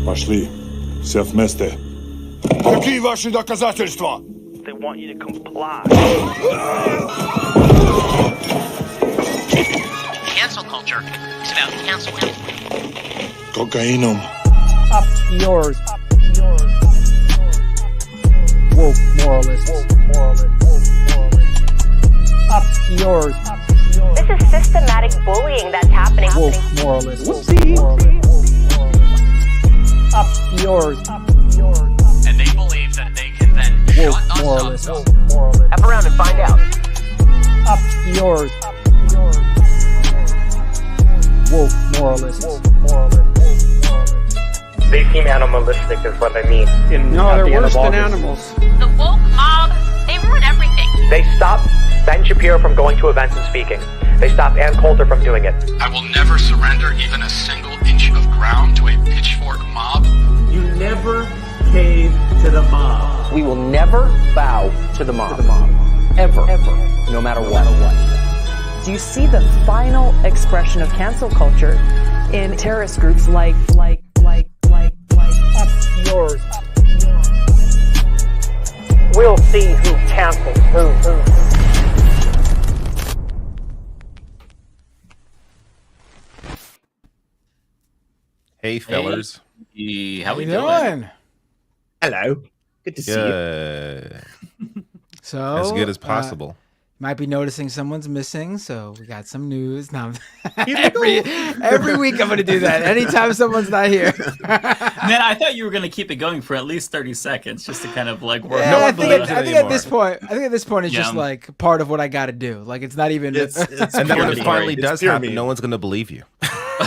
Пошли. Все вместе. Какие ваши доказательства? They want you to comply. Cancel culture is about canceling. Кокаином. Up yours. Woke moralists. Up yours. This is systematic bullying that's happening. Woke moralists. Up yours. And they believe that they can then Woke shut us moralists. up. Up around and find out. Up yours. Woke moralists. They seem animalistic is what I mean. No, they're worse than animals. The woke mob, they ruin everything. They stop Ben Shapiro from going to events and speaking. They stop Ann Coulter from doing it. I will never surrender even a single inch of ground to a pitchfork mob. You never cave to the mob. We will never bow to the mob. Ever. No matter what. Do you see the final expression of cancel culture in terrorist groups like Up yours. We'll see who cancels who. Hey, fellers. Hey, How we doing? Hello. Good to see you. So As good as possible. Might be noticing someone's missing, so we got some news. Now, every week I'm going to do that. Anytime someone's not here. Man, I thought you were going to keep it going for at least 30 seconds just to kind of like work. Yeah, No one I think believes it at anymore. this point, it's just like part of what I got to do. Like it's not even. And then when it finally does happen, no one's going to believe you.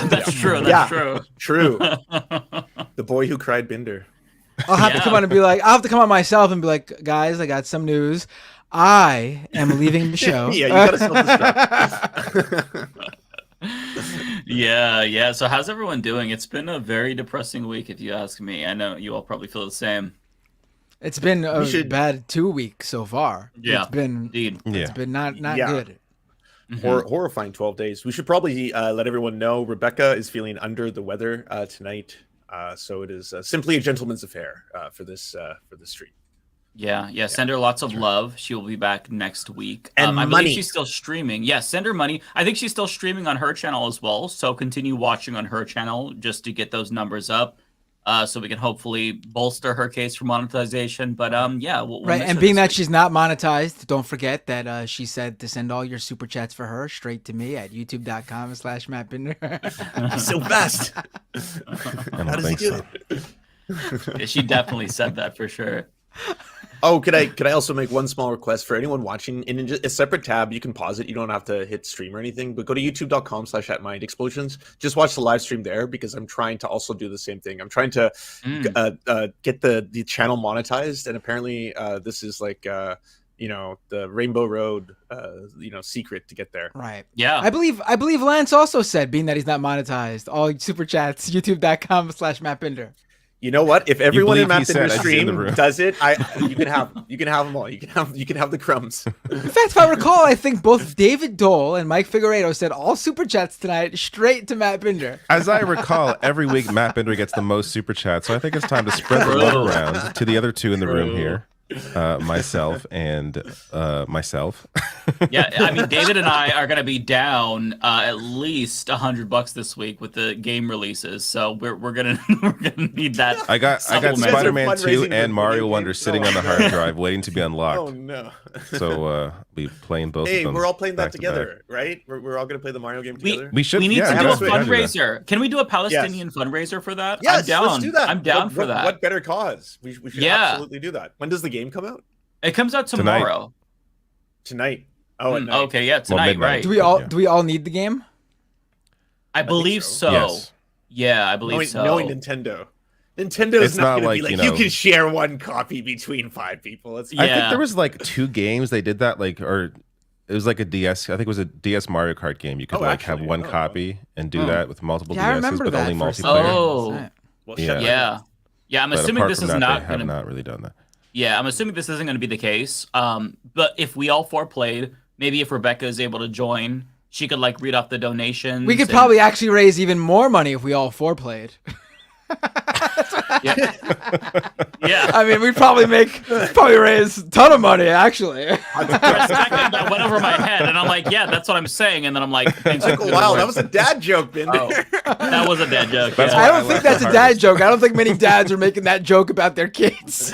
That's true. That's true. True. The boy who cried Binder. I'll have to come on and be like, I'll have to come on myself and be like, guys, I got some news. I am leaving the show. Yeah, you gotta self-destruct. Yeah. So how's everyone doing? It's been a very depressing week, if you ask me. I know you all probably feel the same. It's been a bad 2 weeks so far. Yeah, it's been not good. Horrifying 12 days. We should probably let everyone know Rebecca is feeling under the weather tonight, so it is simply a gentleman's affair for this stream. Yeah. Send her lots of love. She will be back next week. And I money. believe she's still streaming. Yeah, send her money. I think she's still streaming on her channel as well. So continue watching on her channel just to get those numbers up, so we can hopefully bolster her case for monetization. But we'll right. And being that she's not monetized, don't forget that she said to send all your super chats for her straight to me at youtube.com/MattBinder. He's so fast. How does he do it? Yeah, she definitely said that for sure. Oh, could I also make one small request for anyone watching in a separate tab? You can pause it. You don't have to hit stream or anything, but go to youtube.com/@mindexplosions. Just watch the live stream there because I'm trying to also do the same thing. I'm trying to get the channel monetized, and apparently this is like the Rainbow Road secret to get there. Right. Yeah. I believe Lance also said, being that he's not monetized, all super chats, youtube.com/MattBinder. You know what? If everyone in believe he Matt Binder said, stream does it, you can have them all. You can have the crumbs. In fact, if I recall, I think both David Dole and Mike Figueredo said all super chats tonight straight to Matt Binder. As I recall, every week Matt Binder gets the most super chats, so I think it's time to spread the love around to the other two in the room here. Myself and myself. Yeah, I mean, David and I are going to be down at least $100 this week with the game releases, so we're gonna need that. I got Spider-Man 2 and Mario Wonder sitting on the hard drive waiting to be unlocked. Oh no! So be playing both. Hey, of them we're all playing that back to together, right? We're all gonna play the Mario game together. We should. We need to do a absolutely. fundraiser. Can we do a Palestinian fundraiser for that? Yes, I'm down. let's do that. I'm down for that. What better cause? We should absolutely do that. When does the game come out? It comes out tomorrow. Tonight. Oh, at night. Okay, yeah, tonight, right? Do we all need the game? I believe so. Yes. Yeah, I believe so. Knowing Nintendo is not going to be like, you can share one copy between 5 people. I think there was like 2 games they did that, or it was like a DS. I think it was a DS Mario Kart game. You could have one copy and do that with multiple DSs, but only multiplayer. Oh, yeah. I'm assuming this is not going to. Not really done that. Yeah, I'm assuming this isn't going to be the case. But if we all 4 played, maybe if Rebecca is able to join, she could read off the donations. We could probably actually raise even more money if we all 4 played. That's Yeah. I mean, we'd probably raise a ton of money, actually. For a second, that went over my head, and I'm like, yeah, that's what I'm saying. And then I'm like, wow, that was a dad joke, Binder. Oh, that was a dad joke. I don't think that's a dad joke. I don't think many dads are making that joke about their kids.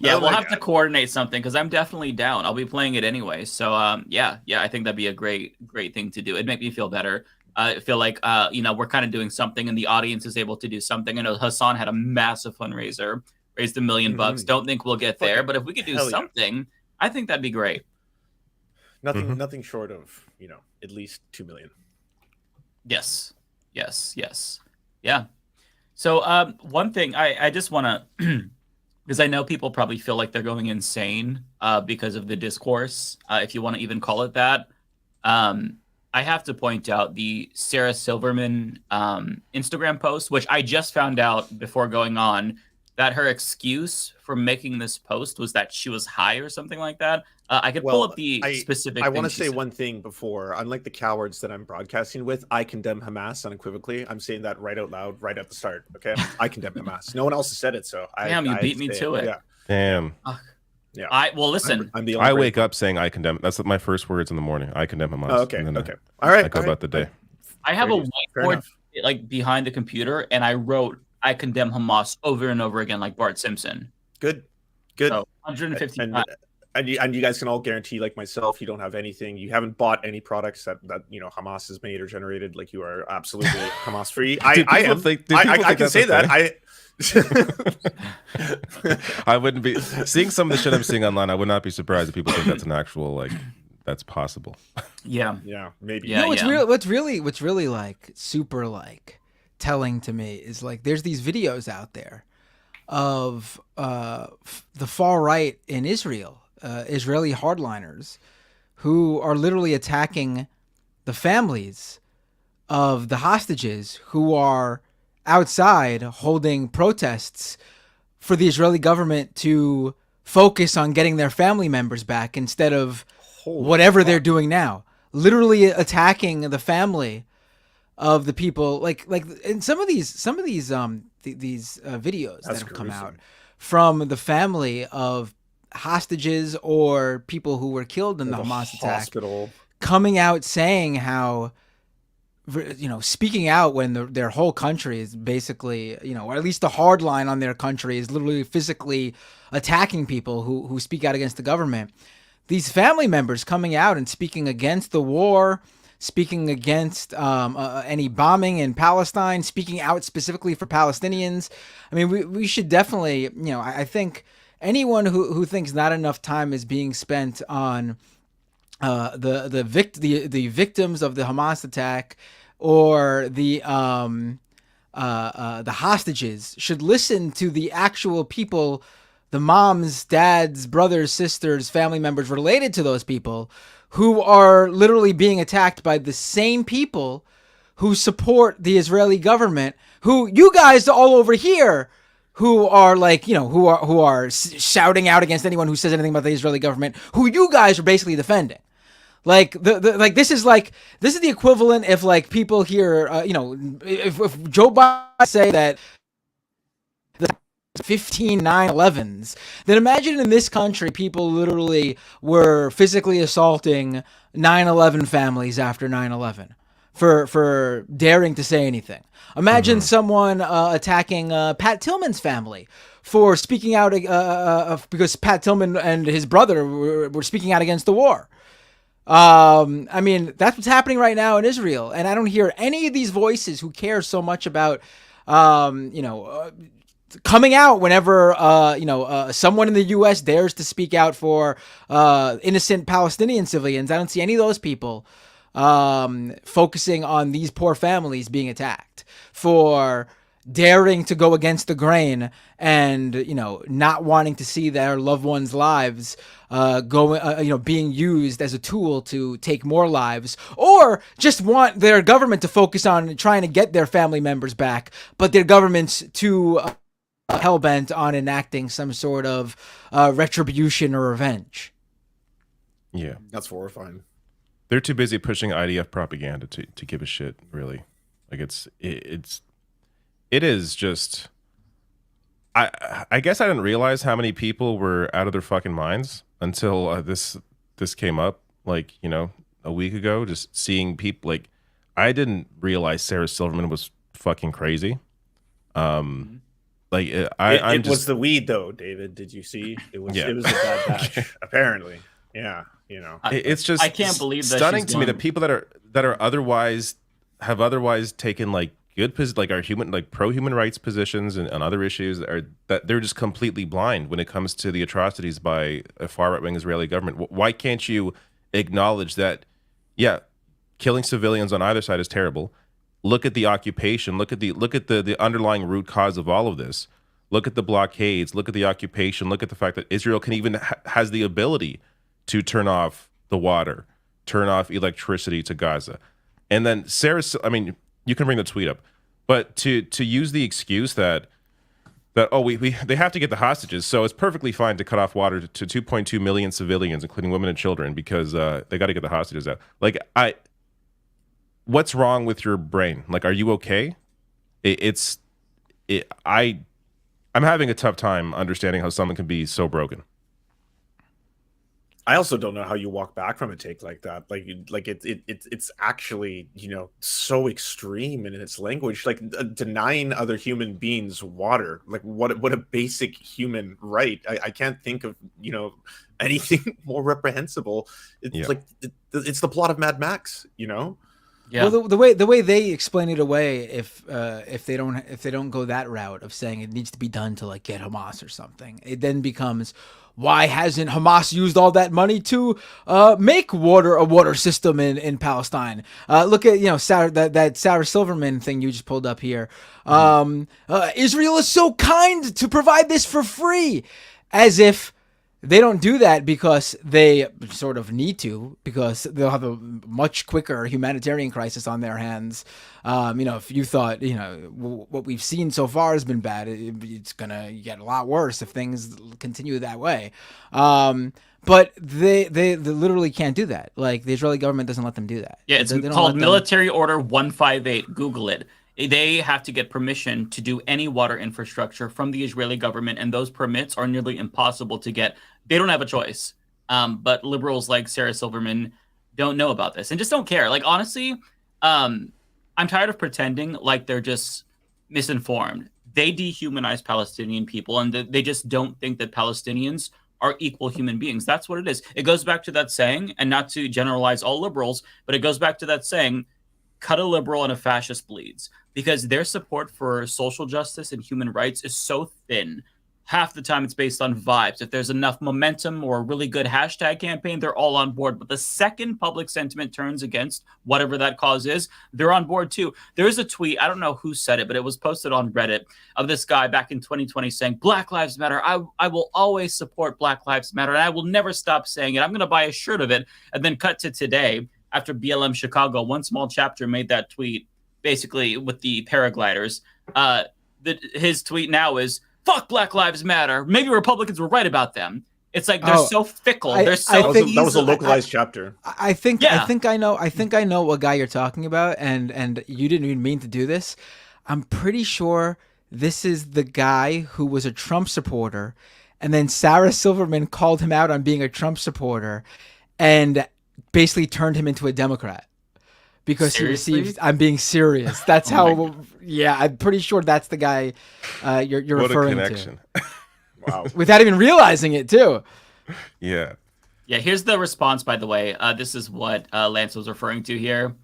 Yeah, we'll have to coordinate something because I'm definitely down. I'll be playing it anyway. So yeah, I think that'd be a great thing to do. It'd make me feel better. I feel like we're kind of doing something, and the audience is able to do something. I know Hassan had a massive fundraiser, raised $1 million. Don't think we'll get there, but if we could do something, I think that'd be great. Nothing short of at least 2 million. Yes. Yeah. So one thing I just want to. Because I know people probably feel like they're going insane because of the discourse, if you want to even call it that. I have to point out the Sarah Silverman Instagram post, which I just found out before going on, that her excuse for making this post was that she was high or something like that. I could pull up the specific. I want to say one thing before. Unlike the cowards that I'm broadcasting with, I condemn Hamas unequivocally. I'm saying that right out loud, right at the start. Okay, I condemn Hamas. No one else has said it, so damn, you beat me to it. Yeah. Damn. Yeah. Listen. I'm the I wake up saying I condemn. That's my first words in the morning. I condemn Hamas. Oh, okay. And then Okay. All right. I go about the day. I have a whiteboard like behind the computer, and I wrote "I condemn Hamas" over and over again, like Bart Simpson. Good. So 150 times. And you guys can all guarantee, like myself, you don't have anything. You haven't bought any products that Hamas has made or generated. Like, you are absolutely Hamas free. I can say that. I wouldn't be seeing some of the shit I'm seeing online. I would not be surprised if people think that's an actual that's possible. Yeah, maybe. Yeah, what's really like super like telling to me is like there's these videos out there of the far right in Israel. Israeli hardliners who are literally attacking the families of the hostages who are outside holding protests for the Israeli government to focus on getting their family members back instead of whatever they're doing now. Literally attacking the family of the people, like in some of these videos that have come out from the family of hostages or people who were killed in the Hamas attack, coming out saying how, speaking out when their whole country is basically, or at least the hard line on their country is literally physically attacking people who speak out against the government. These family members coming out and speaking against the war, speaking against any bombing in Palestine, speaking out specifically for Palestinians. I mean, we should definitely, I think anyone who thinks not enough time is being spent on the victims of the Hamas attack or the hostages should listen to the actual people, the moms, dads, brothers, sisters, family members related to those people who are literally being attacked by the same people who support the Israeli government, who you guys all over here who are who are shouting out against anyone who says anything about the Israeli government, who you guys are basically defending. This is the equivalent if people here, if Joe Biden say that the 15 9/11s, then imagine in this country people literally were physically assaulting 9/11 families after 9/11 for daring to say anything. Imagine someone attacking Pat Tillman's family for speaking out because Pat Tillman and his brother were speaking out against the war. I mean, that's what's happening right now in Israel. And I don't hear any of these voices who care so much about, coming out whenever, someone in the U.S. dares to speak out for innocent Palestinian civilians. I don't see any of those people focusing on these poor families being attacked for daring to go against the grain and, not wanting to see their loved ones' lives being used as a tool to take more lives, or just want their government to focus on trying to get their family members back, but their government's too hell-bent on enacting some sort of retribution or revenge. Yeah. That's horrifying. They're too busy pushing IDF propaganda to give a shit, really. Like it is just. I guess I didn't realize how many people were out of their fucking minds until this came up, like, you know, a week ago. Just seeing people, like, I didn't realize Sarah Silverman was fucking crazy. Like it was the weed though, David. Did you see? It was a bad batch, apparently. Yeah, you know. It's just I can't believe that stunning to me that people that are otherwise taken like good like our human, like pro human rights positions and on other issues are that they're just completely blind when it comes to the atrocities by a far right wing Israeli government. Why can't you acknowledge that? Yeah, killing civilians on either side is terrible. Look at the occupation. Look at the underlying root cause of all of this. Look at the blockades. Look at the occupation. Look at the fact that Israel can even has the ability to turn off the water, turn off electricity to Gaza. And then I mean, you can bring the tweet up, but to use the excuse that they have to get the hostages, so it's perfectly fine to cut off water to 2.2 million civilians, including women and children, because they got to get the hostages out. Like, what's wrong with your brain? Like, are you okay? I'm having a tough time understanding how someone can be so broken. I also don't know how you walk back from a take like that. Like it's actually, you know, so extreme in its language, like denying other human beings water. Like what a basic human right. I can't think of, you know, anything more reprehensible. It's like it's the plot of Mad Max, you know. Yeah. Well, the way they explain it away, if they don't go that route of saying it needs to be done to like get Hamas or something, it then becomes, why hasn't Hamas used all that money to make a water system in Palestine? Look at, you know, that Sarah Silverman thing you just pulled up here. Israel is so kind to provide this for free, as if they don't do that because they sort of need to, because they'll have a much quicker humanitarian crisis on their hands. You know, if you thought, you know, what we've seen so far has been bad, it's going to get a lot worse if things continue that way. But they literally can't do that. Like, the Israeli government doesn't let them do that. Yeah, it's called Military Order 158. Google it. They have to get permission to do any water infrastructure from the Israeli government, and those permits are nearly impossible to get. They don't have a choice. But liberals like Sarah Silverman don't know about this and just don't care. Like, honestly, I'm tired of pretending like they're just misinformed. They dehumanize Palestinian people, and they just don't think that Palestinians are equal human beings. That's what it is. It goes back to that saying, and not to generalize all liberals, but it goes back to that saying, cut a liberal and a fascist bleeds, because their support for social justice and human rights is so thin. Half the time it's based on vibes. If there's enough momentum or a really good hashtag campaign, they're all on board. But the second public sentiment turns against whatever that cause is, they're on board too. There's a tweet, I don't know who said it, but it was posted on Reddit, of this guy back in 2020 saying, Black Lives Matter. I will always support Black Lives Matter, and I will never stop saying it. I'm going to buy a shirt of it. And then cut to today, after BLM Chicago, one small chapter made that tweet, basically with the paragliders. His tweet now is, fuck Black Lives Matter. Maybe Republicans were right about them. It's like they're so fickle. They're so that was a localized chapter. I think I know what guy you're talking about, and you didn't even mean to do this. I'm pretty sure this is the guy who was a Trump supporter, and then Sarah Silverman called him out on being a Trump supporter, and basically turned him into a Democrat. Because Seriously? he received, I'm being serious. That's how, yeah, I'm pretty sure that's the guy you're referring to. What a connection. Wow. Without even realizing it, too. Yeah. Yeah, here's the response, by the way. This is what Lance was referring to here.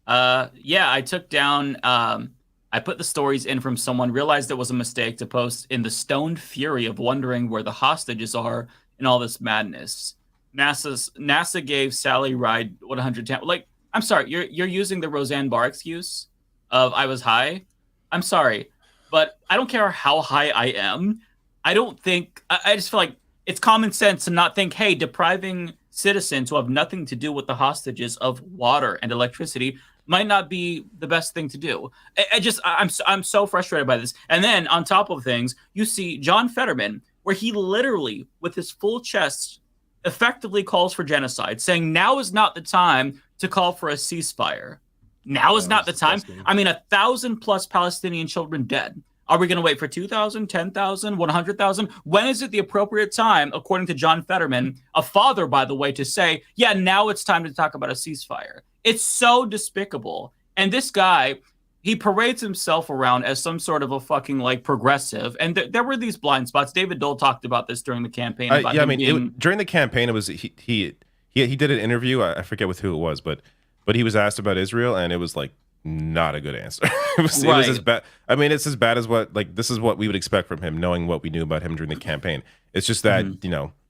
Yeah, I took down, I put the stories in from someone, realized it was a mistake to post in the stoned fury of wondering where the hostages are in all this madness. NASA gave Sally Ride 110. Like, I'm sorry, you're using the Roseanne Barr excuse of I was high. I'm sorry, but I don't care how high I am. I don't think, I just feel like it's common sense to not think, hey, depriving citizens who have nothing to do with the hostages of water and electricity might not be the best thing to do. I'm so frustrated by this. And then on top of things, you see John Fetterman, where he literally, with his full chest, effectively calls for genocide, saying now is not the time to call for a ceasefire. Now is not the time. disgusting. I mean, 1,000+ Palestinian children dead. Are we going to wait for 2,000, 10,000, 100,000? When is it the appropriate time, according to John Fetterman, a father, by the way, to say, yeah, now it's time to talk about a ceasefire? It's so despicable. And this guy, he parades himself around as some sort of a fucking like progressive. And there were these blind spots. David Dole talked about this during the campaign. About during the campaign, it was he did an interview. I forget with who it was, but he was asked about Israel, and it was like not a good answer. It was as bad. I mean, it's as bad as this is what we would expect from him, knowing what we knew about him during the campaign. It's just that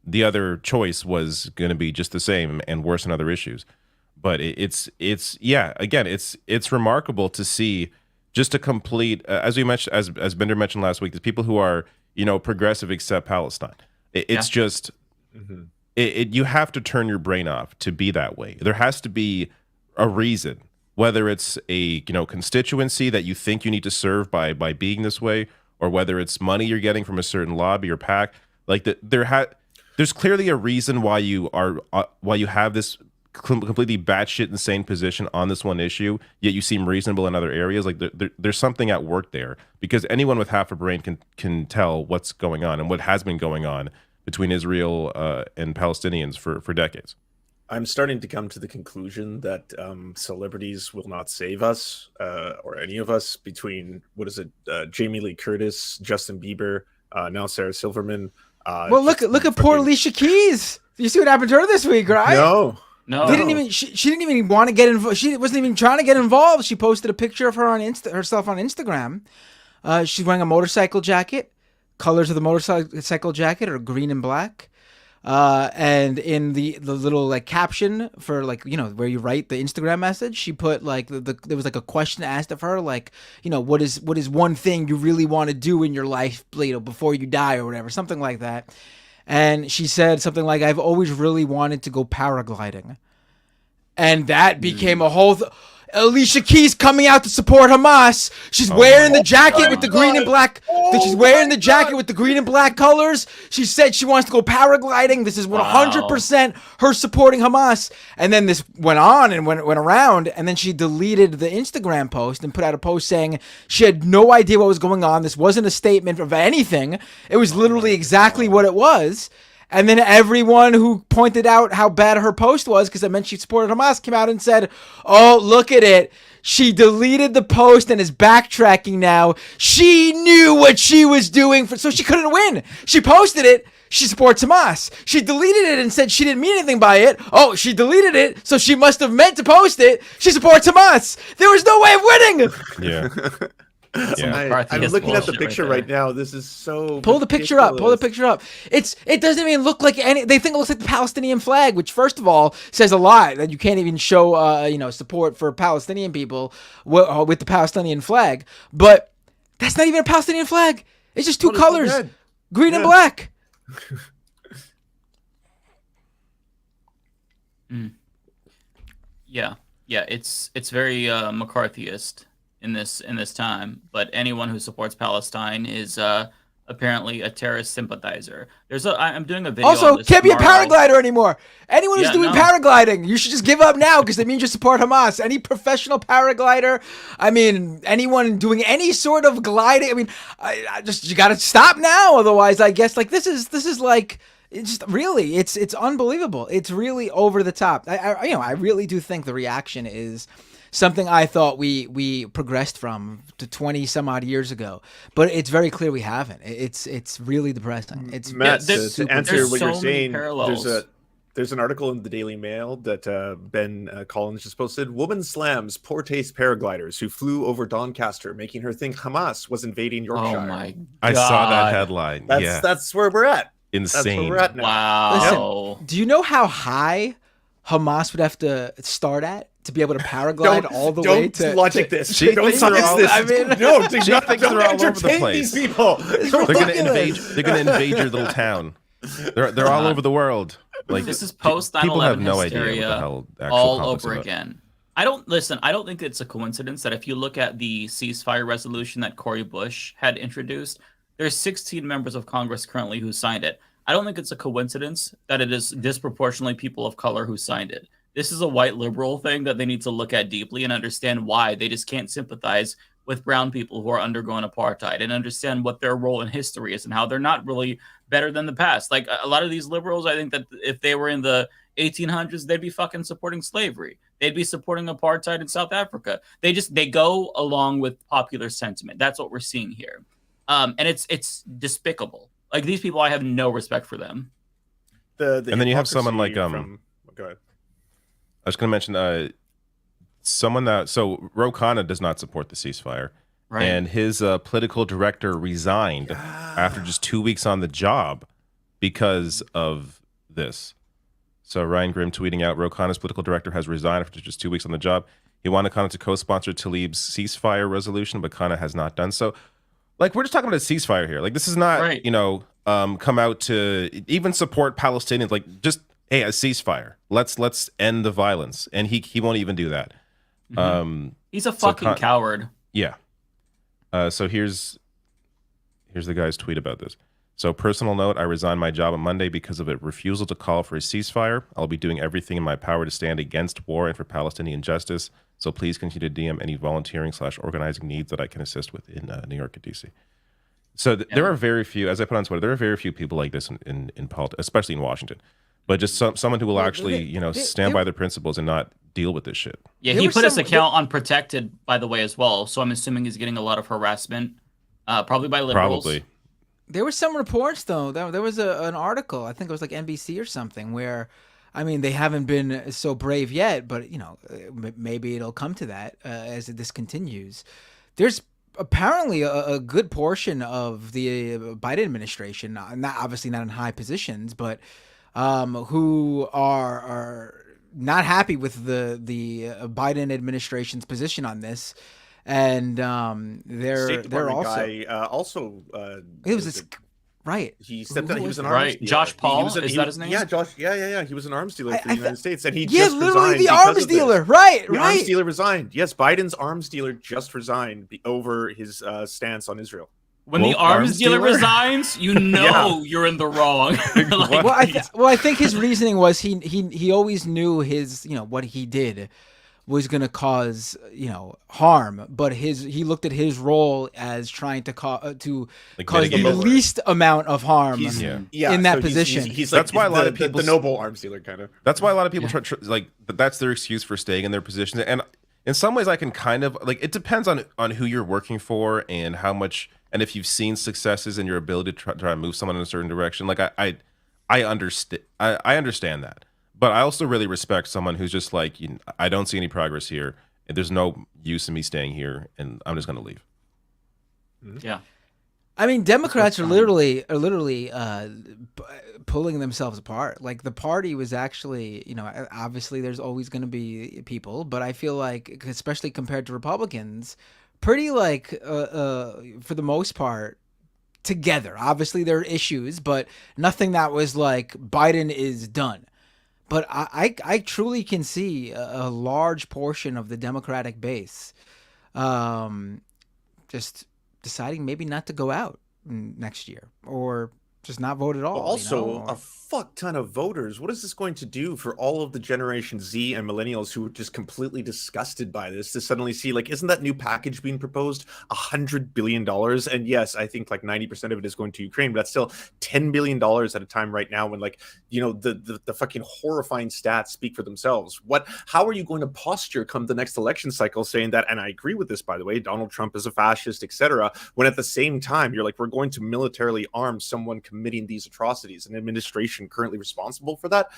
the other choice was going to be just the same and worse in other issues. But it's remarkable to see just a complete as we mentioned, as Bender mentioned last week, the people who are progressive accept Palestine. It's just you have to turn your brain off to be that way. There has to be a reason, whether it's a constituency that you think you need to serve by being this way, or whether it's money you're getting from a certain lobby or PAC. Like there's clearly a reason why you have this completely batshit insane position on this one issue, yet you seem reasonable in other areas. Like there's something at work there, because anyone with half a brain can tell what's going on and what has been going on between Israel and Palestinians for decades. I'm starting to come to the conclusion that celebrities will not save us or any of us between Jamie Lee Curtis, Justin Bieber, now Sarah Silverman. Well, look at poor Alicia Keys. You see what happened to her this week, right? No. They didn't even. She didn't even want to get involved. She wasn't even trying to get involved. She posted a picture of her on herself on Instagram. She's wearing a motorcycle jacket. Colors of the motorcycle jacket are green and black. And in the little like caption for where you write the Instagram message, she put there was a question asked of her, what is one thing you really want to do in your life, before you die or whatever, something like that. And she said something like, I've always really wanted to go paragliding. And that became a whole Alicia Keys coming out to support Hamas. She's wearing the jacket with the green and black. She's wearing the jacket with the green and black colors. She said she wants to go paragliding. This is 100% her supporting Hamas. And then this went on and went around. And then she deleted the Instagram post and put out a post saying she had no idea what was going on. This wasn't a statement of anything. It was literally exactly what it was. And then everyone who pointed out how bad her post was, because it meant she supported Hamas, came out and said, oh, look at it. She deleted the post and is backtracking now. She knew what she was doing, so she couldn't win. She posted it. She supports Hamas. She deleted it and said she didn't mean anything by it. Oh, she deleted it, so she must have meant to post it. She supports Hamas. There was no way of winning. Yeah. I'm looking at the picture right now. This is so Pull the picture up. It doesn't even look like any. They think it looks like the Palestinian flag, which first of all says a lot, that you can't even show support for Palestinian people with the Palestinian flag. But that's not even a Palestinian flag. It's just two colors, green and black. Yeah, it's very McCarthyist in this time, but anyone who supports Palestine is apparently a terrorist sympathizer. I'm doing a video. Also, on this can't be a tomorrow. paraglider anymore. Anyone who's doing paragliding, you should just give up now, because it means you support Hamas. Any professional paraglider, anyone doing any sort of gliding, you got to stop now. Otherwise, I guess this is like. It's just really, it's unbelievable. It's really over the top. I really do think the reaction is something I thought we progressed from to 20 some odd years ago, but it's very clear we haven't. It's really depressing. It's Matt, to answer what you're so saying, parallels. there's an article in the Daily Mail that Ben Collins just posted. Woman slams poor taste paragliders who flew over Doncaster, making her think Hamas was invading Yorkshire. Oh my God. I saw that headline. That's where we're at. Insane. That's where we're at now. Wow. Listen, do you know how high Hamas would have to start at to be able to paraglide all the way to... Don't logic this. She Don't thinks science they're this. No, do she not thinks they're all over the place. These people. They're gonna invade your little town. They're all over the world. Like, this is post 9/11 people have no hysteria idea what the hell actual all conflict's over about. again. I don't think it's a coincidence that if you look at the ceasefire resolution that Cori Bush had introduced, there's 16 members of Congress currently who signed it. I don't think it's a coincidence that it is disproportionately people of color who signed it. this is a white liberal thing that they need to look at deeply and understand why they just can't sympathize with brown people who are undergoing apartheid and understand what their role in history is and how they're not really better than the past. Like a lot of these liberals, I think that if they were in the 1800s, they'd be fucking supporting slavery. They'd be supporting apartheid in South Africa. They go along with popular sentiment. That's what we're seeing here. And it's despicable. Like these people, I have no respect for them. And then you have someone like go ahead. I was going to mention someone that Ro Khanna does not support the ceasefire, right? And his political director resigned after just 2 weeks on the job because of this. So Ryan Grimm tweeting out, Ro Khanna's political director has resigned after just 2 weeks on the job. He wanted Khanna to co-sponsor Tlaib's ceasefire resolution, but Khanna has not done so. Like, we're just talking about a ceasefire here. Like, this is not, right. Come out to even support Palestinians. Like, just, hey, a ceasefire. Let's end the violence. And he won't even do that. He's a fucking coward. Yeah. So here's the guy's tweet about this. So, personal note, I resigned my job on Monday because of a refusal to call for a ceasefire. I'll be doing everything in my power to stand against war and for Palestinian justice. So please continue to DM any volunteering/organizing needs that I can assist with in New York and DC. So there are very few, as I put on Twitter, there are very few people like this in politics, especially in Washington. But just someone who will actually, stand by their principles and not deal with this shit. Yeah, he put his account unprotected, by the way, as well. So I'm assuming he's getting a lot of harassment, probably by liberals. Probably. There were some reports, though. There was an article, I think it was like NBC or something, where, I mean, they haven't been so brave yet, but, maybe it'll come to that as this continues. There's apparently a good portion of the Biden administration, obviously not in high positions, but who are not happy with the Biden administration's position on this. And they're also it was right. He stepped down. He was an arms dealer. Josh Paul, is that his name? Yeah, Josh. Yeah. He was an arms dealer for the United States, and he literally resigned the arms dealer. Right. Arms dealer resigned. Yes, Biden's arms dealer just resigned over his stance on Israel. When the arms dealer resigns, you're in the wrong. I think his reasoning was he always knew his what he did was going to cause harm, but he looked at his role as trying to cause the least amount of harm in that position. He's like, that's why a lot of people the noble arms dealer kind of. That's why a lot of people that's their excuse for staying in their position. And in some ways, I can kind of it depends on who you're working for and how much, and if you've seen successes and your ability to try to move someone in a certain direction. Like I understand that. But I also really respect someone who's just like, I don't see any progress here, and there's no use in me staying here, and I'm just going to leave. Yeah. I mean, Democrats are literally pulling themselves apart. Like, the party was actually, obviously there's always going to be people, but I feel like, especially compared to Republicans, pretty for the most part, together. Obviously there are issues, but nothing that was like Biden is done. But I truly can see a large portion of the Democratic base just deciding maybe not to go out next year or just not vote at all. Also, a fuck ton of voters. What is this going to do for all of the Generation Z and millennials who are just completely disgusted by this to suddenly see, isn't that new package being proposed $100 billion? And yes, I think 90% of it is going to Ukraine, but that's still $10 billion at a time right now when the fucking horrifying stats speak for themselves. How are you going to posture come the next election cycle saying that, and I agree with this, by the way, Donald Trump is a fascist, etc., when at the same time you're we're going to militarily arm someone committing these atrocities, an administration currently responsible for that?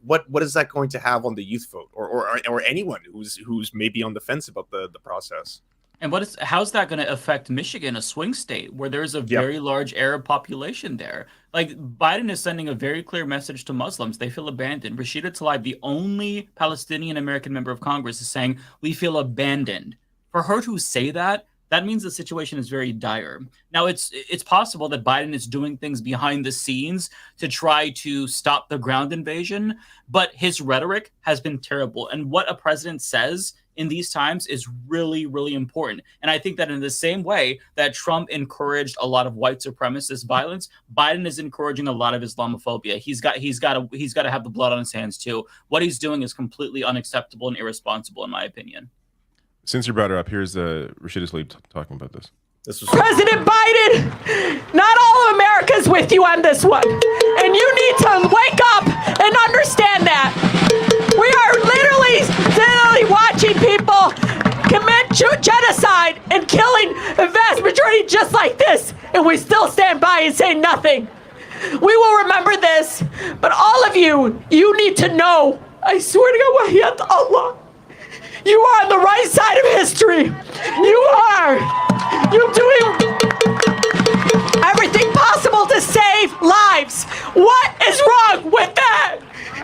What is that going to have on the youth vote or anyone who's maybe on the fence about the process? And how's that going to affect Michigan, a swing state where there's a very large Arab population there? Biden is sending a very clear message to Muslims. They feel abandoned. Rashida Tlaib, the only Palestinian American member of Congress, is saying, we feel abandoned. For her to say that means the situation is very dire. Now, it's possible that Biden is doing things behind the scenes to try to stop the ground invasion, but his rhetoric has been terrible. And what a president says in these times is really, really important. And I think that in the same way that Trump encouraged a lot of white supremacist violence, Biden is encouraging a lot of Islamophobia. He's got to have the blood on his hands too. What he's doing is completely unacceptable and irresponsible, in my opinion. Since you brought it up, here's Rashida Tlaib talking about this. President Biden, not all of America's with you on this one. And you need to wake up and understand that. We are literally watching people commit genocide and killing the vast majority just like this. And we still stand by and say nothing. We will remember this. But all of you, you need to know, I swear to God, Wahiyat Allah, you are on the right side of history. You are. You're doing everything possible to save lives. What is wrong with that?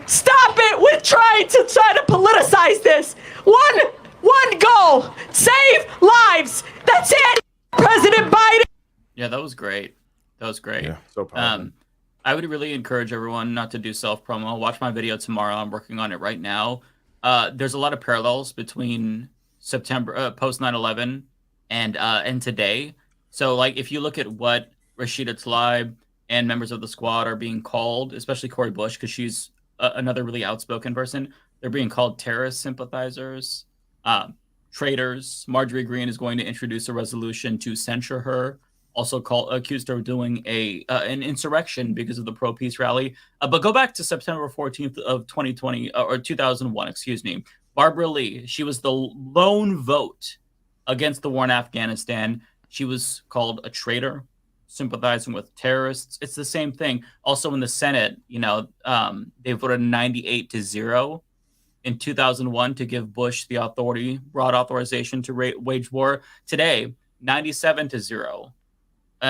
Stop it with trying to politicize this. One goal, save lives. That's it, President Biden. Yeah, that was great. That was great. Yeah, so powerful. I would really encourage everyone not to do self-promo. Watch my video tomorrow. I'm working on it right now. There's a lot of parallels between September post 9/11 and today. So like if you look at what Rashida Tlaib and members of the squad are being called, especially Cori Bush, because she's another really outspoken person, they're being called terrorist sympathizers, traitors. Marjorie Greene is going to introduce a resolution to censure her. Also accused her of doing an insurrection because of the pro-peace rally. But go back to September 14th of 2020 or 2001, excuse me. Barbara Lee, she was the lone vote against the war in Afghanistan. She was called a traitor, sympathizing with terrorists. It's the same thing. Also in the Senate, they voted 98-0 in 2001 to give Bush the broad authorization to wage war. Today, 97-0.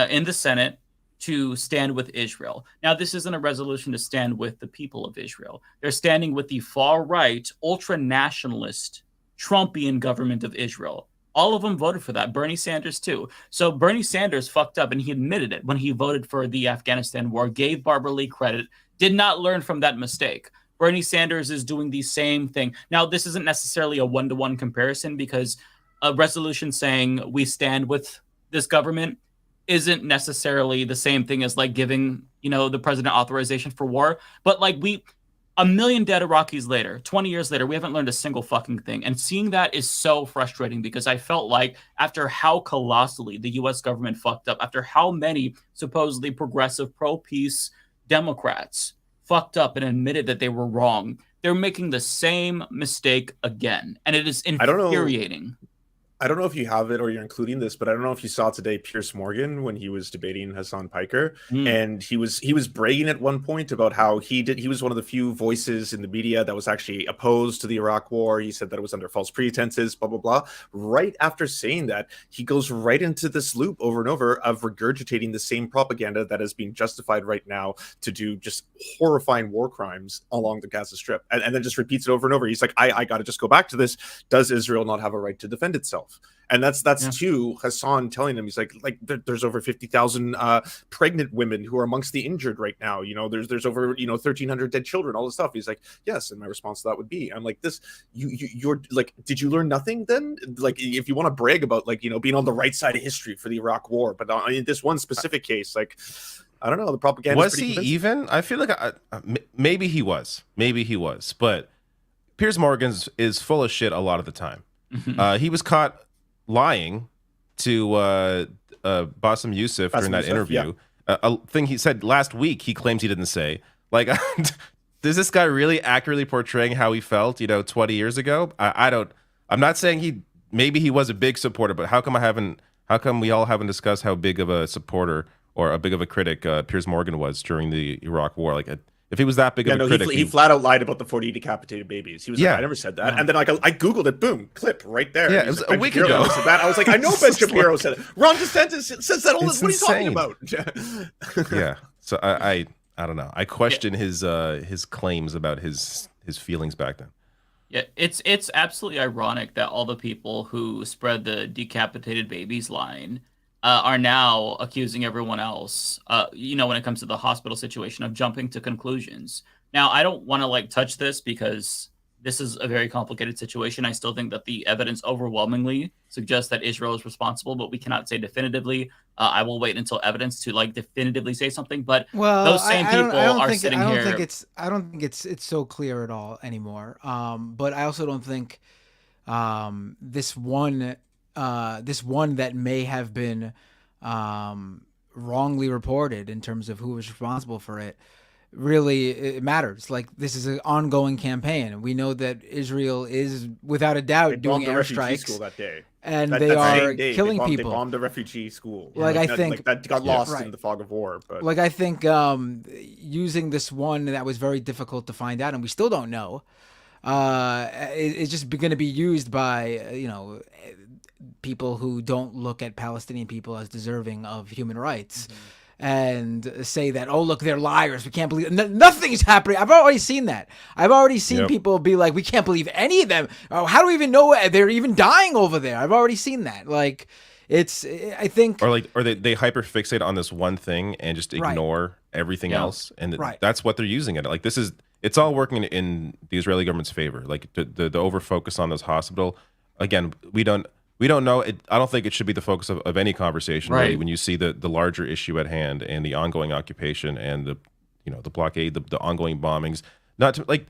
In the Senate to stand with Israel. Now, this isn't a resolution to stand with the people of Israel. They're standing with the far-right, ultra-nationalist, Trumpian government of Israel. All of them voted for that. Bernie Sanders, too. So Bernie Sanders fucked up, and he admitted it when he voted for the Afghanistan war, gave Barbara Lee credit, did not learn from that mistake. Bernie Sanders is doing the same thing. Now, this isn't necessarily a one-to-one comparison because a resolution saying we stand with this government isn't necessarily the same thing as like giving, the president authorization for war. But like a million dead Iraqis later, 20 years later, we haven't learned a single fucking thing. And seeing that is so frustrating because I felt like after how colossally the US government fucked up, after how many supposedly progressive pro-peace Democrats fucked up and admitted that they were wrong, they're making the same mistake again. And it is infuriating. I don't know if you have it or you're including this, but I don't know if you saw today Piers Morgan when he was debating Hassan Piker, and he was bragging at one point about how he was one of the few voices in the media that was actually opposed to the Iraq war. He said that it was under false pretenses, blah blah blah. Right after saying that, he goes right into this loop over and over of regurgitating the same propaganda that is being justified right now to do just horrifying war crimes along the Gaza Strip, and then just repeats it over and over. He's like, I got to just go back to this. Does Israel not have a right to defend itself? And that's too Hassan telling him, he's like there's over 50,000 pregnant women who are amongst the injured right now. There's over 1,300 dead children. All this stuff. He's like, yes. And my response to that would be, I'm like, this. You're like, did you learn nothing then? Like, if you want to brag about being on the right side of history for the Iraq War, but in this one specific case, like, I don't know, the propaganda was he convincing. Even? I feel like maybe he was, but Piers Morgan is full of shit a lot of the time. He was caught lying to Bassem Youssef during that interview. Yeah. A thing he said last week, he claims he didn't say. Like, is this guy really accurately portraying how he felt, 20 years ago? I'm not saying maybe he was a big supporter, but how come we all haven't discussed how big of a supporter or a big of a critic Piers Morgan was during the Iraq war? Like, if he was that big of a critic, he flat out lied about the 40 decapitated babies. He was like, I never said that. And then I googled it, boom, clip right there. Yeah, it was a week ago. Said that. I was like, I know Ben Shapiro said it. Ron DeSantis says that all this. What are you talking about? Yeah. So I don't know. I question his claims about his feelings back then. Yeah, it's absolutely ironic that all the people who spread the decapitated babies line are now accusing everyone else, when it comes to the hospital situation, of jumping to conclusions. Now, I don't want to touch this because this is a very complicated situation. I still think that the evidence overwhelmingly suggests that Israel is responsible, but we cannot say definitively. I will wait until evidence to definitively say something. But those same people are sitting here. I don't think it's so clear at all anymore. But I also don't think this one that may have been wrongly reported in terms of who was responsible for it really it matters. Like, this is an ongoing campaign. We know that Israel is without a doubt doing airstrikes school that day, and they are killing people. People. They bombed a refugee school. I think that got lost in the fog of war. But I think using this one that was very difficult to find out, and we still don't know, it's just going to be used by people who don't look at Palestinian people as deserving of human rights. And say that, oh, look, they're liars. We can't believe nothing's happening. I've already seen that. I've already seen people be like, we can't believe any of them. Oh, how do we even know they're even dying over there? I've already seen that. Like, I think, or they hyper fixate on this one thing and just ignore everything else, and that's what they're using it. Like, it's all working in the Israeli government's favor. Like the over focus on this hospital. Again, we don't know. I don't think it should be the focus of any conversation, really, when you see the larger issue at hand and the ongoing occupation and the blockade, the ongoing bombings. Not to,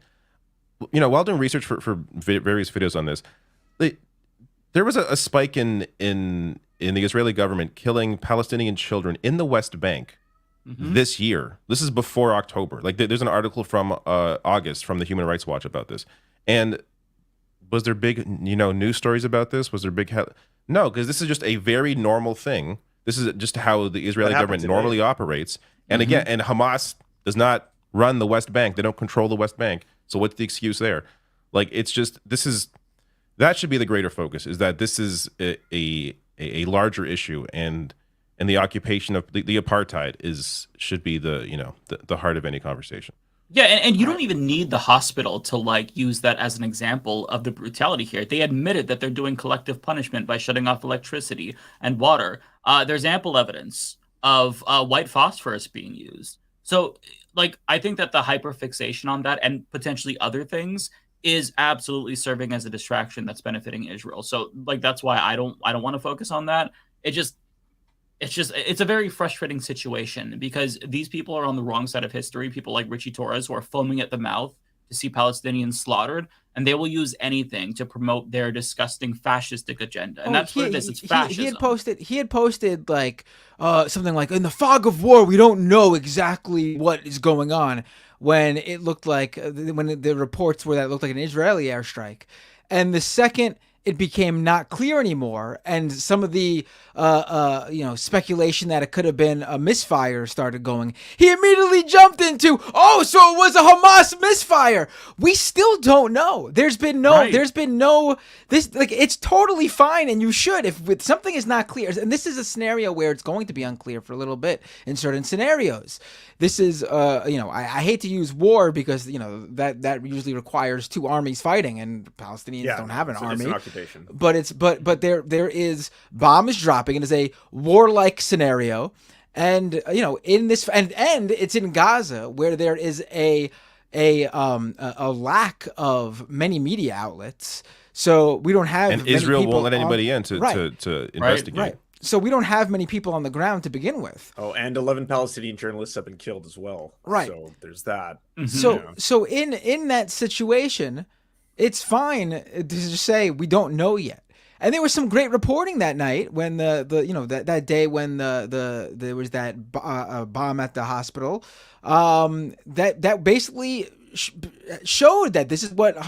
while doing research for various videos on this, there was a spike in the Israeli government killing Palestinian children in the West Bank this year. This is before October. Like, there's an article from August from the Human Rights Watch about this, and was there big, news stories about this? Was there big? No, because this is just a very normal thing. This is just how the Israeli government normally operates. And again, and Hamas does not run the West Bank. They don't control the West Bank. So what's the excuse there? Like, it's just, that should be the greater focus, is that this is a larger issue, and the occupation of the apartheid should be the heart of any conversation. Yeah, and you don't even need the hospital to use that as an example of the brutality here. They admitted that they're doing collective punishment by shutting off electricity and water. There's ample evidence of white phosphorus being used. So, I think that the hyperfixation on that and potentially other things is absolutely serving as a distraction that's benefiting Israel. So, that's why I don't want to focus on that. It's a very frustrating situation because these people are on the wrong side of history. People like Richie Torres, who are foaming at the mouth to see Palestinians slaughtered, and they will use anything to promote their disgusting fascistic agenda. And that's what it is. It's fascism. He had posted something like, in the fog of war, we don't know exactly what is going on, when it looked like, when the reports were that it looked like an Israeli airstrike. And the second it became not clear anymore, and some of the speculation that it could have been a misfire started going, he immediately jumped into, so it was a Hamas misfire. We still don't know. It's totally fine, and you should, if something is not clear, and this is a scenario where it's going to be unclear for a little bit in certain scenarios. This is, I hate to use war because, that usually requires two armies fighting, and Palestinians don't have an army. It's an occupation. But there is bombs dropping. It is a warlike scenario, and in this and it's in Gaza, where there is a lack of many media outlets. So we don't have, and Israel won't let anybody in to investigate. Right. So we don't have many people on the ground to begin with. Oh, and 11 Palestinian journalists have been killed as well. Right. So there's that. So in that situation, it's fine to just say we don't know yet. And there was some great reporting that night when that day when there was that bomb at the hospital, that basically showed that this is what the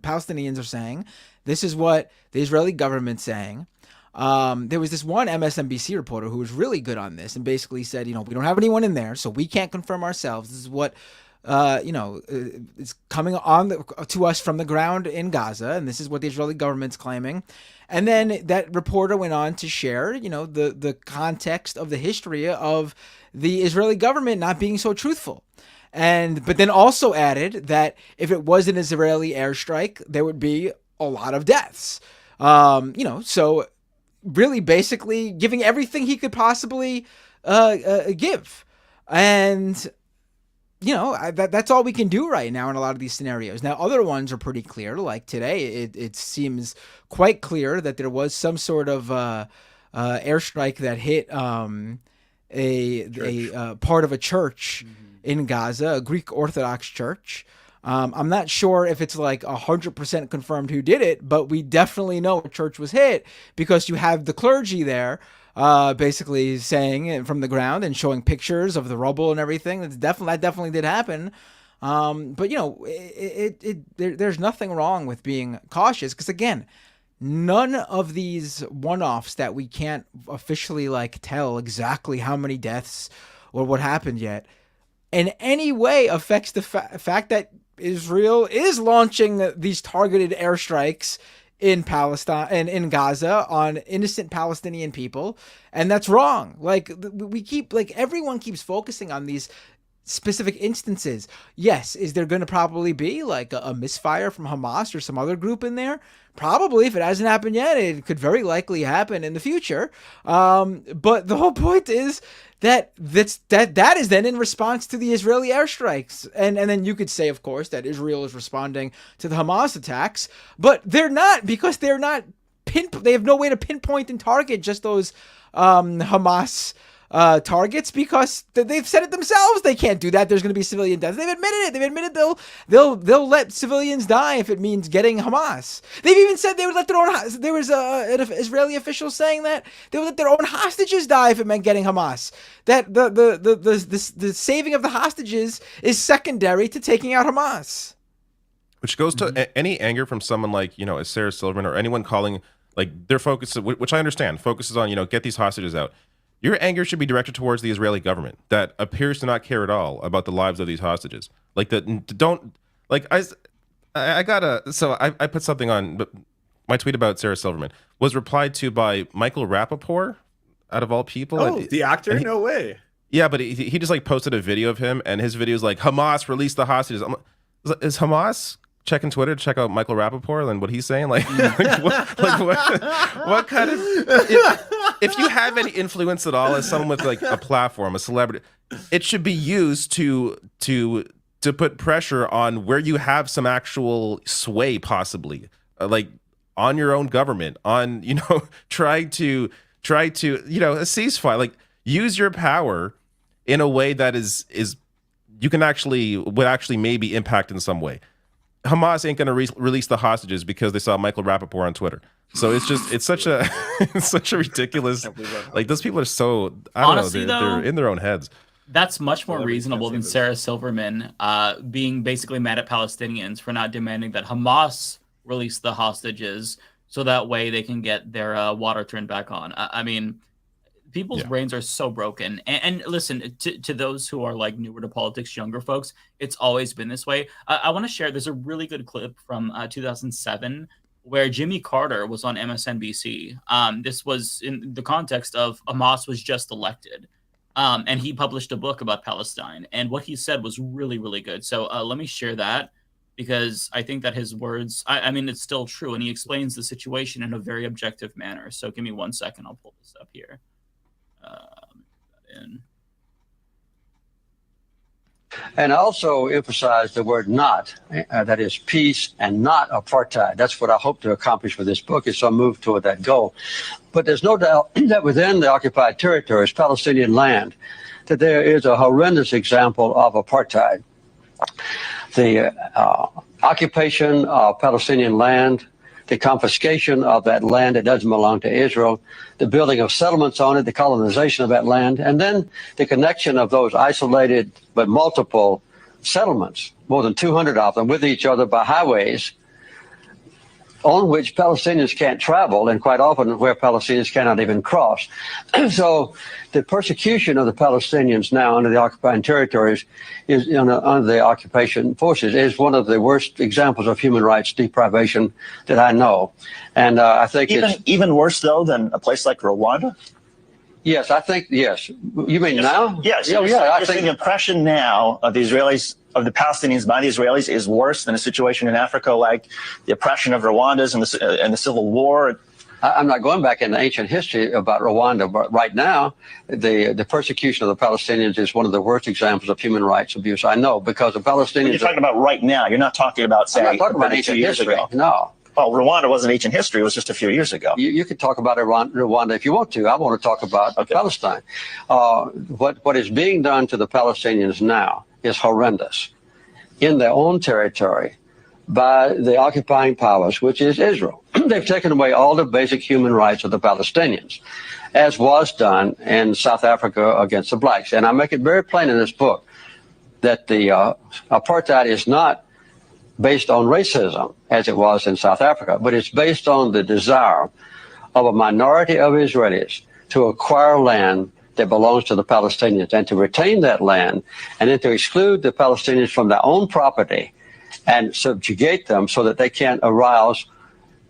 Palestinians are saying. This is what the Israeli government's saying. There was this one MSNBC reporter who was really good on this and basically said, we don't have anyone in there, so we can't confirm ourselves. This is what is coming to us from the ground in Gaza, and this is what the Israeli government's claiming. And then that reporter went on to share, the context of the history of the Israeli government not being so truthful. But then also added that if it was an Israeli airstrike, there would be a lot of deaths. So really basically giving everything he could possibly give. And that's all we can do right now in a lot of these scenarios. Now, other ones are pretty clear. Like today, it seems quite clear that there was some sort of airstrike that hit a part of a church in Gaza, a Greek Orthodox church. I'm not sure if it's like 100% confirmed who did it, but we definitely know a church was hit because you have the clergy there basically saying it from the ground and showing pictures of the rubble and everything. That definitely did happen. But there's nothing wrong with being cautious because, again, none of these one-offs that we can't officially like tell exactly how many deaths or what happened yet in any way affects the fact that Israel is launching these targeted airstrikes in Palestine and in Gaza on innocent Palestinian people, and that's wrong. Like everyone keeps focusing on these specific instances. Yes, is there going to probably be like a misfire from Hamas or some other group in there? Probably. If it hasn't happened yet, it could very likely happen in the future. But the whole point is that is then in response to the Israeli airstrikes. And then you could say, of course, that Israel is responding to the Hamas attacks, but they're not, because they're not they have no way to pinpoint and target just those Hamas targets, because they've said it themselves. They can't do that. There's going to be civilian deaths. They've admitted it. They've admitted they'll let civilians die if it means getting Hamas. They've even said they would let their own. There was an Israeli official saying that they would let their own hostages die if it meant getting Hamas. That the saving of the hostages is secondary to taking out Hamas. Which goes to any anger from someone like as Sarah Silverman or anyone calling, like, their focus, which I understand, focuses on get these hostages out. Your anger should be directed towards the Israeli government that appears to not care at all about the lives of these hostages. Like, I put something on, but my tweet about Sarah Silverman was replied to by Michael Rappaport, out of all people. Oh, the actor? No way. Yeah, but he just like posted a video of him, and his video is like, Hamas released the hostages. Is Hamas checking Twitter to check out Michael Rappaport and what he's saying? What kind of... If you have any influence at all as someone with like a platform, a celebrity, it should be used to put pressure on where you have some actual sway, possibly, like on your own government, on try to a ceasefire. Like, use your power in a way that is you can would actually maybe impact in some way. Hamas ain't going to release the hostages because they saw Michael Rappaport on Twitter. So it's such a ridiculous, like, those people are so, Honestly, they're in their own heads. That's much more reasonable than Sarah Silverman being basically mad at Palestinians for not demanding that Hamas release the hostages so that way they can get their water turned back on. I mean, people's brains are so broken. And listen, to those who are like newer to politics, younger folks, it's always been this way. I want to share, there's a really good clip from 2007 where Jimmy Carter was on MSNBC. This was in the context of Hamas was just elected. And he published a book about Palestine. And what he said was really, really good. So let me share that, because I think that his words, I mean, it's still true. And he explains the situation in a very objective manner. So give me 1 second. I'll pull this up here. And also emphasize the word not, that is peace and not apartheid. That's what I hope to accomplish with this book, is some move toward that goal. But there's no doubt that within the occupied territories, Palestinian land, that there is a horrendous example of apartheid. The occupation of Palestinian land, the confiscation of that land that doesn't belong to Israel, the building of settlements on it, the colonization of that land, and then the connection of those isolated but multiple settlements, more than 200 of them, with each other by highways on which Palestinians can't travel, and quite often where Palestinians cannot even cross. So the persecution of the Palestinians now under the occupying territories is under the occupation forces is one of the worst examples of human rights deprivation that I know. And I think even worse, though, than a place like Rwanda? Yes, I think, yes. You mean now? Yes. Yeah, I think the oppression now of the Israelis, of the Palestinians by the Israelis, is worse than a situation in Africa like the oppression of Rwandans and the Civil War. I'm not going back into ancient history about Rwanda, but right now, the persecution of the Palestinians is one of the worst examples of human rights abuse I know, because the Palestinians... You're talking about right now. You're not talking about, say, I'm not talking about ancient history. No. Well, Rwanda wasn't ancient history. It was just a few years ago. You could talk about Rwanda if you want to. I want to talk about Palestine. What is being done to the Palestinians now is horrendous in their own territory by the occupying powers, which is Israel. They've taken away all the basic human rights of the Palestinians, as was done in South Africa against the blacks. And I make it very plain in this book that the apartheid is not based on racism, as it was in South Africa, but it's based on the desire of a minority of Israelis to acquire land that belongs to the Palestinians and to retain that land, and then to exclude the Palestinians from their own property and subjugate them so that they can't arouse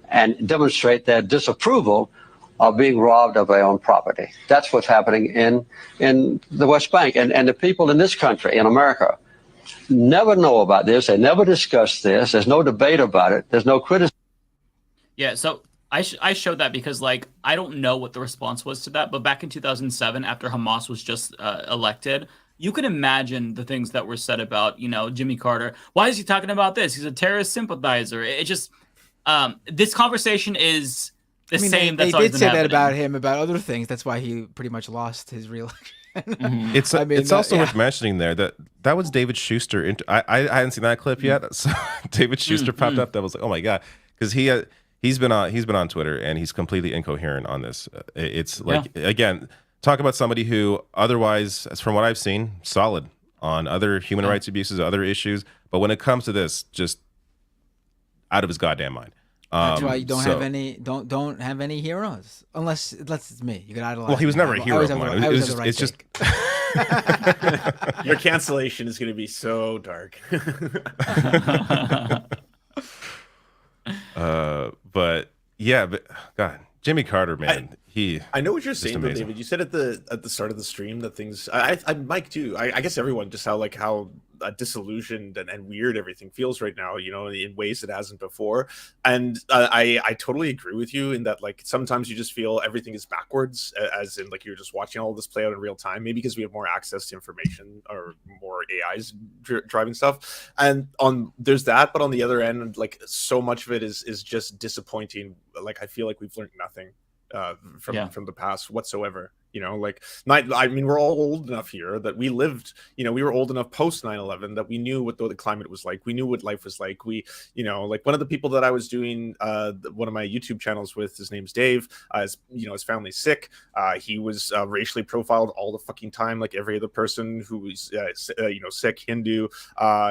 and demonstrate their disapproval of being robbed of their own property. That's what's happening in the West Bank. And the people in this country, in America, never know about this. They never discuss this. There's no debate about it. There's no criticism. Yeah, so I showed that because, like, I don't know what the response was to that, but back in 2007, after Hamas was just elected, you can imagine the things that were said about, you know, Jimmy Carter. Why is he talking about this? He's a terrorist sympathizer. It just, this conversation is the same. They did say that about him, about other things. That's why he pretty much lost his re-election. It's also worth mentioning there that was David Schuster. I hadn't seen that clip yet. So David Schuster popped up. That was like, oh my god, because he's been on Twitter and he's completely incoherent on this. It's like again, talk about somebody who otherwise, as from what I've seen, solid on other human rights abuses, other issues, but when it comes to this, just out of his goddamn mind. That's why you don't have any heroes, unless it's me. You could idolize. Well, he was never a hero of mine. It's just your cancellation is going to be so dark. But God, Jimmy Carter, man, I know what you're saying, though, David. You said at the start of the stream that things. Mike too. I guess everyone just how disillusioned and weird everything feels right now, you know, in ways it hasn't before. And I totally agree with you in that, like, sometimes you just feel everything is backwards, as in, like, you're just watching all this play out in real time, maybe because we have more access to information or more AIs driving stuff. And there's that, but on the other end, like, so much of it is just disappointing. Like, I feel like we've learned nothing from the past whatsoever. You know, like, I mean, we're all old enough here that we lived, you know, we were old enough post 9/11 that we knew what the climate was like. We knew what life was like. We, you know, like, one of the people that I was doing one of my YouTube channels with, his name's Dave, you know, his family's sick. He was racially profiled all the fucking time, like every other person who was, you know, Sikh, Hindu,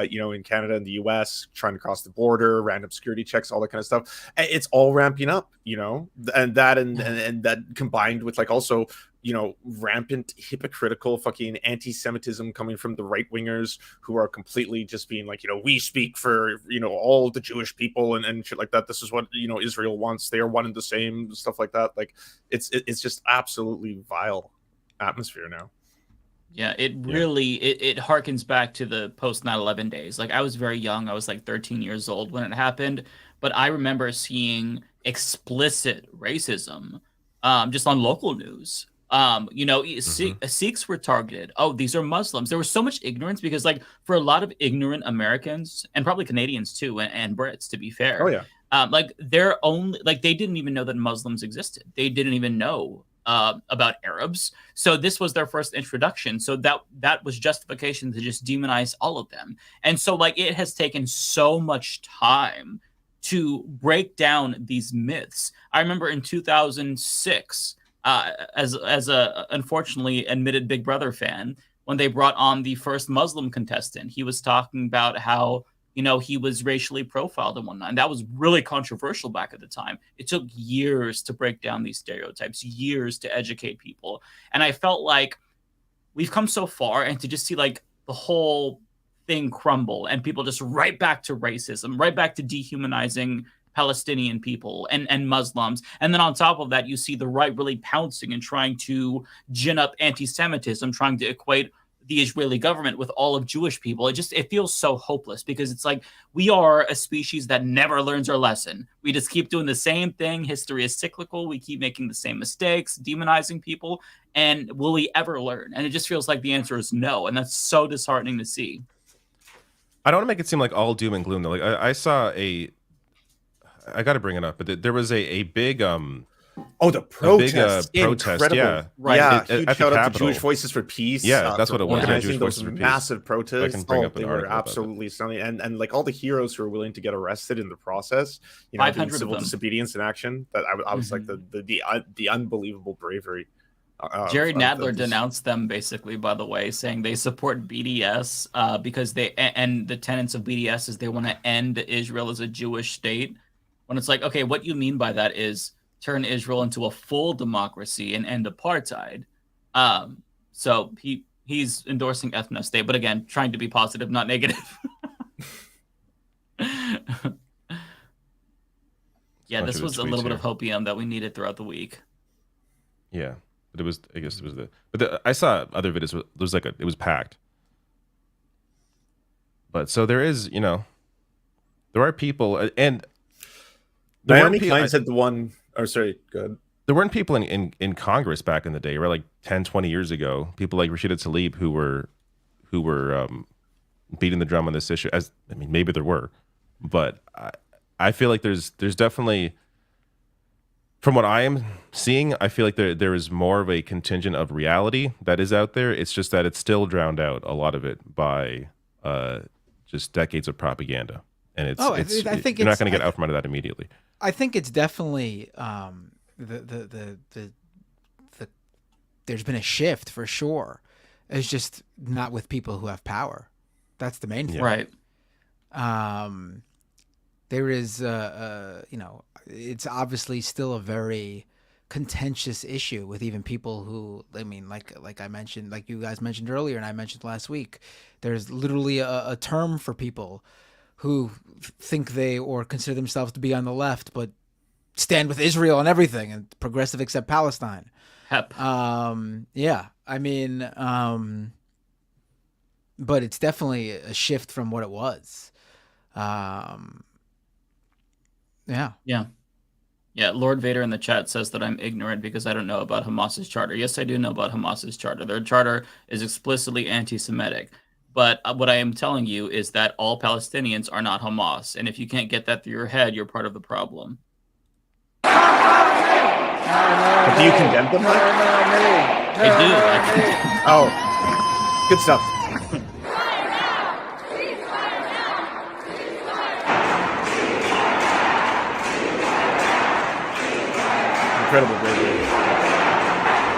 you know, in Canada and the US, trying to cross the border, random security checks, all that kind of stuff. It's all ramping up, you know, and that combined with, like, also, you know, rampant hypocritical fucking anti-Semitism coming from the right wingers who are completely just being like, you know, we speak for, you know, all the Jewish people and shit like that. This is what, you know, Israel wants. They are one and the same, stuff like that. Like, it's just absolutely vile atmosphere now. Yeah, it really it harkens back to the post 9/11 days. Like, I was very young. I was like 13 years old when it happened, but I remember seeing explicit racism just on local news. You know, Sikhs were targeted. Oh, these are Muslims. There was so much ignorance because, like, for a lot of ignorant Americans and probably Canadians too, and Brits, to be fair. Oh yeah. Like, they didn't even know that Muslims existed. They didn't even know about Arabs. So this was their first introduction. So that was justification to just demonize all of them. And so, like, it has taken so much time to break down these myths. I remember in 2006. As a unfortunately admitted Big Brother fan, when they brought on the first Muslim contestant, he was talking about how, you know, he was racially profiled and whatnot. And that was really controversial back at the time. It took years to break down these stereotypes, years to educate people. And I felt like we've come so far, and to just see, like, the whole thing crumble and people just right back to racism, right back to dehumanizing Palestinian people and Muslims. And then on top of that, you see the right really pouncing and trying to gin up anti-Semitism, trying to equate the Israeli government with all of Jewish people. It feels so hopeless because it's like we are a species that never learns our lesson. We just keep doing the same thing. History is cyclical. We keep making the same mistakes, demonizing people. And will we ever learn? And it just feels like the answer is no. And that's so disheartening to see. I don't want to make it seem like all doom and gloom though. Like I saw I got to bring it up, but there was a big the protest, protest, incredible. yeah, right. Yeah, huge shout out to Capitol. Jewish Voices for Peace. Yeah, that's what it was. Organizing Jewish those Voices for Peace. massive protests. I can bring up an they were article about absolutely stunning, and like all the heroes who were willing to get arrested in the process. 500 civil of them. disobedience in action. That I was like the unbelievable bravery. Jerry Nadler denounced them basically, by the way, saying they support BDS because and the tenets of BDS is they want to end Israel as a Jewish state. When it's like, okay, what you mean by that is turn Israel into a full democracy and end apartheid. So he's endorsing ethno state, but again, trying to be positive, not negative. Yeah, this was a little bit of hopium that we needed throughout the week. Yeah, but I guess it was I saw other videos. It was like it was packed. But so there is, there are people, and Naomi Klein said the one. Oh, sorry, go ahead. There weren't people in Congress back in the day, right? Like 10, 20 years ago, people like Rashida Tlaib who were beating the drum on this issue. Maybe there were, but I feel like there's definitely, from what I am seeing, I feel like there is more of a contingent of reality that is out there. It's just that it's still drowned out, a lot of it, by just decades of propaganda. And I think you're not going to get out from under that immediately. I think it's definitely there's been a shift for sure. It's just not with people who have power. That's the main thing, right? There is, it's obviously still a very contentious issue with even people who, like I mentioned, like you guys mentioned earlier, and I mentioned last week. There's literally a term for people who think they or consider themselves to be on the left, but stand with Israel and everything, and progressive except Palestine. Hep. Yeah, but it's definitely a shift from what it was. Yeah, Lord Vader in the chat says that I'm ignorant because I don't know about Hamas's charter. Yes, I do know about Hamas's charter. Their charter is explicitly anti-Semitic. But what I am telling you is that all Palestinians are not Hamas. And if you can't get that through your head, you're part of the problem. But do you condemn them? I do. Oh, good stuff. Incredible bravery.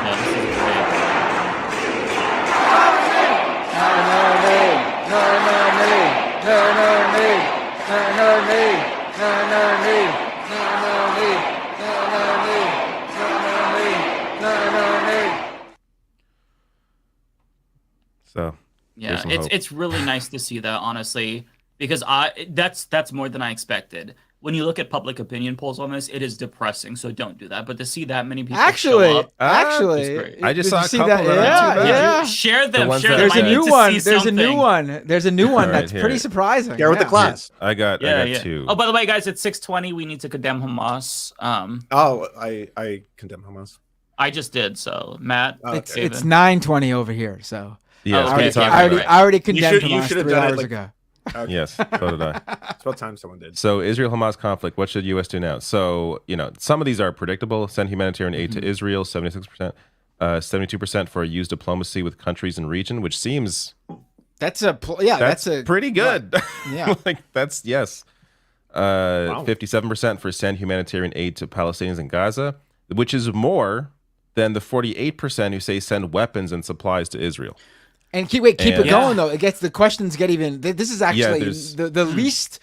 Yeah, this is great. So yeah, it's really nice to see that, honestly, because that's more than I expected. When you look at public opinion polls on this, it is depressing. So don't do that. But to see that many people show up, I just saw a couple that? Yeah. Share them. There's a new one. There's a new one. There's a new one that's here. pretty surprising. Share with the class. I got two. Oh, by the way, guys, it's 6:20. We need to condemn Hamas. I condemn Hamas. I just did. So Matt, it's 9:20 over here. So yeah, I already condemned Hamas 3 hours ago. Okay. Yes, so did I. It's about time someone did. So Israel-Hamas conflict, what should U.S. do now? So, some of these are predictable. Send humanitarian aid to Israel, 76%. 72% for use diplomacy with countries in region, which seems... That's pretty good. Yeah. That's, yes. 57% for send humanitarian aid to Palestinians in Gaza, which is more than the 48% who say send weapons and supplies to Israel. And keep it going though. It gets the questions get even. This is actually the least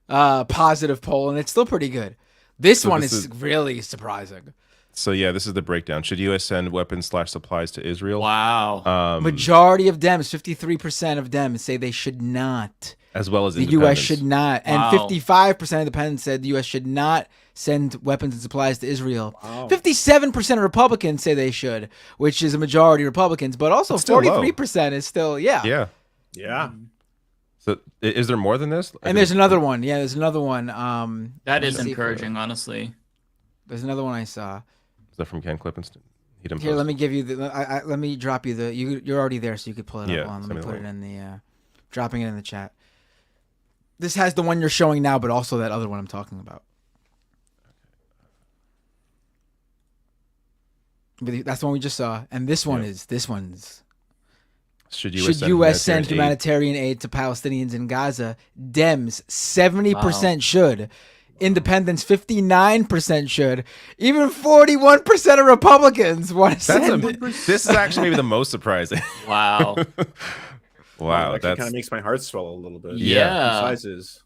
positive poll, and it's still pretty good. This one is really surprising. So this is the breakdown. Should U.S. send weapons/supplies to Israel? Wow. Majority of Dems, 53% of Dems say they should not as well as the U.S. independents. should not. And 55% of independents said the U.S. should not send weapons and supplies to Israel. 57% of Republicans say they should, which is a majority of Republicans, but also 43% is still, Yeah. So is there more than this? And there's another one. Yeah, there's another one. That is encouraging, honestly. There's another one I saw. Is that from Ken Clippenston? He didn't Here, post let me give you the. Let me drop you the. You're already there, so you could pull it up. Let me put it in the. Dropping it in the chat. This has the one you're showing now, but also that other one I'm talking about. But that's the one we just saw, and this one's. Should U.S. send humanitarian aid to Palestinians in Gaza? Dems 70% should. Independents 59% should. Even 41% of Republicans want to send. This is actually maybe the most surprising. Wow. Wow, that kind of makes my heart swell a little bit. Yeah. Sizes.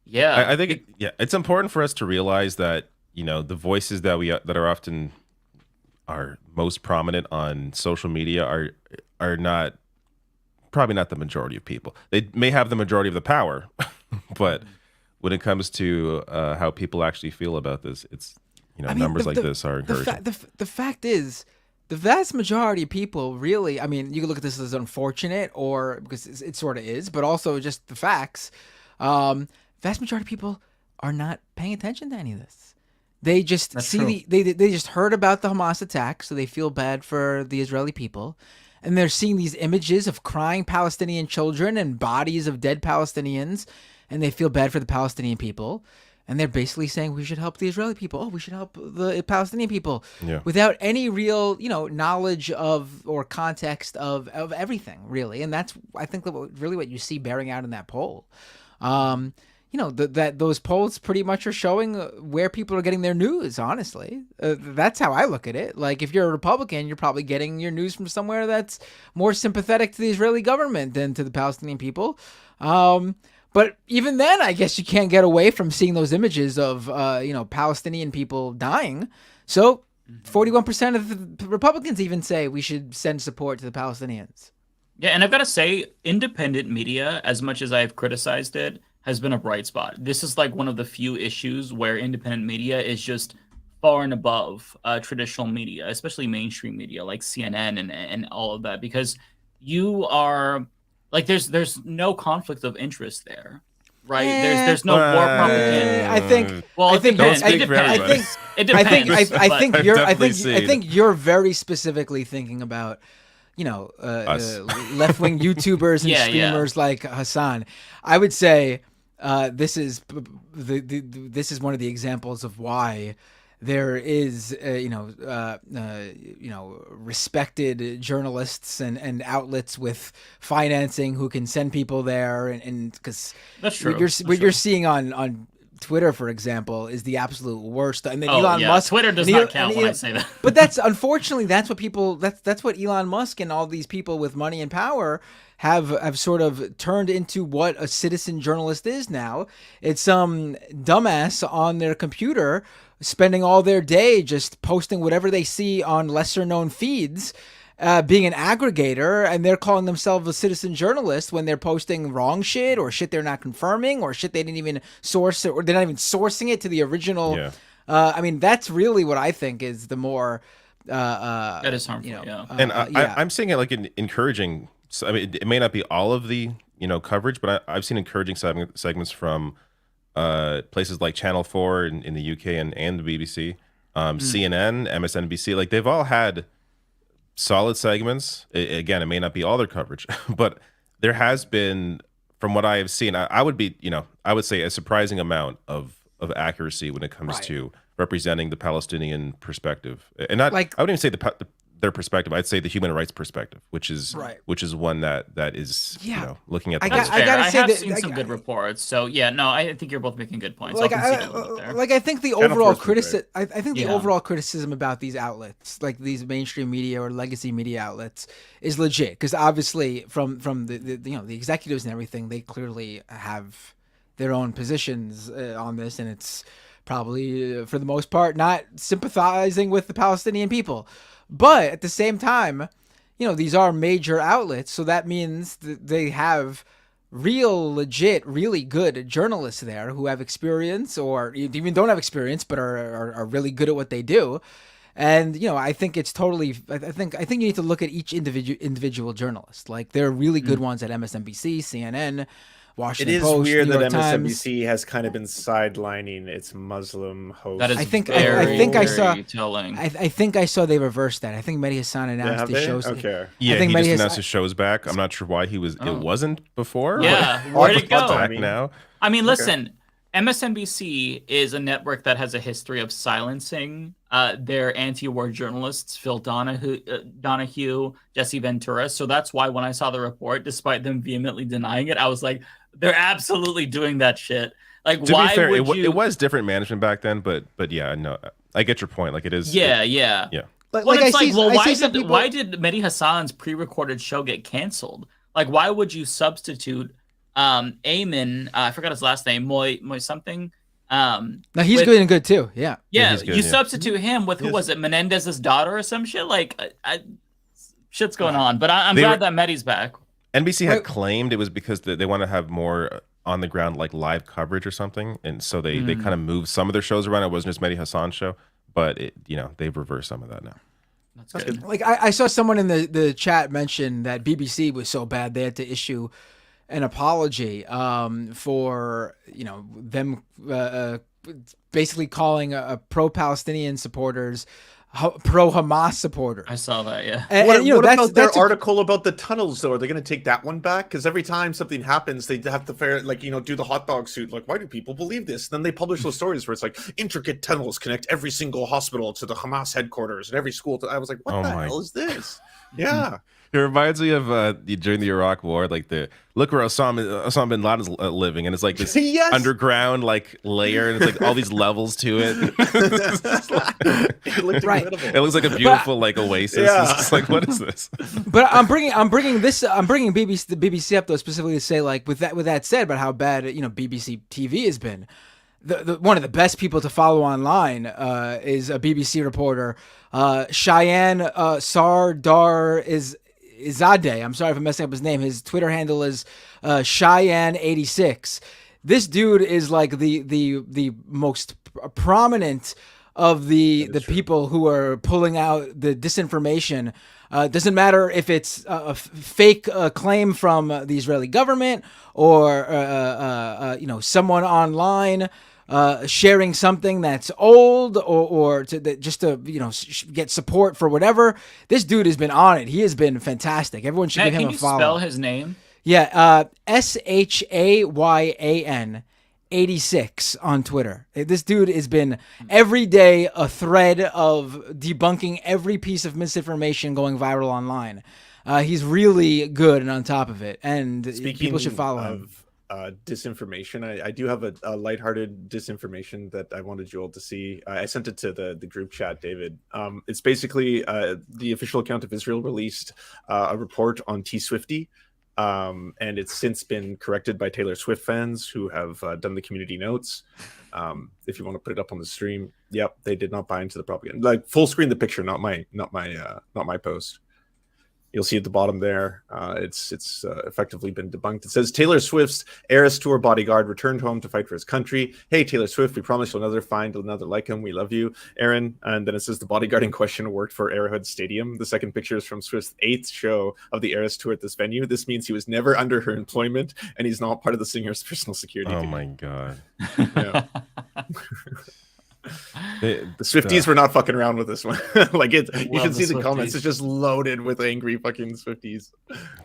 Yeah. I think it's important for us to realize that, the voices that that are often are most prominent on social media are not probably not the majority of people. They may have the majority of the power, but when it comes to how people actually feel about this, it's numbers like this are encouraging. The fact is, the vast majority of people really, I mean, you can look at this as unfortunate or because it sort of is, but also just the facts. Vast majority of people are not paying attention to any of this. They just they just heard about the Hamas attack, so they feel bad for the Israeli people. And they're seeing these images of crying Palestinian children and bodies of dead Palestinians, and they feel bad for the Palestinian people. And they're basically saying we should help the Israeli people. Oh, we should help the Palestinian people, without any real, knowledge of or context of everything, really. And that's, I think, really what you see bearing out in that poll. That those polls pretty much are showing where people are getting their news, honestly. That's how I look at it. Like, if you're a Republican, you're probably getting your news from somewhere that's more sympathetic to the Israeli government than to the Palestinian people. But even then, I guess you can't get away from seeing those images of, Palestinian people dying. So 41% of the Republicans even say we should send support to the Palestinians. Yeah, and I've got to say, independent media, as much as I've criticized it, has been a bright spot. This is like one of the few issues where independent media is just far and above traditional media, especially mainstream media like CNN and all of that, because you are like there's no conflict of interest there, right? There's no war propaganda. I think. Well, I think it depends. I think you're very specifically thinking about, left-wing YouTubers and streamers like Hassan. I would say this is one of the examples of why there is respected journalists and outlets with financing who can send people there, and because that's true. What you're seeing on Twitter, for example, is the absolute worst. And then Elon Musk. Twitter does not count when I say that. But that's unfortunately that's what Elon Musk and all these people with money and power have sort of turned into what a citizen journalist is now. It's some dumbass on their computer spending all their day just posting whatever they see on lesser known feeds. Being an aggregator, and they're calling themselves a citizen journalist when they're posting wrong shit or shit they're not confirming or shit they didn't even source, or they're not even sourcing it to the original. I mean, that's really what I think is the more that is harmful. I'm seeing it like an encouraging. I mean, it may not be all of the coverage, but I've seen encouraging segments from places like Channel 4 in the UK and the BBC, CNN, MSNBC. Like, they've all had solid segments. Again, it may not be all their coverage, but there has been, from what I have seen, I would say a surprising amount of accuracy when it comes to representing the Palestinian perspective, and not like, I wouldn't even say their perspective. I'd say the human rights perspective, which is one that is looking at. The I have seen some good reports. So I think you're both making good points. I think the overall criticism. I think the overall criticism about these outlets, like these mainstream media or legacy media outlets, is legit, because obviously from the executives and everything, they clearly have their own positions on this, and it's probably for the most part not sympathizing with the Palestinian people. But at the same time, these are major outlets, so that means that they have real, legit, really good journalists there who have experience or even don't have experience, but are really good at what they do. And, you know, I think it's totally, I think you need to look at each individual journalist. Like, there are really good ones at MSNBC, CNN, Washington Post, It is weird New York that Times. MSNBC has kind of been sidelining its Muslim host. That is I think telling. I think I saw they reversed that. I think Mehdi Hassan announced his shows. Okay. Yeah, I think he just Mehdi announced his shows back. I'm not sure why he was. It wasn't before. Yeah, but where'd it go? Back now. I mean, listen, MSNBC is a network that has a history of silencing their anti-war journalists, Phil Donahue, Jesse Ventura. So that's why when I saw the report, despite them vehemently denying it, I was like, they're absolutely doing that shit. Like, To why be fair, would you? it was different management back then, but yeah, no, I get your point. Like, it is. Yeah. But Well, like, it's like, well, people... why did Mehdi Hassan's pre-recorded show get canceled? Like, why would you substitute Eamon? I forgot his last name. Moy something. No, he's good and good too. Yeah. Yeah, good, you yeah. substitute him with who was it? Menendez's daughter or some shit. Like, shit's going on. But I'm glad that Mehdi's back. NBC had claimed it was because they want to have more on the ground, like live coverage or something, and so they kind of moved some of their shows around. It wasn't just Mehdi Hassan's show, but they've reversed some of that now. That's good. Like, I saw someone in the chat mention that BBC was so bad they had to issue an apology for them basically calling a pro-Palestinian supporters pro-Hamas supporters. I saw that, yeah. And, what about their article about the tunnels, though? Are they going to take that one back? Because every time something happens, they have to do the hot dog suit. Like, why do people believe this? Then they publish those stories where it's like, intricate tunnels connect every single hospital to the Hamas headquarters and every school. I was like, what the hell is this? Yeah. It reminds me of during the Iraq War, like look where Osama bin Laden's living, and it's like this underground like layer, and it's like all these levels to it. It looked incredible. It looks like a beautiful like oasis. Yeah. It's just like, what is this? But I'm bringing the BBC up though specifically to say, like, with that said about how bad BBC TV has been. The one of the best people to follow online is a BBC reporter, Cheyenne Sardar Izadeh. I'm sorry if I'm messing up his name. His Twitter handle is Cheyenne86. This dude is like the most prominent of the people who are pulling out the disinformation. Doesn't matter if it's a fake claim from the Israeli government or someone online sharing something that's old or just to get support for whatever. This dude has been on it. He has been fantastic. Everyone should give him a follow. Can you spell his name? Yeah, Shayan 86 on Twitter. This dude has been every day a thread of debunking every piece of misinformation going viral online. He's really good and on top of it, and people should follow him. Disinformation. I do have a lighthearted disinformation that I wanted you all to see. I sent it to the group chat, David. It's basically the official account of Israel released a report on T-Swifty, and it's since been corrected by Taylor Swift fans who have done the community notes. If you want to put it up on the stream, yep, they did not buy into the propaganda. Like, full screen the picture, not my post. You'll see at the bottom there, it's effectively been debunked. It says, Taylor Swift's Eras Tour bodyguard returned home to fight for his country. Hey, Taylor Swift, we promise you'll never find another like him. We love you, Aaron. And then it says the bodyguard in question worked for Arrowhead Stadium. The second picture is from Swift's 8th show of the Eras Tour at this venue. This means he was never under her employment, and he's not part of the singer's personal security team. My God. Yeah. The Swifties were not fucking around with this one. Like, you should see the comments. It's just loaded with angry fucking Swifties.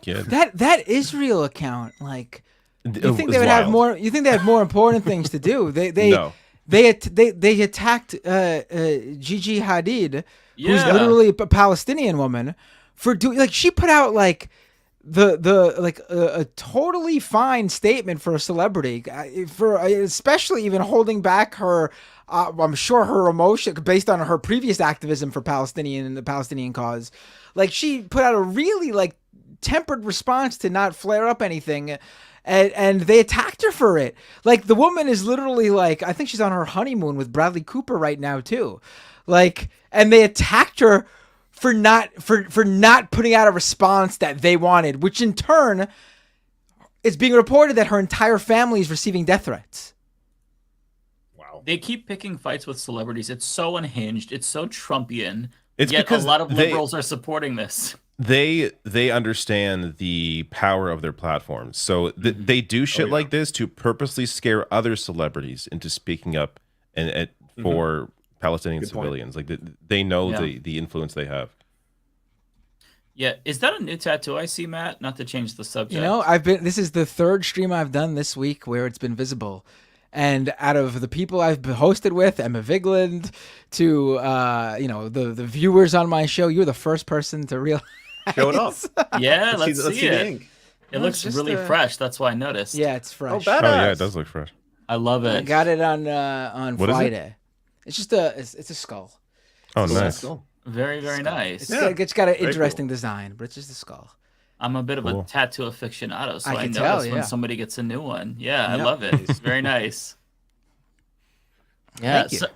Yeah. That Israel account, like, you think they would have more? You think they have more important things to do? They attacked Gigi Hadid, who's literally a Palestinian woman, for doing, like, she put out like a totally fine statement for a celebrity, for especially even holding back her. I'm sure her emotion, based on her previous activism for the Palestinian cause, like, she put out a really like tempered response to not flare up anything, and they attacked her for it. Like, the woman is literally like, I think she's on her honeymoon with Bradley Cooper right now too, like, and they attacked her for not putting out a response that they wanted, which in turn, it's being reported that her entire family is receiving death threats. Wow. They keep picking fights with celebrities. It's so unhinged. It's so Trumpian. It's yet because a lot of liberals are supporting this. They understand the power of their platforms, so they do shit like this to purposely scare other celebrities into speaking up and for Palestinian civilians. Like they know the influence they have. Yeah, is that a new tattoo I see, Matt? Not to change the subject. You know, this is the third stream I've done this week where it's been visible. And out of the people I've hosted with, Emma Vigland, to the viewers on my show, you're the first person to realize. Show it off. Yeah, let's see the it. ink. It looks really fresh. That's why I noticed. Yeah, it's fresh. Oh, badass. Oh yeah, it does look fresh. I love it. I got it on What is it? Friday. It's just it's a skull. Oh, It's nice. Very, very nice. It's got an interesting design, but it's just a skull. I'm a bit of Cool. a tattoo aficionado, so I I can notice tell, when yeah. somebody gets a new one. Yeah, I Yep. love it. It's very nice. Yeah. Thank you. So,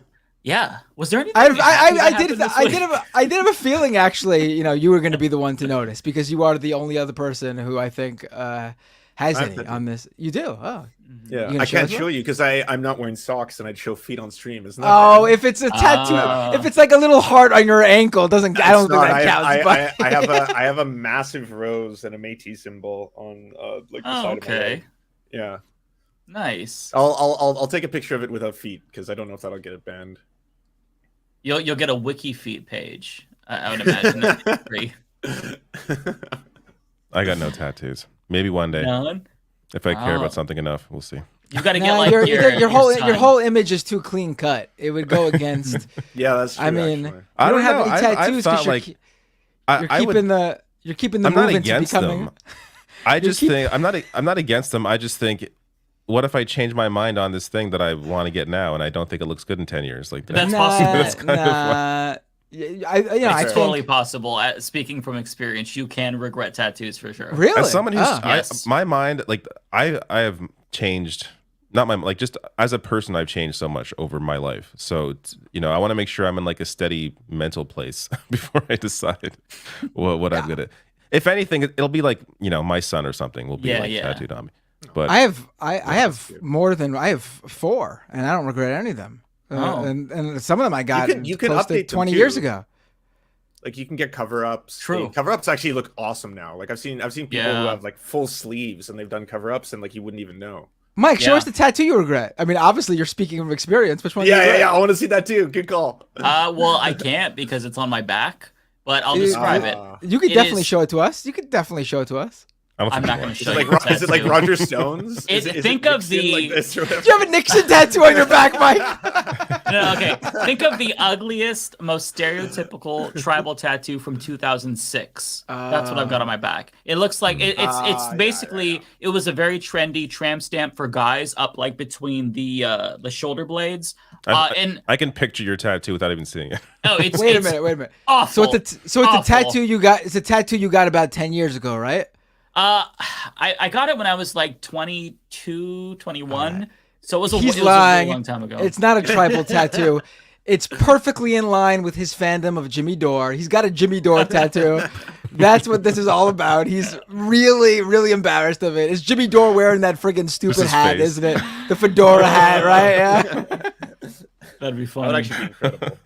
yeah. Was there anything? I did have a feeling actually, you were going to be the one to notice because you are the only other person who I think has any on this. You do? Oh. Yeah, You gonna I can't us show one? you because I'm not wearing socks and I'd show feet on stream. Isn't that Oh, bad? if it's a tattoo, if it's like a little heart on your ankle, I don't think that counts. But I have a massive rose and a Métis symbol on like the side of my leg. Yeah, nice. I'll take a picture of it without feet because I don't know if that'll get it banned. You'll get a wiki feet page. I would imagine that'd be free. I got no tattoos. Maybe one day. None? If I care Oh. about something enough, we'll see. You got to get Nah, like your whole son. your whole image is too clean cut. It would go against. Yeah, that's true. I mean, actually. you I don't don't have know. any I tattoos thought, because like, you're I would- keeping the I'm not movement to against becoming. them. I just think I'm not against them. I just think, what if I change my mind on this thing that I want to get now, and I don't think it looks good in 10 years? Like That's possible. That's kind of I It's totally think possible. Speaking from experience, you can regret tattoos for sure. really. as someone who's Yes. my mind, like I have changed. Not my like just as a person, I've changed so much over my life. So I want to make sure I'm in like a steady mental place before I decide what I'm gonna. If anything, it'll be like my son or something will be tattooed on me. But I have 4, and I don't regret any of them. And some of them I got You can close to update them 20 too. years ago. Like you can get cover-ups. True. Cover-ups actually look awesome now. Like I've seen people who have like full sleeves and they've done cover-ups and like you wouldn't even know. Mike, show us the tattoo you regret. I mean, obviously you're speaking from experience. Which one? do you regret? I want to see that too. Good call. Well, I can't because it's on my back, but I'll describe it. You could It definitely is- show it to us. You could definitely show it to us. I'm not going to show you. Is it like Roger Stone's? Think of the. Like this or Do you have a Nixon tattoo on your back, Mike? No, okay. Think of the ugliest, most stereotypical tribal tattoo from 2006. That's what I've got on my back. It looks like it's basically it was a very trendy tramp stamp for guys up like between the shoulder blades. I can picture your tattoo without even seeing it. Oh, it's wait a minute. Awful. So it's the tattoo you got. It's a tattoo you got about 10 years ago, right? I got it when I was like 22, 21. So it was a He's really lying. long time ago. It's not a tribal tattoo. It's perfectly in line with his fandom of Jimmy Dore. He's got a Jimmy Dore tattoo. That's what this is all about. He's really, really embarrassed of it. It's Jimmy Dore wearing that friggin' stupid hat, face. isn't it? The fedora hat, right? Yeah. That'd be fun. That would actually be incredible.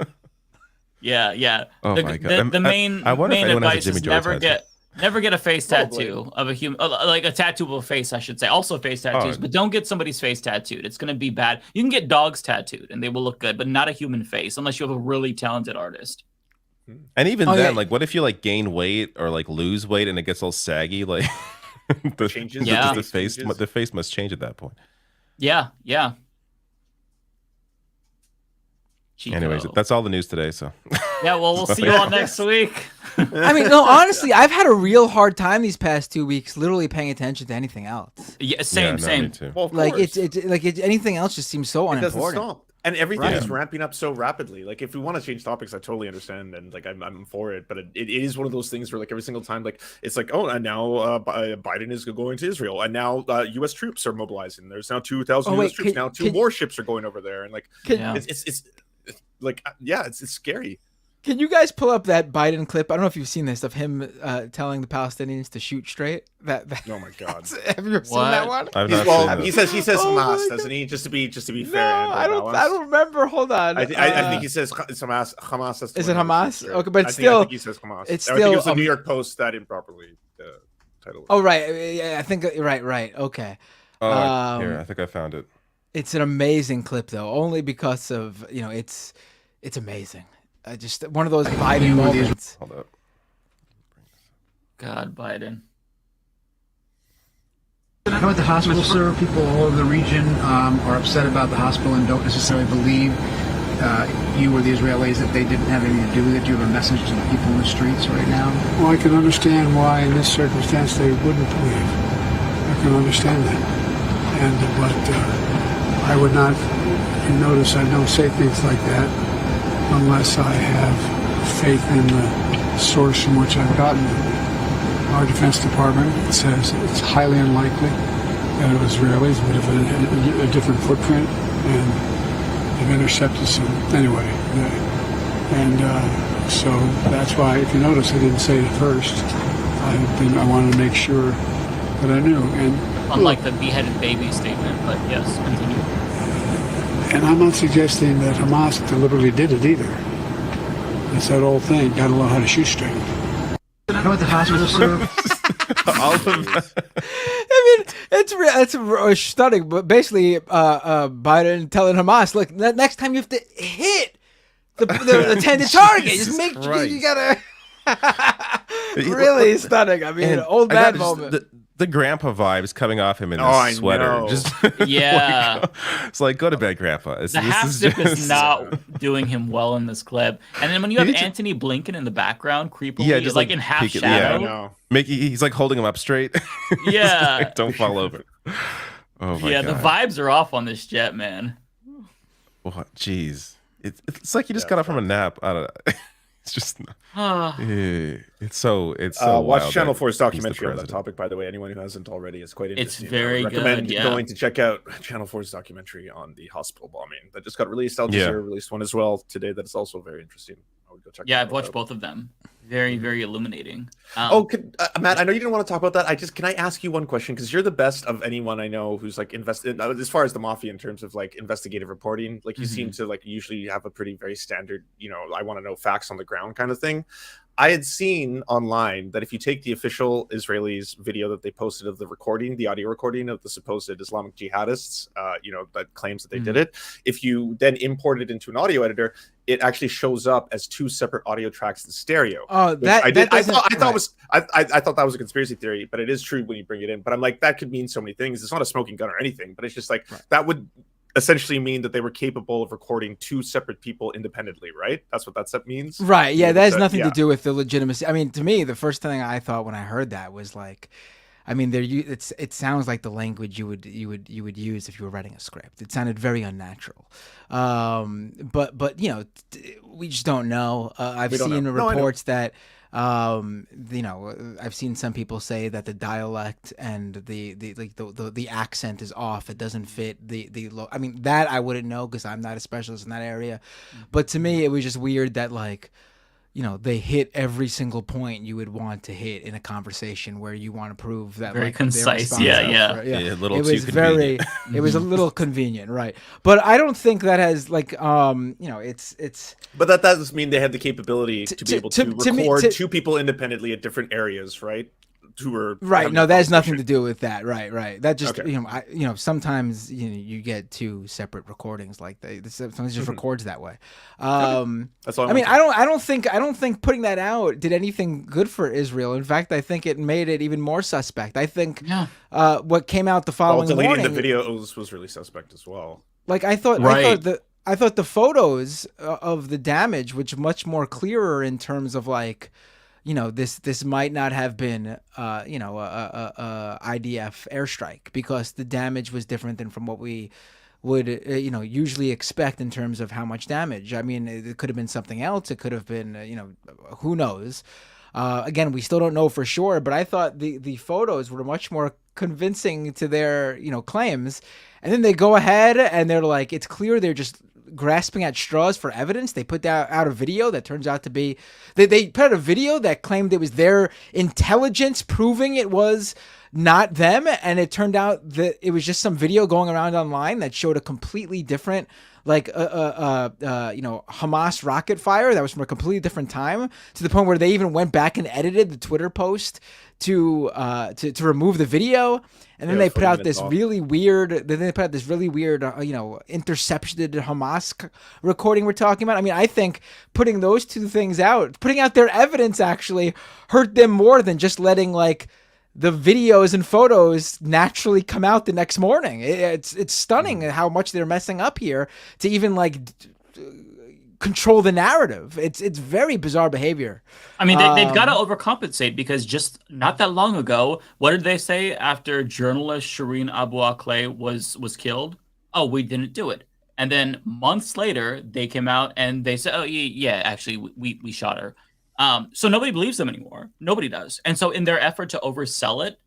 Yeah. Oh my God. The main I wonder if main anyone has a advice Jimmy is Dore tattoo. never get a face tattoo of a human, like a tattoo of a face, I should say. Also face tattoos, but don't get somebody's face tattooed. It's going to be bad. You can get dogs tattooed and they will look good, but not a human face unless you have a really talented artist. And even then, like, what if you like gain weight or like lose weight and it gets all saggy? Like, the face must change at that point. Yeah. Chico. Anyways, that's all the news today. So yeah, well, we'll see you all next week. I mean, no, honestly, I've had a real hard time these past 2 weeks, literally paying attention to anything else. Yeah, same. Me too. Well, of Like course. anything else just seems so It doesn't unimportant. stop. And everything Right. is ramping up so rapidly. Like, if we want to change topics, I totally understand, and like I'm for it. But it is one of those things where like every single time, like it's like, oh, and now Biden is going to Israel, and now U.S. troops are mobilizing. There's now 2,000 U.S. troops. Now two more ships are going over there, and like it's like it's scary. Can you guys pull up that Biden clip? I don't know if you've seen this of him telling the Palestinians to shoot straight. Oh my God! Have you ever seen that one? I've not seen he this. says Hamas, doesn't he? Just to be fair. No, I don't remember. Hold on. I think he says it's Hamas. Hamas. That's the Is it one Hamas? sure. Okay, but I still, think he says Hamas. it's I think still it was the New York Post that improperly titled. Oh right, yeah, I think right. Okay. Oh, here, I think I found it. It's an amazing clip though, only because of it's amazing. Just one of those Biden moments. Hold up. God, Biden. I know at the hospital, sir, people all over the region are upset about the hospital and don't necessarily believe you or the Israelis that they didn't have anything to do with it. Do you have a message to the people in the streets right now? Well, I can understand why in this circumstance they wouldn't believe. I can understand that. But I would not, you notice I don't say things like that unless I have faith in the source from which I've gotten them. Our Defense Department says it's highly unlikely that it was Israelis would have a different footprint, and they've intercepted some anyway. So that's why, if you notice, I didn't say it first. I wanted to make sure that I knew. And unlike the beheaded baby statement, but yes, continue. And I'm not suggesting that Hamas deliberately did it either. It's that old thing, gotta learn how to shoot straight. I know at the hospital, sir. All of that. I mean, it's stunning. But basically, Biden telling Hamas, look, next time you have to hit the intended target. Just make you gotta. Really stunning. I mean, old man moment. The grandpa vibes coming off him in his sweater. Just yeah, it's like, go to bed, grandpa. The half zip is not doing him well in this clip. And then when you have Anthony Blinken in the background, creepily, just like in half shadow. He's like holding him up straight. Yeah, like, don't fall over. Oh my God. The vibes are off on this jet, man. What? Jeez, it's like you just got up from a nap. I don't know. It's just it's so watch Channel 4's documentary on that topic, by the way. Anyone who hasn't already, is quite interesting. It's very good. I recommend going to check out Channel 4's documentary on the hospital bombing that just got released. Al Jazeera released one as well today that is also very interesting. I would go check. Yeah, I've watched both of them. Very, very illuminating. Matt, I know you didn't want to talk about that. Can I ask you one question? Because you're the best of anyone I know who's like invested as far as the Mafia in terms of like investigative reporting. Like you seem to like usually have a pretty very standard, I want to know facts on the ground kind of thing. I had seen online that if you take the official Israelis video that they posted of the recording, the audio recording of the supposed Islamic jihadists, that claims that they did it, if you then import it into an audio editor, it actually shows up as two separate audio tracks in stereo. Oh, I thought that was a conspiracy theory, but it is true when you bring it in. But I'm like, that could mean so many things. It's not a smoking gun or anything, but it's just like that would essentially mean that they were capable of recording two separate people independently, right? That's what that means, right? Yeah, that has nothing to do with the legitimacy. I mean, to me, the first thing I thought when I heard that was like, I mean, it sounds like the language you would use if you were writing a script. It sounded very unnatural, but we just don't know. I've seen reports that. I've seen some people say that the dialect and the accent is off. It doesn't fit I mean, that I wouldn't know because I'm not a specialist in that area. But to me, it was just weird that they hit every single point you would want to hit in a conversation where you want to prove that very concise. Yeah. A little it was too very, it was a little convenient, right? But I don't think that has it's. But that does mean they had the capability to be able to record two people independently at different areas, right? Who were right. No, that has nothing to do with that. Right. That just sometimes you get two separate recordings like that. Sometimes it just records that way. That's all. I mean, I don't think putting that out did anything good for Israel. In fact, I think it made it even more suspect. I think what came out the following morning, deleting the videos was really suspect as well. Like I thought the photos of the damage, which much more clearer in terms of like. This might not have been, a IDF airstrike because the damage was different than from what we would, usually expect in terms of how much damage. I mean, it could have been something else. It could have been, who knows? Again, we still don't know for sure, but I thought the photos were much more convincing to their, claims. And then they go ahead and they're like, it's clear they're just grasping at straws for evidence. They put out a video that turns out to be they put out a video that claimed it was their intelligence proving it was not them, and it turned out that it was just some video going around online that showed a completely different, like Hamas rocket fire that was from a completely different time, to the point where they even went back and edited the Twitter post to remove the video, and then they put out this really weird. Then they put out this really weird, intercepted Hamas recording we're talking about. I mean, I think putting those two things out, putting out their evidence, actually hurt them more than just letting like the videos and photos naturally come out the next morning. It's stunning how much they're messing up here to even like control the narrative. It's very bizarre behavior. I mean, they've got to overcompensate, because just not that long ago, what did they say after journalist Shireen Abu Akleh was killed? Oh, we didn't do it. And then months later, they came out and they said, oh, yeah, actually, we shot her. So nobody believes them anymore. Nobody does. And so in their effort to oversell it,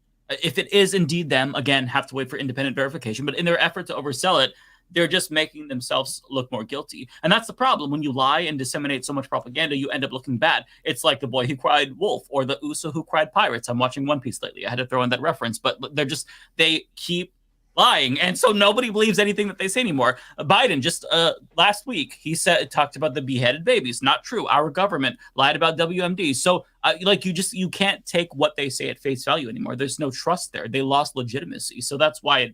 if it is indeed them, again, have to wait for independent verification, but in their effort to oversell it, they're just making themselves look more guilty. And that's the problem. When you lie and disseminate so much propaganda, you end up looking bad. It's like the boy who cried wolf or the Uso who cried pirates. I'm watching One Piece lately. I had to throw in that reference, but they keep lying, and so nobody believes anything that they say anymore. Biden just last week talked about the beheaded babies. Not true. Our government lied about WMD. So you can't take what they say at face value anymore. There's no trust there. They lost legitimacy. So that's why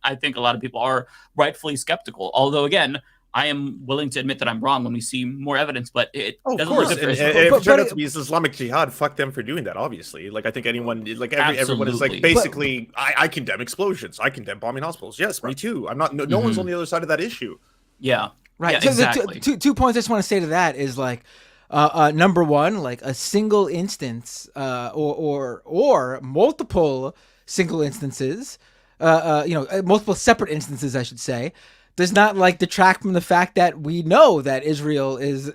I think a lot of people are rightfully skeptical. Although again, I am willing to admit that I'm wrong when we see more evidence, but it doesn't look good. If it turned out to be Islamic Jihad, fuck them for doing that, obviously. Like, I think anyone, everyone is like, basically, I condemn explosions. I condemn bombing hospitals. Yes, me too. I'm not, no one's on the other side of that issue. Yeah. Right. Yeah, so exactly. the two points I just want to say to that is like, number one, like a single instance, or multiple single instances, multiple separate instances, I should say, does not like detract from the fact that we know that Israel is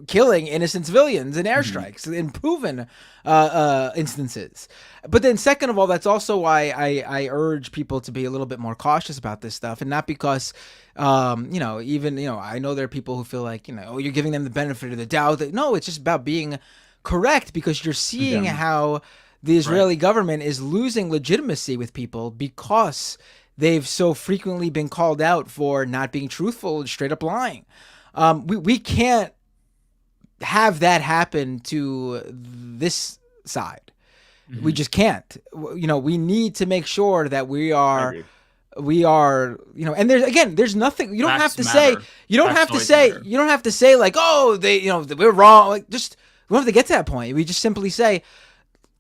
killing innocent civilians in airstrikes in proven instances. But then second of all, that's also why I urge people to be a little bit more cautious about this stuff, and not because, I know there are people who feel like, you're giving them the benefit of the doubt. No, it's just about being correct, because you're seeing how the Israeli government is losing legitimacy with people because they've so frequently been called out for not being truthful and straight up lying. We can't have that happen to this side. Mm-hmm. We just can't. We need to make sure that we are, and there's nothing, you don't have to say, you don't have to say like, oh, we're wrong. Like, just, we don't have to get to that point. We just simply say,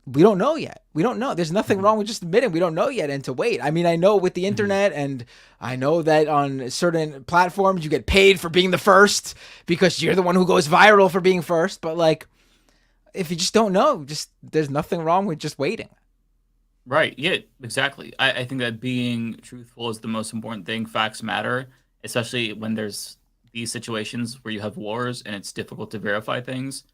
we don't know yet. We don't know. There's nothing wrong with just admitting we don't know yet and to wait. I mean, I know with the internet, and I know that on certain platforms you get paid for being the first because you're the one who goes viral for being first. But like, if you just don't know, there's nothing wrong with just waiting. Right. Yeah, exactly. I think that being truthful is the most important thing. Facts matter, especially when there's these situations where you have wars and it's difficult to verify things.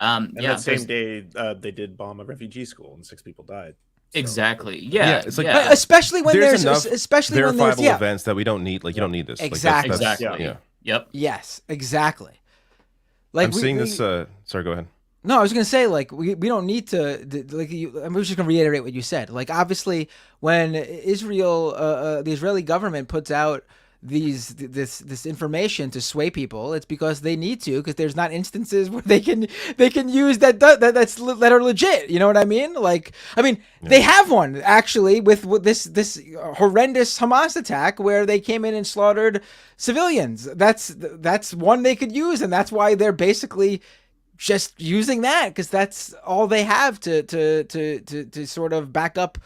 And that same day, they did bomb a refugee school and 6 people died. So. Exactly. Yeah. It's like, especially when there's verifiable events that we don't need. Like, you don't need this. Exactly. Like, exactly. Yeah. Yep. Yes. Exactly. Like, I'm seeing this. Sorry, go ahead. No, I was gonna say, like, we don't need to, like, I'm just gonna reiterate what you said. Like, obviously, when Israel, the Israeli government puts out this information to sway people, it's because they need to, because there's not instances where they can use that are legit. You know what I mean? Like, they have one actually with this horrendous Hamas attack where they came in and slaughtered civilians. That's one they could use, and that's why they're basically just using that, because that's all they have to sort of back up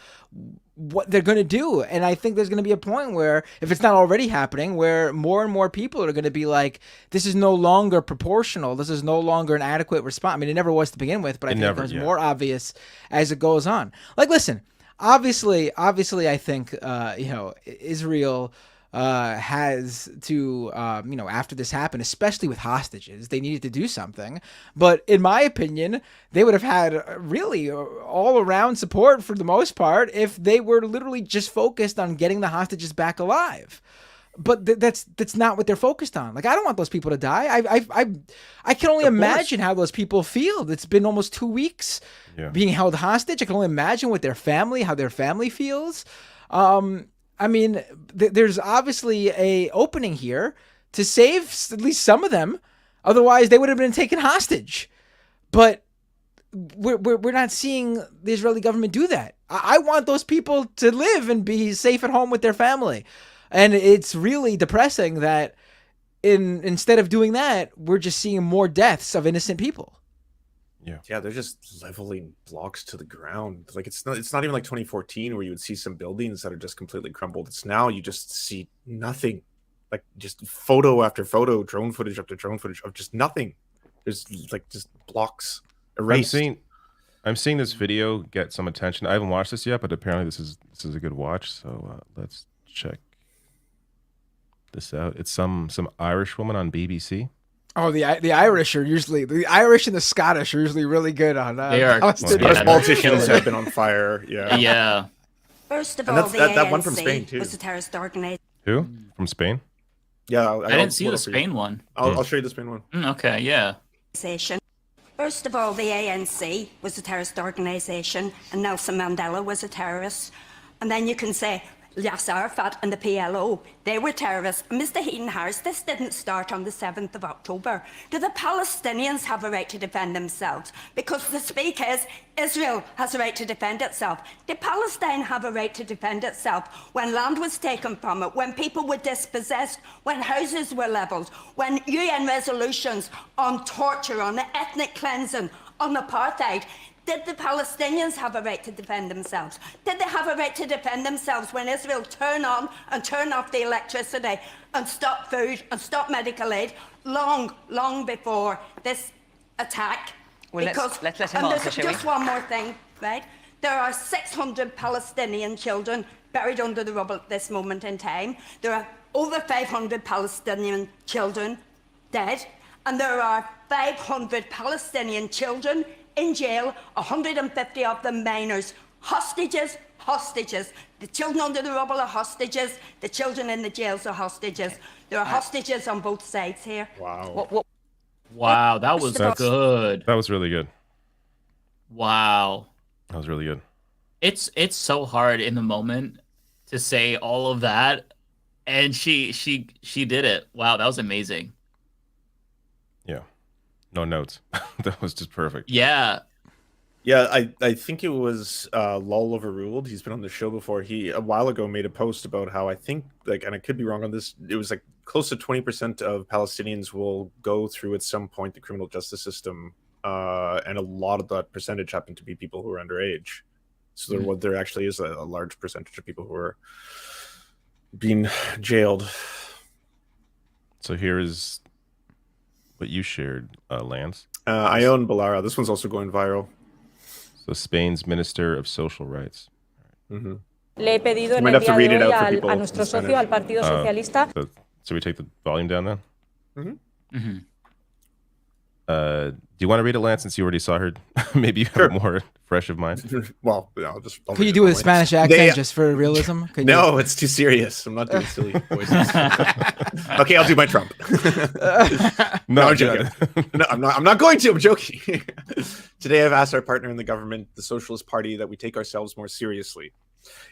what they're going to do. And I think there's going to be a point where, if it's not already happening, where more and more people are going to be like, this is no longer proportional. This is no longer an adequate response. I mean, it never was to begin with, but I think it becomes more obvious as it goes on. Like, listen, obviously, I think, Israel has to, after this happened, especially with hostages, they needed to do something. But in my opinion, they would have had really all around support for the most part if they were literally just focused on getting the hostages back alive. but that's not what they're focused on. Like, I don't want those people to die. I can only imagine how those people feel. It's been almost 2 weeks being held hostage. I can only imagine what how their family feels. I mean, there's obviously a opening here to save at least some of them. Otherwise, they would have been taken hostage. But we're not seeing the Israeli government do that. I want those people to live and be safe at home with their family. And it's really depressing that instead of doing that, we're just seeing more deaths of innocent people. Yeah, they're just leveling blocks to the ground. Like it's not even like 2014 where you would see some buildings that are just completely crumbled. It's now you just see nothing. Like just photo after photo, drone footage after drone footage of just nothing. There's like just blocks erased. I'm seeing this video get some attention. I haven't watched this yet, but apparently this is a good watch. So let's check this out. It's some Irish woman on BBC. Oh, the Irish are usually the Irish and the Scottish are usually really good on. They are. Scottish politicians have been on fire. Yeah. Yeah. First of And all, that's- the that one from ANC Spain, too. was a terrorist organization. Who from Spain? Yeah, I didn't see the Spain one. I'll show you the Spain one. Okay, yeah. First of all, the ANC was a terrorist organization, and Nelson Mandela was a terrorist. And then you can say Yasser Arafat and the PLO, they were terrorists. Mr. Heaton-Harris, this didn't start on the 7th of October. Do the Palestinians have a right to defend themselves? Because the speak is, Israel has a right to defend itself. Did Palestine have a right to defend itself when land was taken from it, when people were dispossessed, when houses were levelled, when UN resolutions on torture, on ethnic cleansing, on apartheid? Did the Palestinians have a right to defend themselves? Did they have a right to defend themselves when Israel turn on and turn off the electricity and stop food and stop medical aid long before this attack? Well, let's let him answer, shall we? Just one more thing, right? There are 600 Palestinian children buried under the rubble at this moment in time. There are over 500 Palestinian children dead, and there are 500 Palestinian children in jail, 150 of them minors. Hostages. The children under the rubble are hostages. The children in the jails are hostages. There are hostages on both sides here. Wow. Wow, that was good. That was really good. Wow. That was really good. It's so hard in the moment to say all of that, and she did it. Wow, that was amazing. Yeah. No notes. That was just perfect. Yeah. Yeah, I think it was Lol Overruled. He's been on the show before. He a while ago made a post about how I think, like, and I could be wrong on this, it was like close to 20% of Palestinians will go through at some point the criminal justice system, and a lot of that percentage happen to be people who are underage. So there actually is a large percentage of people who are being jailed. So here is what you shared, Lance. I own Balara. This one's also going viral. So Spain's Minister of Social Rights. Mm-hmm. Le he pedido en el día de hoy a nuestro socio, al Partido Socialista. So we take the volume down then? Mm-hmm. Mm-hmm. Do you want to read it, Lance, since you already saw her? Maybe you have it more fresh of mind. Well, I'll Could you do a Spanish accent just for realism? No, it's too serious. I'm not doing silly voices. Okay, I'll do my Trump. No, I'm joking. No, I'm not going to. I'm joking. Today, I've asked our partner in the government, the Socialist Party, that we take ourselves more seriously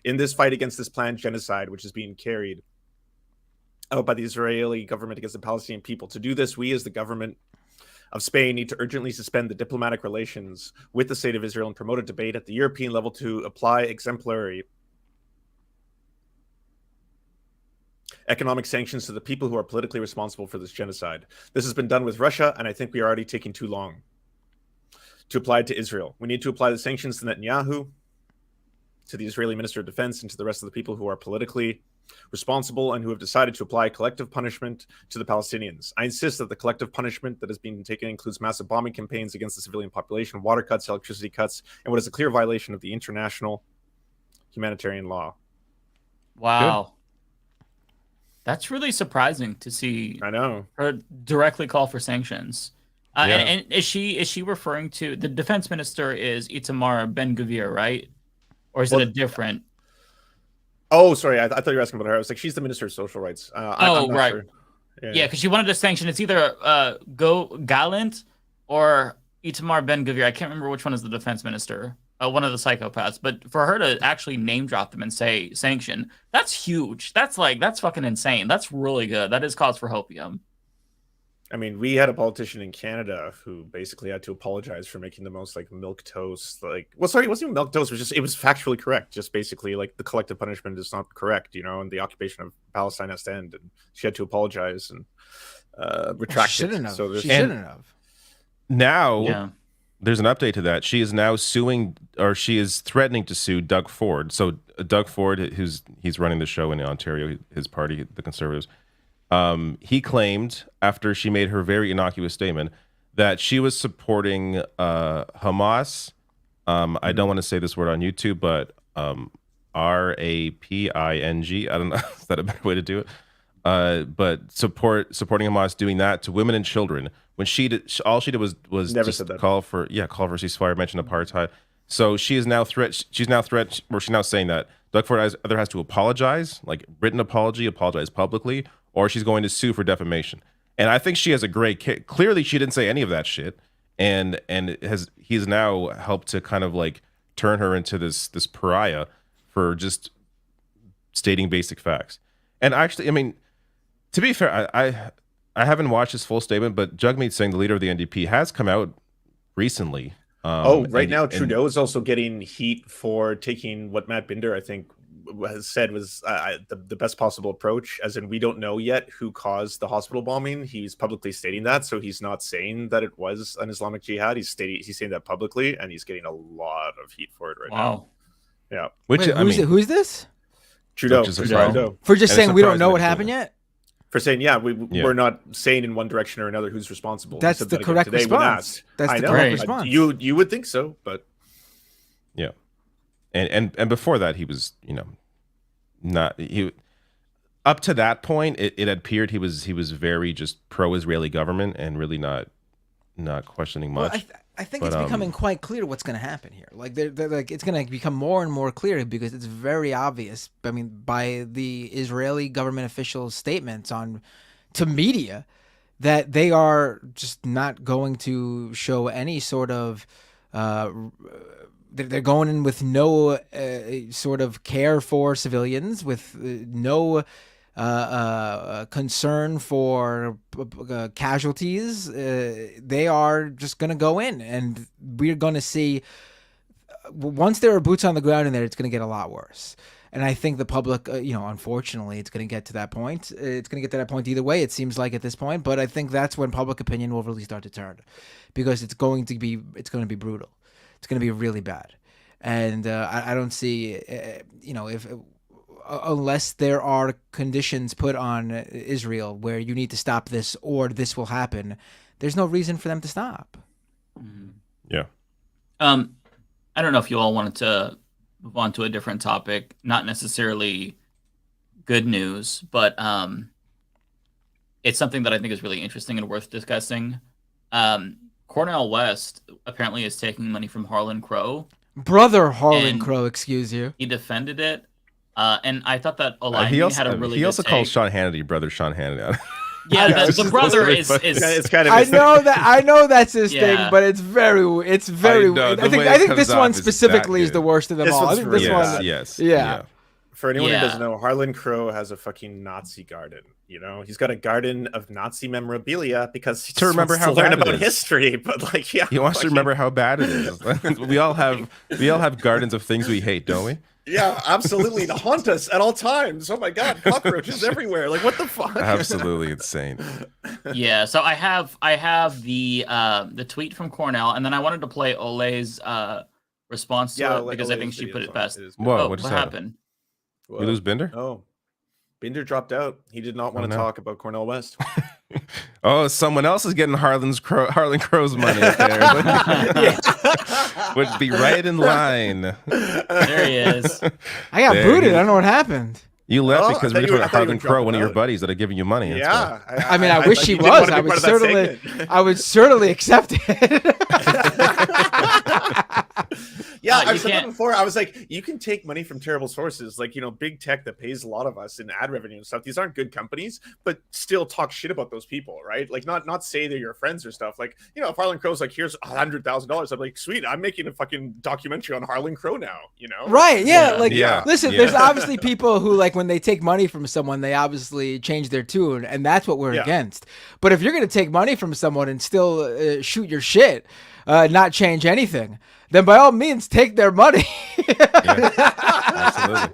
in this fight against this planned genocide, which is being carried out by the Israeli government against the Palestinian people. To do this, we, as the government of Spain, need to urgently suspend the diplomatic relations with the state of Israel and promote a debate at the European level to apply exemplary economic sanctions to the people who are politically responsible for this genocide. This has been done with Russia, and I think we are already taking too long to apply it to Israel. We need to apply the sanctions to Netanyahu, to the Israeli Minister of Defense, and to the rest of the people who are politically responsible and who have decided to apply collective punishment to the Palestinians. I insist that the collective punishment that is being taken includes massive bombing campaigns against the civilian population, water cuts, electricity cuts, and what is a clear violation of the international humanitarian law. Wow. Good. That's really surprising to see. I know. Her directly call for sanctions. And is she referring to the defense minister is Itamar Ben-Gvir, right? Or is it a different? Oh, sorry. I thought you were asking about her. I was like, she's the Minister of Social Rights. I'm not right. sure. Yeah, because she wanted to sanction. It's either Go Gallant or Itamar Ben-Gvir. I can't remember which one is the defense minister. One of the psychopaths. But for her to actually name drop them and say sanction, that's huge. That's fucking insane. That's really good. That is cause for hopium. I mean, we had a politician in Canada who basically had to apologize for making the most like milquetoast, it wasn't even milquetoast, it was factually correct. Just basically like the collective punishment is not correct, and the occupation of Palestine has to end. And she had to apologize and retract She shouldn't it. have. So She shouldn't have. Now, there's an update to that. She is now suing, or she is threatening to sue Doug Ford. So Doug Ford, he's running the show in Ontario, his party, the Conservatives. He claimed, after she made her very innocuous statement, that she was supporting Hamas. I don't want to say this word on YouTube, but Raping. I don't know. Is that a better way to do it? But supporting Hamas doing that to women and children when she did, all she did was Never just said that. call for ceasefire, mention apartheid. So she's now saying that Doug Ford either has to apologize, like written apologize publicly, or she's going to sue for defamation. And I think she has a great case. Clearly, she didn't say any of that shit, and he's now helped to kind of like turn her into this pariah for just stating basic facts. And actually, I mean, to be fair, I haven't watched his full statement, but Jagmeet Singh, the leader of the NDP, has come out recently. Right now, Trudeau is also getting heat for taking what Matt Binder, I think, has said was the best possible approach, as in we don't know yet who caused the hospital bombing. He's publicly stating that, so he's not saying that it was an Islamic Jihad. He's saying that publicly, and he's getting a lot of heat for it right now. Yeah. Who's this? Trudeau. For just saying we don't know what happened yet? For saying, we're not saying in one direction or another who's responsible. That's the correct response. That's the correct response. You would think so, but yeah. And before that, he was, up to that point, it appeared he was very just pro-Israeli government and really not questioning much. Well, I think it's becoming quite clear what's going to happen here. Like it's going to become more and more clear because it's very obvious. I mean, by the Israeli government officials' statements to media, that they are just not going to show any sort of. They're going in with no sort of care for civilians, with no concern for casualties. They are just going to go in, and we're going to see, once there are boots on the ground in there, it's going to get a lot worse. And I think the public, unfortunately, it's going to get to that point. It's going to get to that point either way, it seems like at this point. But I think that's when public opinion will really start to turn, because it's going to be brutal. It's going to be really bad. And I don't see, if unless there are conditions put on Israel where you need to stop this or this will happen, there's no reason for them to stop. Yeah. I don't know if you all wanted to move on to a different topic, not necessarily good news, but it's something that I think is really interesting and worth discussing. Cornel West apparently is taking money from Harlan Crow. Brother Harlan Crow, excuse you. He defended it. And I thought that Olaimi had a really he good also take. calls Sean Hannity brother Sean Hannity. Yeah, the brother is it's kind of. I know that's his thing, Yeah. but it's very. I think this one specifically is the worst of them all. I think this one. Yes. Yeah. For anyone who doesn't know, Harlan Crow has a fucking Nazi garden. He's got a garden of Nazi memorabilia because he just remember wants how to learn bad it about is. history. But He wants to remember how bad it is. we all have gardens of things we hate, don't we? Yeah, absolutely. To haunt us at all times. Oh my God, cockroaches everywhere. Like, what the fuck? Absolutely insane. Yeah, so I have the tweet from Cornell, and then I wanted to play Ole's response to it because I think she put it best. What happened? We lose Binder? Oh, Binder dropped out. He did not want to talk about Cornel West. Oh, someone else is getting Harlan Crow's money up there. Would be right in line. There he is. I got booted. I don't know what happened. You left because we put Harlan Crow, one of your buddies that are giving you money. Yeah. I mean, I wish he was. I would certainly accept it. Yeah, I've said that before. I was like, you can take money from terrible sources, like, big tech that pays a lot of us in ad revenue and stuff. These aren't good companies, but still talk shit about those people, right? Like, not say they're your friends or stuff. Like, if Harlan Crow's like, here's $100,000, I'm like, sweet, I'm making a fucking documentary on Harlan Crow now, Right? Yeah. Yeah. Listen, there's obviously people who, like, when they take money from someone, they obviously change their tune, and that's what we're against. But if you're going to take money from someone and still shoot your shit, not change anything, then by all means take their money. Absolutely.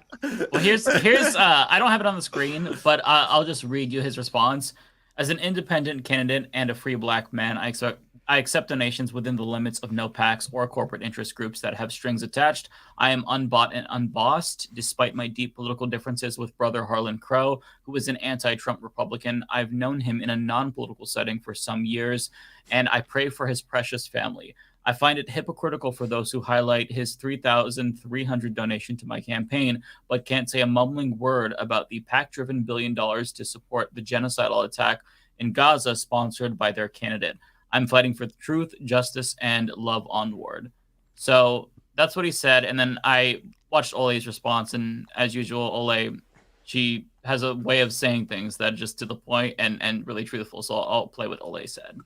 Well, here's I don't have it on the screen, but I'll just read you his response. As an independent candidate and a free black man, I accept donations within the limits of no PACs or corporate interest groups that have strings attached. I am unbought and unbossed, despite my deep political differences with brother Harlan Crow, who is an anti-Trump Republican. I've known him in a non-political setting for some years, and I pray for his precious family. I find it hypocritical for those who highlight his $3,300 donation to my campaign, but can't say a mumbling word about the PAC-driven $1 billion to support the genocidal attack in Gaza sponsored by their candidate. I'm fighting for truth, justice, and love onward. So that's what he said. And then I watched Ole's response, and as usual, Ole, she has a way of saying things that are just to the point and really truthful. So I'll play what Ole said.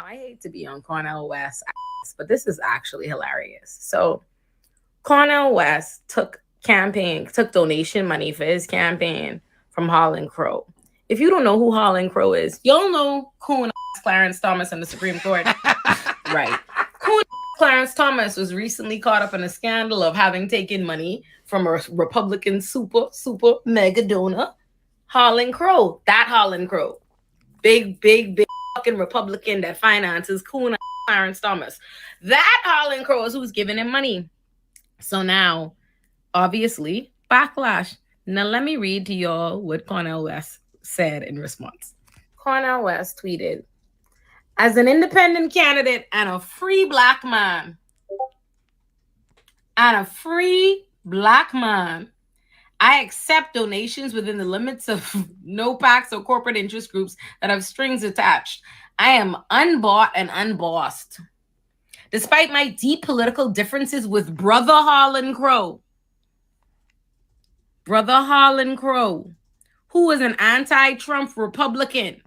I hate to be on Cornel West's ass, but this is actually hilarious. So Cornel West took donation money for his campaign from Harlan Crow. If you don't know who Harlan Crow is, you'll know coon Clarence Thomas in the Supreme Court. Right. Coon Clarence Thomas was recently caught up in a scandal of having taken money from a Republican super mega donor, Harlan Crow. That Harlan Crow. Big fucking Republican that finances coon Clarence Thomas. That Harlan Crow is who's giving him money. So now, obviously, backlash. Now let me read to y'all what Cornel West said in response. Cornel West tweeted, as an independent candidate and a free black man, I accept donations within the limits of no PACs or corporate interest groups that have strings attached. I am unbought and unbossed. Despite my deep political differences with brother Harlan Crow, who is an anti-Trump Republican,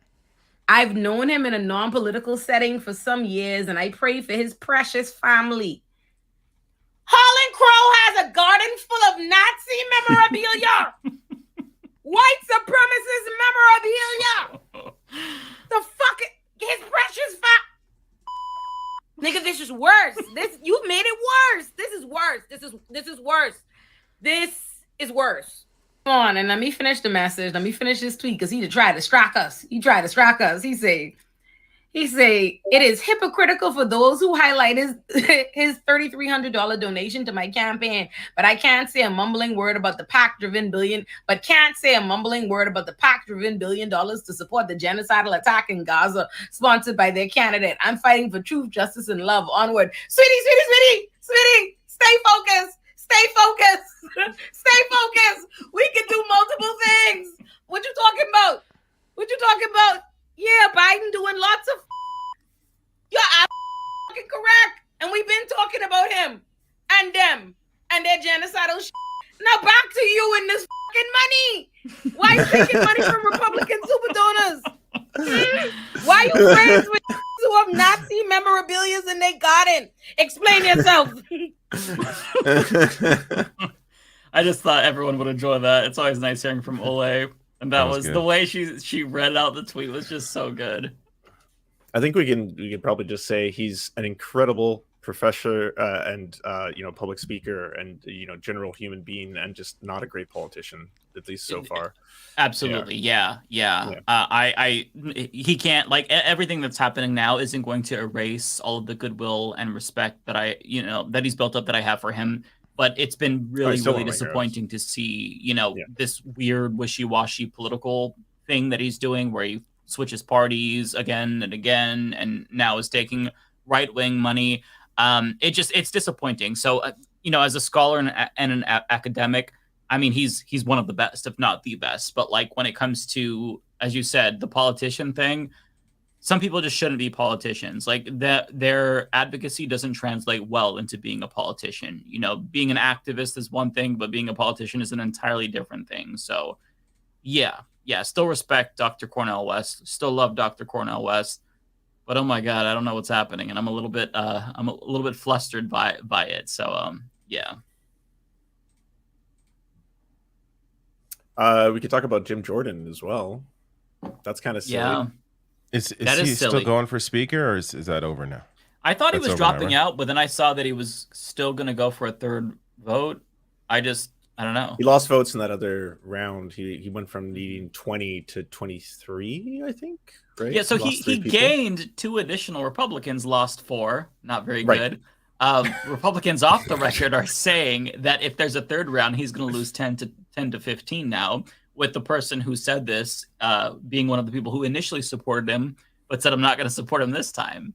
I've known him in a non-political setting for some years, and I pray for his precious family. Harlan Crow has a garden full of Nazi memorabilia. White supremacist memorabilia. The fuck, his precious nigga, this is worse. You've made it worse. This is worse. This is worse. This is worse. Come on, and let me finish the message. Let me finish this tweet because he tried to strike us. He say, it is hypocritical for those who highlight his $3,300 donation to my campaign, but can't say a mumbling word about the PAC-driven $1 billion to support the genocidal attack in Gaza, sponsored by their candidate. I'm fighting for truth, justice, and love. Onward. Sweetie, stay focused. Stay focused. We can do multiple things. What you talking about? Yeah, Biden doing lots of you're fucking correct. And we've been talking about him and them and their genocidal Now back to you and this fucking money. Why you taking money from Republican super donors? Why you friends with who have Nazi memorabilia in their garden? Explain yourself. I just thought everyone would enjoy that. It's always nice hearing from Ole. And that was the way she read out the tweet was just so good. I think we can probably just say he's an incredible professor and public speaker and general human being and just not a great politician, at least so far. Absolutely, yeah. He can't, like, everything that's happening now isn't going to erase all of the goodwill and respect that that he's built up that I have for him. But it's been really disappointing to see, this weird wishy-washy political thing that he's doing where he switches parties again and again, and now is taking right-wing money. It's disappointing. So, as a scholar and an academic, I mean, he's one of the best, if not the best. But like when it comes to, as you said, the politician thing, some people just shouldn't be politicians. Like their advocacy doesn't translate well into being a politician. You know, being an activist is one thing, but being a politician is an entirely different thing. So yeah, still respect Dr. Cornel West, still love Dr. Cornel West, but oh my God, I don't know what's happening, and I'm a little bit flustered by it. So yeah. We could talk about Jim Jordan as well. That's kind of silly. Yeah. Is he still going for speaker, or is that over now? I thought he was dropping out, but then I saw that he was still going to go for a third vote. I don't know. He lost votes in that other round. He went from needing 20 to 23, I think. Right? Yeah, so he gained 2 additional Republicans, lost 4. Not very good. Republicans off the record are saying that if there's a third round, he's going to lose 10 to 15 now, with the person who said this being one of the people who initially supported him, but said, I'm not going to support him this time.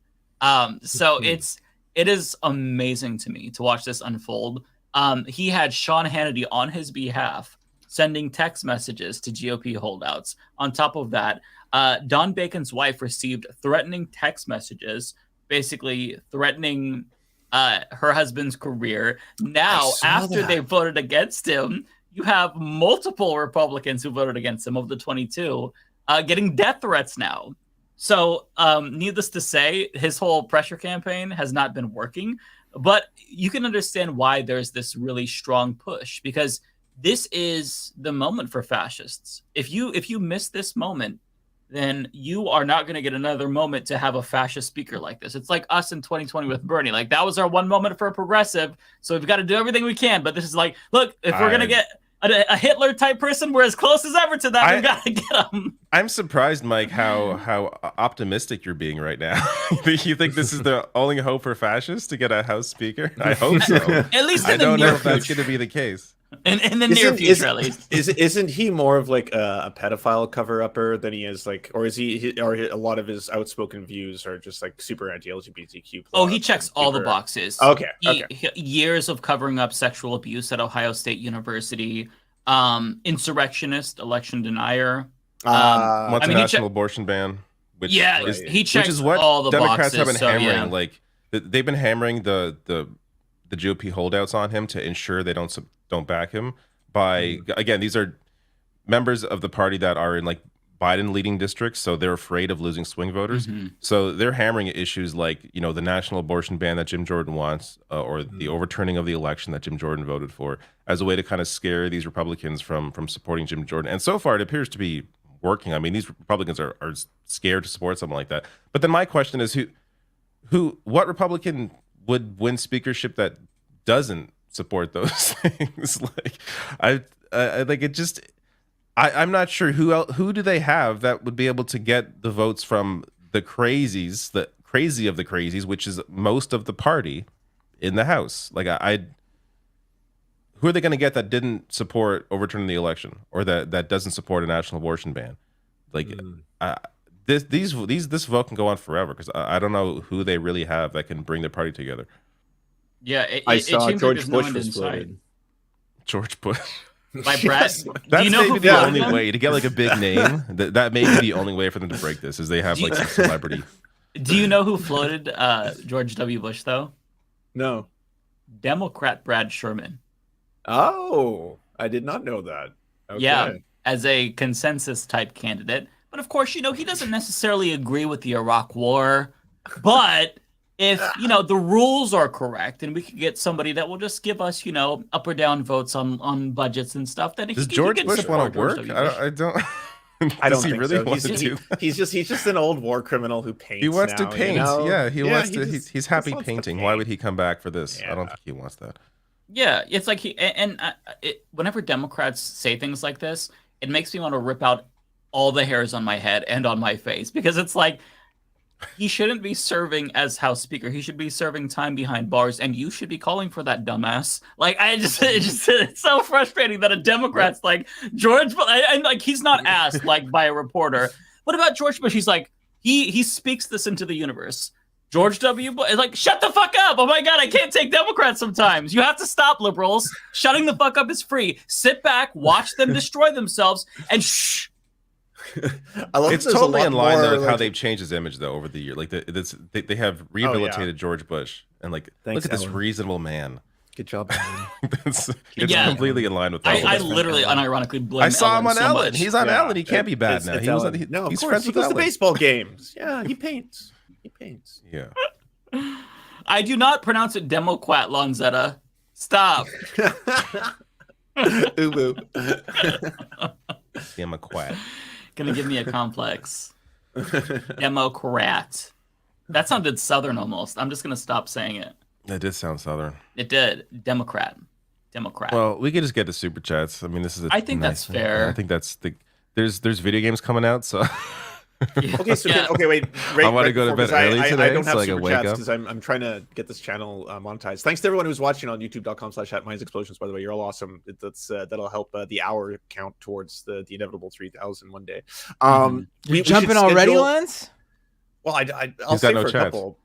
So it is amazing to me to watch this unfold. He had Sean Hannity on his behalf sending text messages to GOP holdouts. On top of that, Don Bacon's wife received threatening text messages, basically threatening her husband's career. Now, after they voted against him, you have multiple Republicans who voted against him of the 22 getting death threats now. So needless to say, his whole pressure campaign has not been working. But you can understand why there's this really strong push, because this is the moment for fascists. If you miss this moment, then you are not going to get another moment to have a fascist speaker like this. It's like us in 2020 with Bernie. Like, that was our one moment for a progressive, so we've got to do everything we can. But this is like, look, if we're going to get a Hitler type person, we're as close as ever to that. We've got to get him. I'm surprised, Mike, how optimistic you're being right now. You think this is the only hope for fascists to get a House Speaker? I hope so. At least I don't know if that's going to be the case. In the near future, at least. Isn't he more of like a pedophile cover-upper than he is like, or is or a lot of his outspoken views are just like super anti-LGBTQ+? Oh, he checks all the boxes. Okay. Years of covering up sexual abuse at Ohio State University, insurrectionist, election denier. What's a national abortion ban? Which he checks which is what all the Democrats boxes. have been hammering. Like they've been hammering the GOP holdouts on him to ensure they don't back him. By again, these are members of the party that are in like Biden leading districts, so they're afraid of losing swing voters. So they're hammering at issues like, you know, the national abortion ban that Jim Jordan wants, or the overturning of the election that Jim Jordan voted for, as a way to kind of scare these Republicans from supporting Jim Jordan. And so far, it appears to be working. I mean, these Republicans are scared to support something like that. But then my question is, what Republican would win speakership that doesn't support those things? Like, I like it just. I'm not sure who do they have that would be able to get the votes from the crazies, the crazy of the crazies, which is most of the party in the House. Like who are they going to get that didn't support overturning the election, or that doesn't support a national abortion ban? Like this vote can go on forever, because I don't know who they really have that can bring their party together. Yeah, I saw George Bush was voted. George Bush. By Brad. That's you know maybe who the only him? way to get like a big name. That may be the only way for them to break this, is they have like some celebrity. Do you know who floated George W. Bush though? No. Democrat Brad Sherman. Oh, I did not know that. Okay. Yeah, as a consensus type candidate. But of course, you know, he doesn't necessarily agree with the Iraq War. But if, you know, the rules are correct and we could get somebody that will just give us, you know, up or down votes on budgets and stuff, then does George Bush want to work? I don't. I don't he think really so. want to do that? He's just an old war criminal who paints. He wants to now, paint. You know? Yeah, he wants to. He's happy wants to painting. Why would he come back for this? Yeah. I don't think he wants that. Yeah, it's like whenever Democrats say things like this, it makes me want to rip out all the hairs on my head and on my face, because it's like, he shouldn't be serving as House Speaker. He should be serving time behind bars, and you should be calling for that, dumbass. Like, it's so frustrating that a Democrat's like, George, and like, he's not asked like by a reporter, what about George Bush? He's like, he speaks this into the universe. George W. Bush, like, shut the fuck up. Oh my God, I can't take Democrats sometimes. You have to stop, liberals. Shutting the fuck up is free. Sit back, watch them destroy themselves, and shh. I love It's that there's a totally lot in line though more, with how like- they've changed his image though over the year. Like they have rehabilitated George Bush and like Thanks, look at this Ellen. reasonable man. Good job, Ellen. it's Yeah. completely in line with. I literally unironically blame I saw him Ellen on so Ellen. much. He's on Yeah. Ellen. He can't be bad It's- now. it's He was. Ellen. No, of he's course. friends He with goes to Ellen. baseball games. Yeah, he paints. He paints. Yeah. I do not pronounce it Demoquat Lanzetta. Stop. Ubu. Democrat. Gonna give me a complex. Democrat. That sounded southern almost. I'm just gonna stop saying it. That did sound southern. It did. Democrat. Well, we could just get to super chats. I mean, this is. I think that's fair. I think that's the. There's video games coming out, so. Okay, so okay, wait. I want to go to bed early today, I don't have so I can super wake chats up. because I'm trying to get this channel monetized. Thanks to everyone who's watching on YouTube.com/@MinesExplosions. By the way, you're all awesome. That'll help the hour count towards the inevitable 3,000 one day. You jumping already, Lance? Well, I'll He's stay got no for a chats. couple.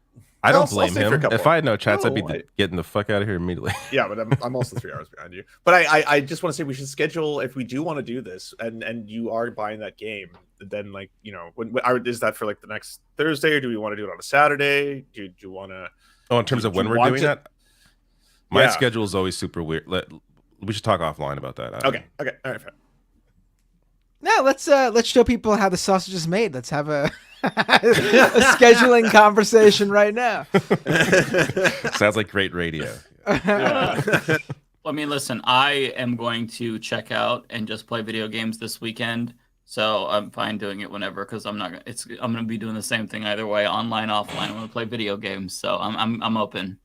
I don't I'll blame stay for a him. couple. If I had no chats, I'd be No, getting the fuck out of here immediately. Yeah, but I'm also 3 hours behind you. But I just want to say we should schedule, if we do want to do this, and you are buying that game, then like, you know, is that for like the next Thursday, or do we want to do it on a Saturday? Do you want to? Oh, in terms of when we're doing that, my schedule is always super weird. We should talk offline about that. Okay, all right, fair. No, let's show people how the sausage is made. Let's have a scheduling conversation right now. Sounds like great radio. I mean, listen, I am going to check out and just play video games this weekend, so I'm fine doing it whenever because I'm going to be doing the same thing either way, online, offline. I'm going to play video games, so I'm open.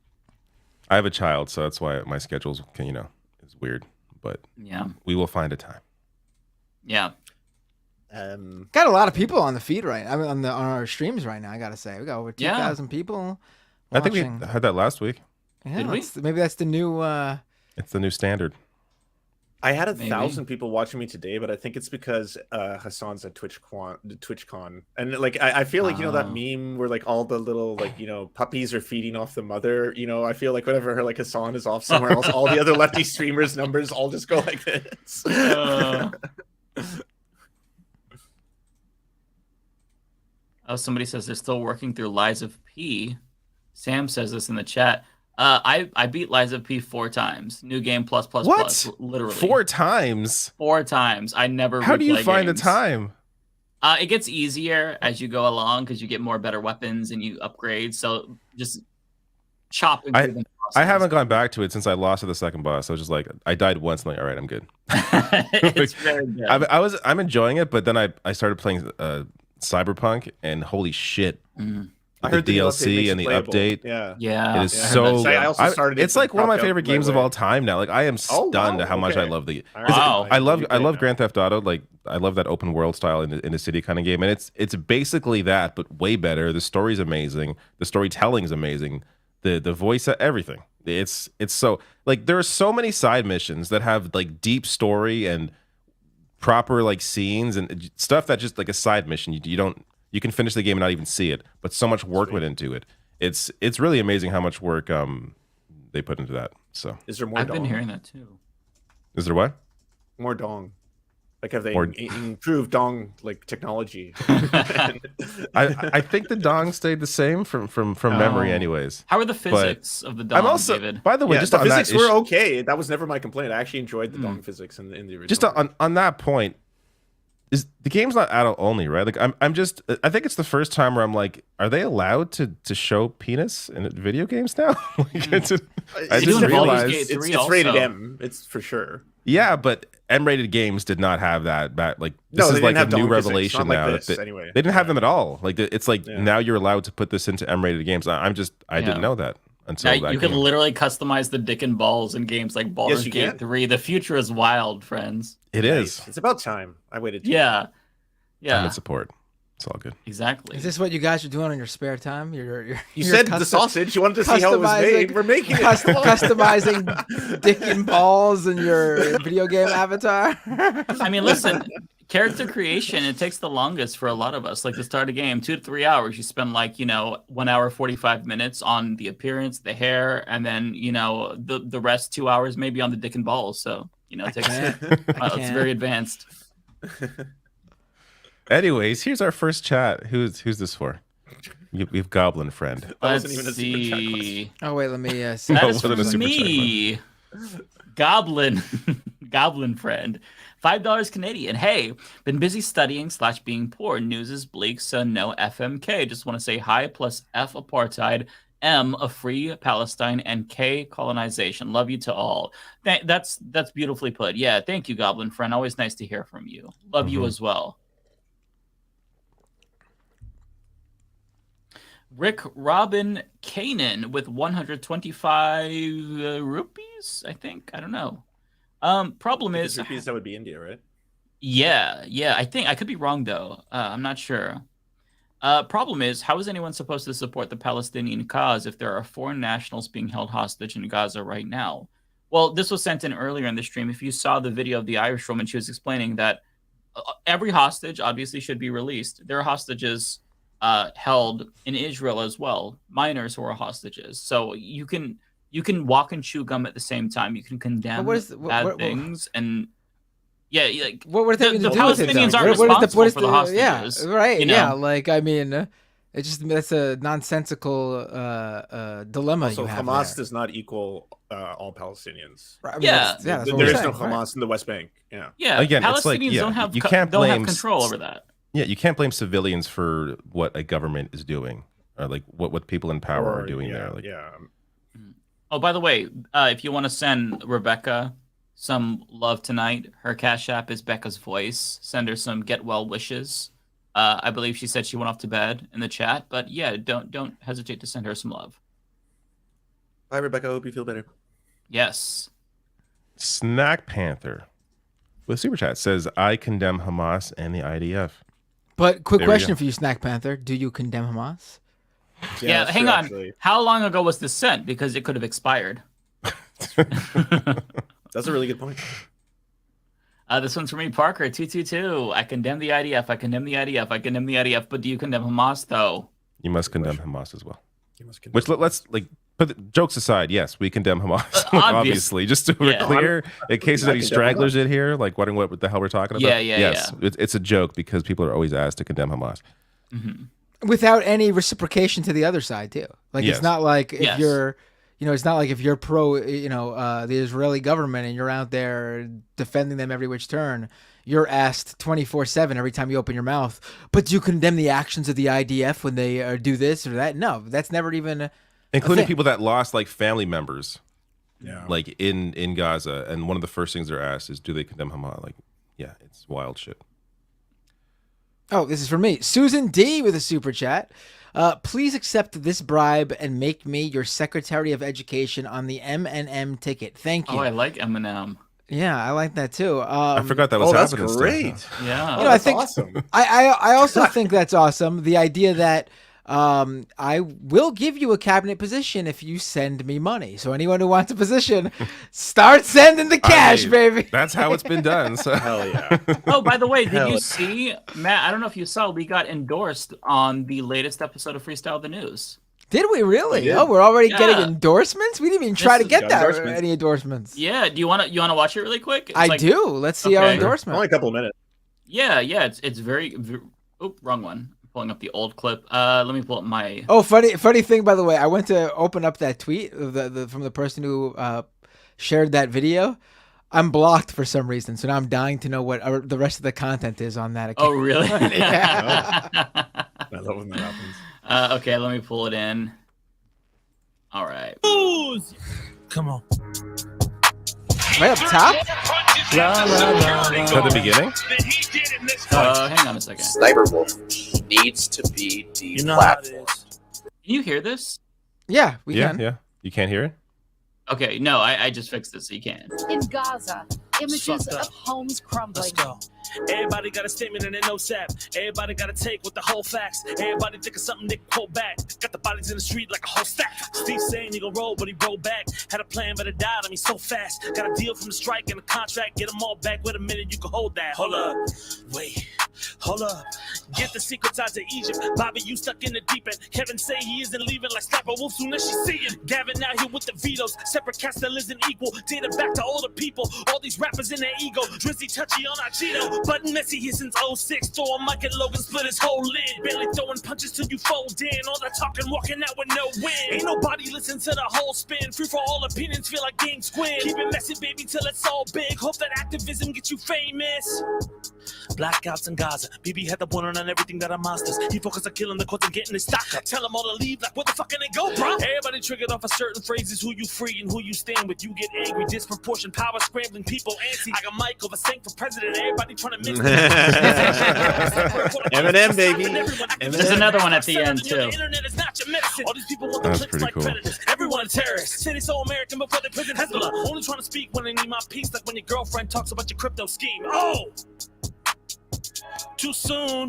I have a child, so that's why my schedule's is weird, but yeah, we will find a time. Yeah. Got a lot of people on the feed right now. I mean, on our streams right now. I gotta say, we got over 2,000 people. I think watching. we had that last week. Yeah, did we? Maybe that's the new. It's the new standard. I had 1,000 people watching me today, but I think it's because Hassan's at TwitchCon, and like I feel like that meme where like all the little puppies are feeding off the mother. I feel like whenever like Hassan is off somewhere else, all the other lefty streamers' numbers all just go like this. Oh, somebody says they're still working through Lies of P. Sam says this in the chat. I beat Lies of P 4 times. New game plus. Literally 4 times. 4 times. I never. How do you find games. the time? It gets easier as you go along because you get more better weapons and you upgrade. So just chopping through the process. I haven't gone back to it since I lost to the second boss. I was just like, I died once. I'm like, all right, I'm good. It's very good. I'm enjoying it, but then I started playing Cyberpunk, and holy shit. I heard the DLC and the update. Yeah. It is so. I also started. It's like one of my favorite games of all time now. Like I am stunned at how much I love the. Wow. I love Grand Theft Auto. Like I love that open world style in the city kind of game, and it's basically that, but way better. The story's amazing. The storytelling is amazing. The voice, everything. It's so like there are so many side missions that have like deep story and proper like scenes and stuff that just like a side mission you can finish the game and not even see it, but so much work went into it. It's really amazing how much work they put into that. So is there more? I've been hearing that too. Is there what? More dong. Like have they improved dong like technology? I think the dong stayed the same from memory, anyways. How are the physics of the dong, David? By the way, just the on physics that were okay. That was never my complaint. I actually enjoyed the dong physics in the original. Just on that point, is the game's not adult only, right? Like I'm just I think it's the first time where I'm like, are they allowed to show penis in video games now? Like I just realized it's rated M. It's for sure. Yeah, but M-rated games did not have that. Like this No, is they like didn't a have new dong physics, revelation not like now. this, anyway. They didn't have them at all. Like it's like now you're allowed to put this into M-rated games. I didn't know that until that you can literally customize the dick and balls in games like Baldur's Gate 3. The future is wild, friends. It is. It's about time. I waited. Yeah. I'm in support. It's all good. Exactly. Is this what you guys are doing in your spare time? You said the sausage. You wanted to see how it was made. We're making it. Customizing dick and balls in your video game avatar. I mean, listen, character creation, it takes the longest for a lot of us. Like to start a game, 2 to 3 hours. You spend 1 hour, 45 minutes on the appearance, the hair, and then, the rest 2 hours maybe on the dick and balls. So, it takes, it's very advanced. Anyways, here's our first chat. Who's this for? We have Goblin Friend. Let's see. Oh wait, let me. That is for me. Goblin Friend. $5 Canadian. Hey, been busy studying / being poor. News is bleak, so no FMK. Just want to say hi plus F apartheid, M a free Palestine, and K colonization. Love you to all. That's beautifully put. Yeah, thank you, Goblin Friend. Always nice to hear from you. Love you as well. Rick Robin Kanan with 125 rupees, I think. I don't know. Problem is rupees, that would be India, right? Yeah. I think I could be wrong though. I'm not sure. Problem is, how is anyone supposed to support the Palestinian cause if there are foreign nationals being held hostage in Gaza right now? Well, this was sent in earlier in the stream. If you saw the video of the Irish woman, she was explaining that every hostage obviously should be released. There are hostages held in Israel as well, minors who are hostages. So you can walk and chew gum at the same time. You can condemn bad things and like what the Palestinians aren't responsible for the hostages. Yeah, right. You know? Yeah, like I mean, that's a nonsensical dilemma. Also, you have Hamas there. does not equal all Palestinians. I mean, Yeah, that's there what is we're no saying, Hamas in the West Bank. Yeah. Again, Palestinians it's like, don't have you can't don't blame have control over that. Yeah, you can't blame civilians for what a government is doing, or like what people in power are doing there. Like, Oh, by the way, if you want to send Rebecca some love tonight, her Cash App is Becca's Voice. Send her some get well wishes. I believe she said she went off to bed in the chat, but yeah, don't hesitate to send her some love. Bye, Rebecca. I hope you feel better. Yes. Snack Panther with super chat says, "I condemn Hamas and the IDF." But quick question for you, Snack Panther: do you condemn Hamas? Yeah, hang on. Actually. How long ago was this sent? Because it could have expired. That's a really good point. This one's for me, Parker 222. I condemn the IDF. I condemn the IDF. I condemn the IDF. But do you condemn Hamas though? You must condemn Hamas as well. Which let's like put the jokes aside. Yes, we condemn Hamas. Obviously, just to be clear, in case there's any stragglers in here, like wondering what the hell we're talking about. Yes, it's a joke because people are always asked to condemn Hamas. Without any reciprocation to the other side too. Like it's not like if you're, it's not like if you're pro, the Israeli government and you're out there defending them every which turn, you're asked 24/7 every time you open your mouth. But do you condemn the actions of the IDF when they do this or that? No, that's never even. Including people that lost like family members, like in Gaza, and one of the first things they're asked is, do they condemn Hamas? Like, yeah, it's wild shit. Oh, this is for me. Susan D with a super chat. Please accept this bribe and make me your Secretary of Education on the M&M ticket. Thank you. Oh, I like M&M. Yeah, I like that too. I forgot that was happening. That's great. Stuff. Yeah, I think awesome. I also think that's awesome. The idea that I will give you a cabinet position if you send me money. So anyone who wants a position, start sending the cash, baby. That's how it's been done. So hell yeah. Oh, by the way, did you see, Matt? I don't know if you saw, we got endorsed on the latest episode of Freestyle the News. Did we really? Oh, we're already getting endorsements. We didn't even try to get any endorsements. Yeah. Do you want to watch it really quick? It's I do. Let's see our endorsement. Only a couple of minutes. Yeah. It's very. Oh, wrong one. Pulling up the old clip. Let me pull up my. Oh, funny thing, by the way. I went to open up that tweet from the person who shared that video. I'm blocked for some reason, so now I'm dying to know what the rest of the content is on that account. Oh, really? I love when that happens. Okay, let me pull it in. All right. Come on. Right up top? Is that the beginning? Hang on a second. Sniper Wolf needs to be deplatformed. Can you hear this? Yeah, we can. Yeah. You can't hear it? Okay, no, I just fixed it so you can. In Gaza, images of homes crumbling. Everybody got a statement and they know sap. Everybody got to take with the whole facts. Everybody think of something they can quote back. Got the bodies in the street like a whole stack. Steve saying he gon' roll, but he rolled back. Had a plan, but it died on me so fast. Got a deal from the strike and a contract. Get them all back. Wait a minute, you can hold that. Hold up. Wait. Hold up. Get the secrets out to Egypt. Bobby, you stuck in the deep end. Kevin say he isn't leaving like Sniper Wolf soon as she see him. Gavin out here with the vetoes. Separate cast that isn't equal. Data back to older people. All these rappers in their ego. Drizzy touchy on our Cheeto. Button messy here since 06. Throw a mic at Logan, split his whole lid. Barely throwing punches till you fold in. All that talking, walking out with no win. Ain't nobody listen to the whole spin. Free for all opinions, feel like Game Squid. Keep it messy, baby, till it's all big. Hope that activism gets you famous. Blackouts in Gaza. BB had the one on everything that are monsters. He focused on killing the courts and getting his stock up. Tell them all to leave, like, where the fuck can they go, bro? Everybody triggered off of certain phrases. Who you free and who you stand with. You get angry, disproportionate power, scrambling people antsy. I got Mike over Saint for president. Everybody trying to mix Eminem, baby. There's another one at the end, too. The internet is not your medicine. All these people want the That's clicks pretty like cool. predators. Everyone a terrorist. Say they so American before they prison Hezbollah. Only trying to speak when they need my peace, like when your girlfriend talks about your crypto scheme. Oh! Too soon.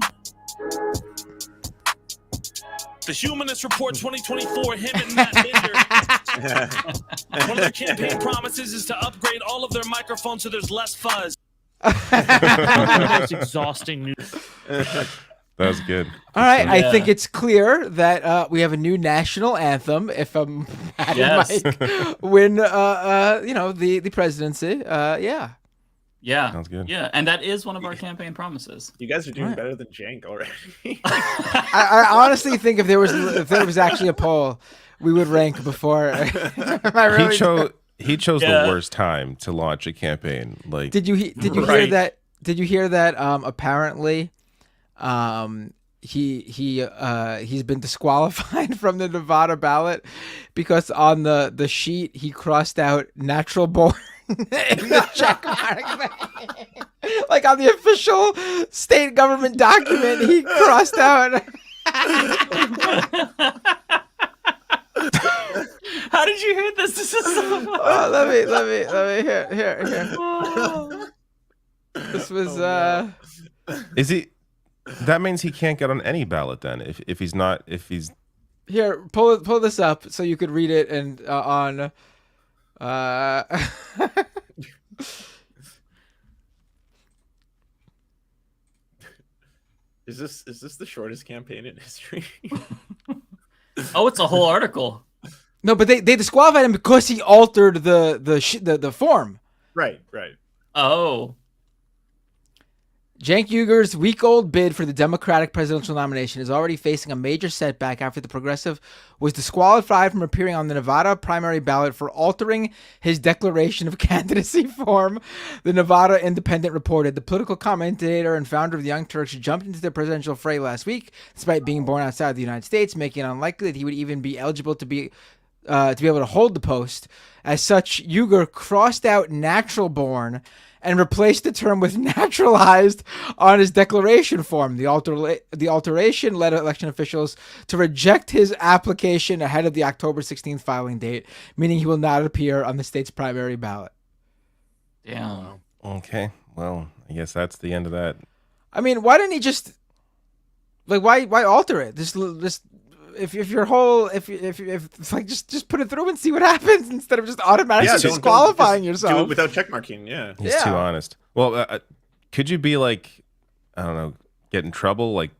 The Humanist Report 2024, him and Matt Binder. One of their campaign promises is to upgrade all of their microphones so there's less fuzz. Most exhausting news. That was good. All right, I think it's clear that we have a new national anthem. If Matt and Mike win, the presidency, yeah. Yeah. Sounds good. Yeah, and that is one of our campaign promises. You guys are doing better than Jank already. I honestly think if there was actually a poll, we would rank before. He chose the worst time to launch a campaign. Like, did you hear that? Did you hear that? Apparently, he's been disqualified from the Nevada ballot because on the sheet he crossed out natural born. In the check mark. Like on the official state government document, he crossed out. How did you hear this? This is so funny. Oh, let me here. This was Is he? That means he can't get on any ballot then. If he's here, pull this up so you could read it and on. Is this the shortest campaign in history? Oh, it's a whole article. No, but they disqualified him because he altered the form. Right. Oh. Cenk Uygur's week-old bid for the Democratic presidential nomination is already facing a major setback after the progressive was disqualified from appearing on the Nevada primary ballot for altering his declaration of candidacy form. The Nevada Independent reported the political commentator and founder of the Young Turks jumped into the presidential fray last week, despite being born outside the United States, making it unlikely that he would even be eligible to be able to hold the post. As such, Uygur crossed out natural born and replaced the term with naturalized on his declaration form. The alteration led election officials to reject his application ahead of the October 16th filing date, meaning he will not appear on the state's primary ballot. Damn. Okay, well, I guess that's the end of that. I mean, why didn't he just why alter it? Just if your whole if like just put it through and see what happens instead of just automatically disqualifying yourself. Do it without checkmarking. Yeah, he's too honest. Well, could you be like, I don't know, get in trouble, like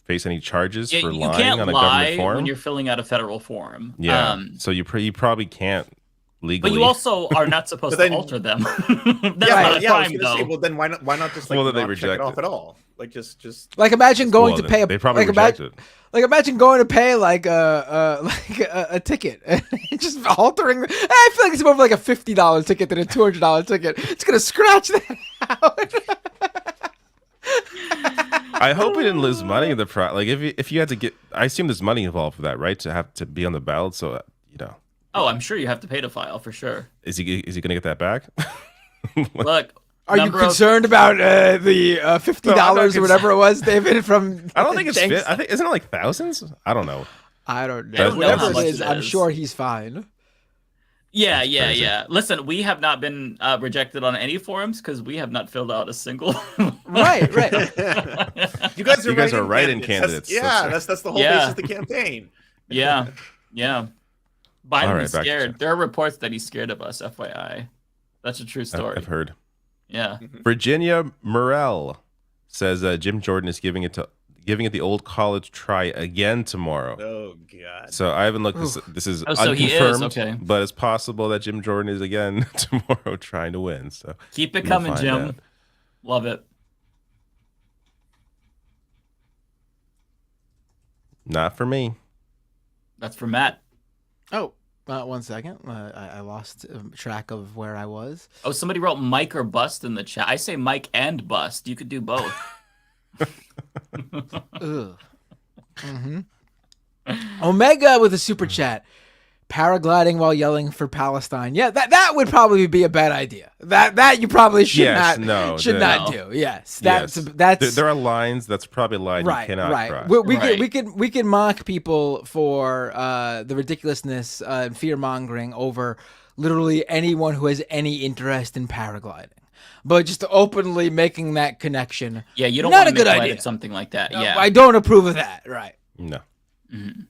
face any charges for lying on a government form when you're filling out a federal form? Yeah, so you probably can't legally. But you also are not supposed to alter them. That's not a crime, though. Say, well, then why not just Well, then they not check reject it off it. at all? Like just like imagine going to pay they probably reject it. Like imagine going to pay like a ticket and just altering. I feel like it's more of like a $50 ticket than a $200 ticket. It's gonna scratch that out. I hope we didn't lose money in the like if you had to get. I assume there's money involved for that, right? To have to be on the ballot, so Oh, I'm sure you have to pay to file for sure. Is he gonna get that back? Look. Are you concerned about the $50 or whatever it was, David? From I don't think it's. I think isn't it like thousands? I don't know. I don't know. Whatever it is, I'm sure he's fine. Yeah. Listen, we have not been rejected on any forums because we have not filled out a single. Right. You guys are write-in candidates. That's the whole basis of the campaign. Yeah. Biden is back to scared. There are reports that he's scared of us. FYI, that's a true story. I've heard. Yeah. Virginia Murrell says Jim Jordan is giving it the old college try again tomorrow. Oh God! So I haven't looked. This is so unconfirmed, he is? Okay. But it's possible that Jim Jordan is again tomorrow trying to win. So keep it coming, Jim. Love it. Not for me. That's for Matt. Oh, 1 second. I lost track of where I was. Oh, somebody wrote Mike or bust in the chat. I say Mike and bust. You could do both. Ugh. Mm-hmm. Omega with a super chat. Paragliding while yelling for Palestine. Yeah, that would probably be a bad idea. That you probably should not do. Yes, that's there are lines. That's probably a line you cannot cross. We can mock people for the ridiculousness and fear mongering over literally anyone who has any interest in paragliding. But just openly making that connection, yeah, you don't not want a good to idea. Something like that. Yeah, I don't approve of that. Right? No. Mm-hmm.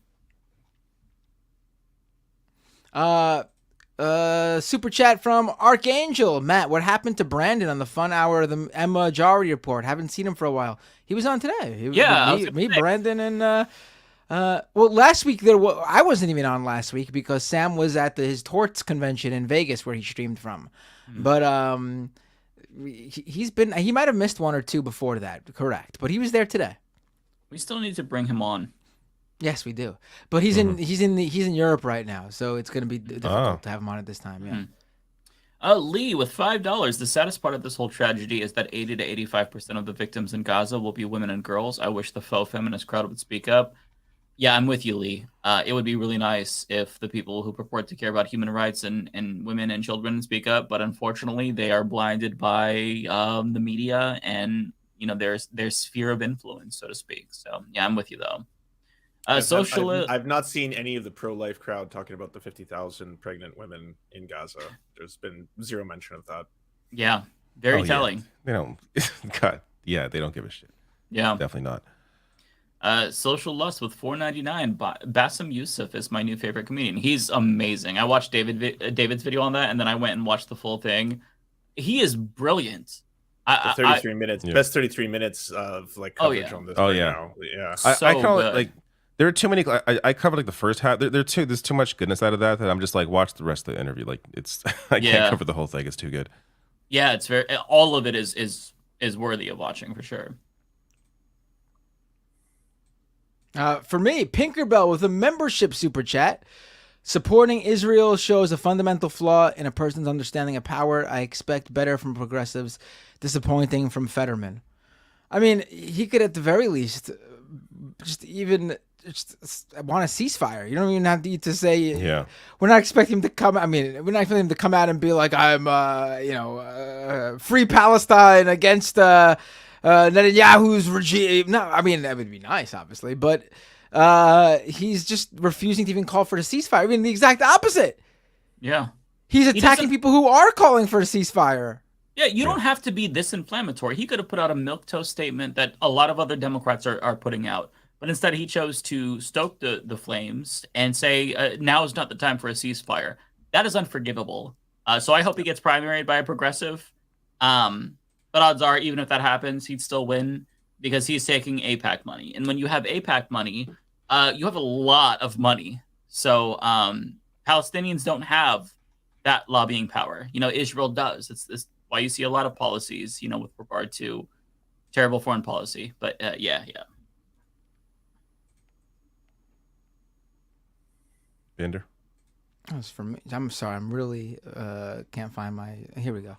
Super chat from Archangel. Matt, what happened to Brandon on the fun hour of the Emma Jari report? Haven't seen him for a while. He was on today. Me, Brandon, and well, last week I wasn't even on last week because Sam was at his Torts convention in Vegas where he streamed from. But he might have missed one or two before that, correct? But he was there today. We still need to bring him on. Yes, we do. But he's in Europe right now, so it's going to be difficult to have him on at this time. Yeah. Lee with $5. The saddest part of this whole tragedy is that 80 to 85% of the victims in Gaza will be women and girls. I wish the faux feminist crowd would speak up. Yeah, I'm with you, Lee. It would be really nice if the people who purport to care about human rights and women and children speak up, but unfortunately, they are blinded by the media and their sphere of influence, so to speak. So yeah, I'm with you though. I've not seen any of the pro-life crowd talking about the 50,000 pregnant women in Gaza. There's been zero mention of that. Yeah, very telling. Yeah. They don't. God, yeah, they don't give a shit. Yeah, definitely not. Social Lust with $4.99. Bassem Youssef is my new favorite comedian. He's amazing. I watched David's video on that, and then I went and watched the full thing. He is brilliant. 33 minutes, best 33 minutes of coverage on this. Now. Yeah. I call it like. There are too many. I covered like the first half. There's too much goodness out of that I'm just like watch the rest of the interview. Like I can't cover the whole thing. It's too good. Yeah, it's all of it is worthy of watching for sure. For me, Pinkerbell with a membership super chat. Supporting Israel shows a fundamental flaw in a person's understanding of power. I expect better from progressives. Disappointing from Fetterman. I mean, he could at the very least just want a ceasefire. You don't even have to say. Yeah. We're not expecting him to come. I mean, we're not expecting him to come out and be like, "I'm, free Palestine against Netanyahu's regime." No, I mean that would be nice, obviously, but he's just refusing to even call for a ceasefire. I mean, the exact opposite. Yeah. He's attacking people who are calling for a ceasefire. Yeah, you don't have to be this inflammatory. He could have put out a milquetoast statement that a lot of other Democrats are putting out. But instead, he chose to stoke the flames and say, now is not the time for a ceasefire. That is unforgivable. So I hope he gets primaried by a progressive. But odds are, even if that happens, he'd still win because he's taking AIPAC money. And when you have AIPAC money, you have a lot of money. So Palestinians don't have that lobbying power. Israel does. It's why you see a lot of policies, with regard to terrible foreign policy. But yeah. Bender. That was for me. I'm sorry. I'm really can't find my. Here we go.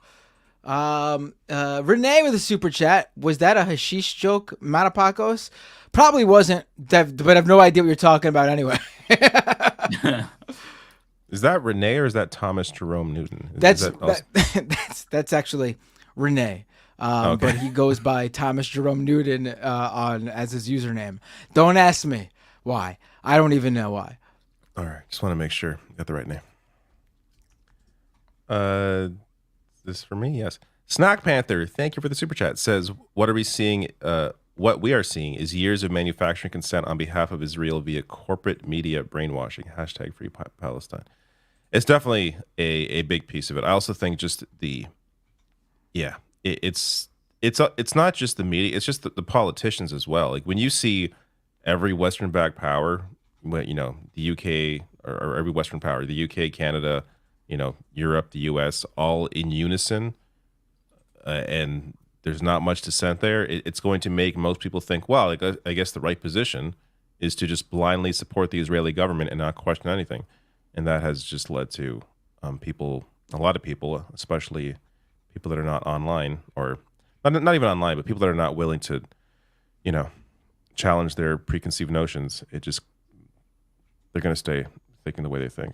Renee with a super chat. Was that a hashish joke, Matapacos? Probably wasn't, but I have no idea what you're talking about anyway. Is that Renee or is that Thomas Jerome Newton? That's actually Renee. Okay. But he goes by Thomas Jerome Newton as his username. Don't ask me why. I don't even know why. All right, just want to make sure you got the right name. This for me, yes. Snack Panther, thank you for the super chat. Says, what are we seeing? What we are seeing is years of manufacturing consent on behalf of Israel via corporate media brainwashing. # Free Palestine. It's definitely a big piece of it. I also think just it's not just the media. It's just the politicians as well. Like when you see every Western-backed power, the UK or every Western power, the UK, Canada, Europe, the US, all in unison, and there's not much dissent there, it's going to make most people think, well, like, I guess the right position is to just blindly support the Israeli government and not question anything. And that has just led to a lot of people, especially people that are not online, or not even online, but people that are not willing to, challenge their preconceived notions. They're going to stay thinking the way they think.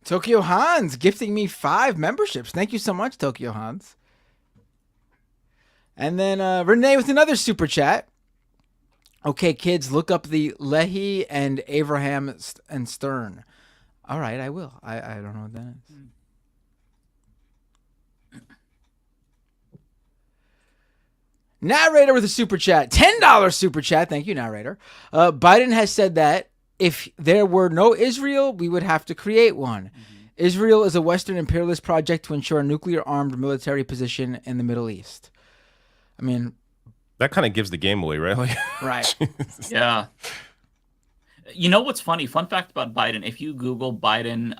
Tokyo Hans gifting me 5 memberships. Thank you so much, Tokyo Hans. And then Renee with another super chat. Okay, kids, look up the Leahy and Abraham and Stern. All right, I will. I don't know what that is. Narrator with a super chat. $10 super chat. Thank you, narrator. Biden has said that if there were no Israel, we would have to create one. Mm-hmm. Israel is a Western imperialist project to ensure a nuclear-armed military position in the Middle East. I mean, that kind of gives the game away, right? Right. Yeah. You know what's funny? Fun fact about Biden. If you Google Biden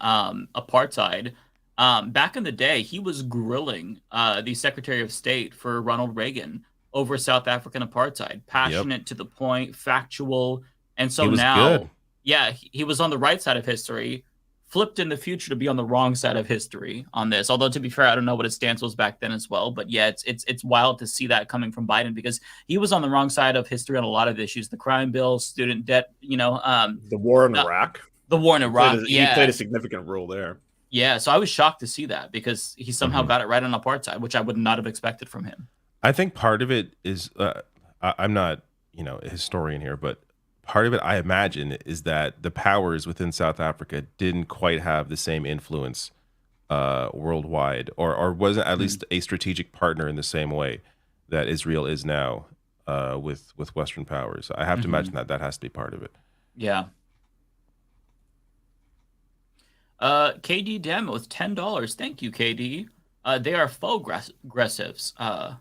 apartheid, back in the day, he was grilling the Secretary of State for Ronald Reagan over South African apartheid. Passionate, to the point, factual. And so now, good. Yeah, he was on the right side of history, flipped in the future to be on the wrong side of history on this. Although, to be fair, I don't know what his stance was back then as well. But yeah, it's wild to see that coming from Biden, because he was on the wrong side of history on a lot of issues. The crime bill, student debt, the war in Iraq. The war in Iraq, he played a significant role there. Yeah, so I was shocked to see that, because he somehow got it right on apartheid, which I would not have expected from him. I think part of it is, I'm not, a historian here, but part of it, I imagine, is that the powers within South Africa didn't quite have the same influence worldwide, or wasn't at least a strategic partner in the same way that Israel is now with Western powers. I have to imagine that has to be part of it. Yeah. KD Dem with $10. Thank you, KD. They are faux aggressives.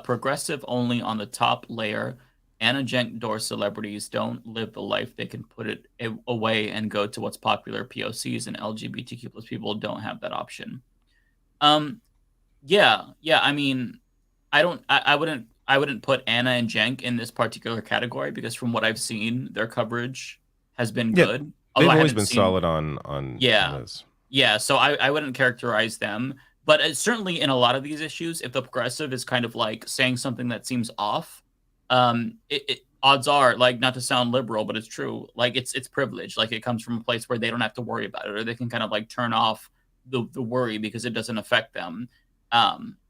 Progressive only on the top layer. Anna Jenk door celebrities don't live the life they can put it away and go to what's popular. POCs and LGBTQ plus people don't have that option. Yeah. I mean, I wouldn't put Anna and Jenk in this particular category, because from what I've seen, their coverage has been good. They've always been solid on this. Yeah, so I wouldn't characterize them. But certainly in a lot of these issues, if the progressive is kind of like saying something that seems off, odds are, like, not to sound liberal, but it's true, like it's privilege. Like, it comes from a place where they don't have to worry about it, or they can kind of like turn off the worry because it doesn't affect them.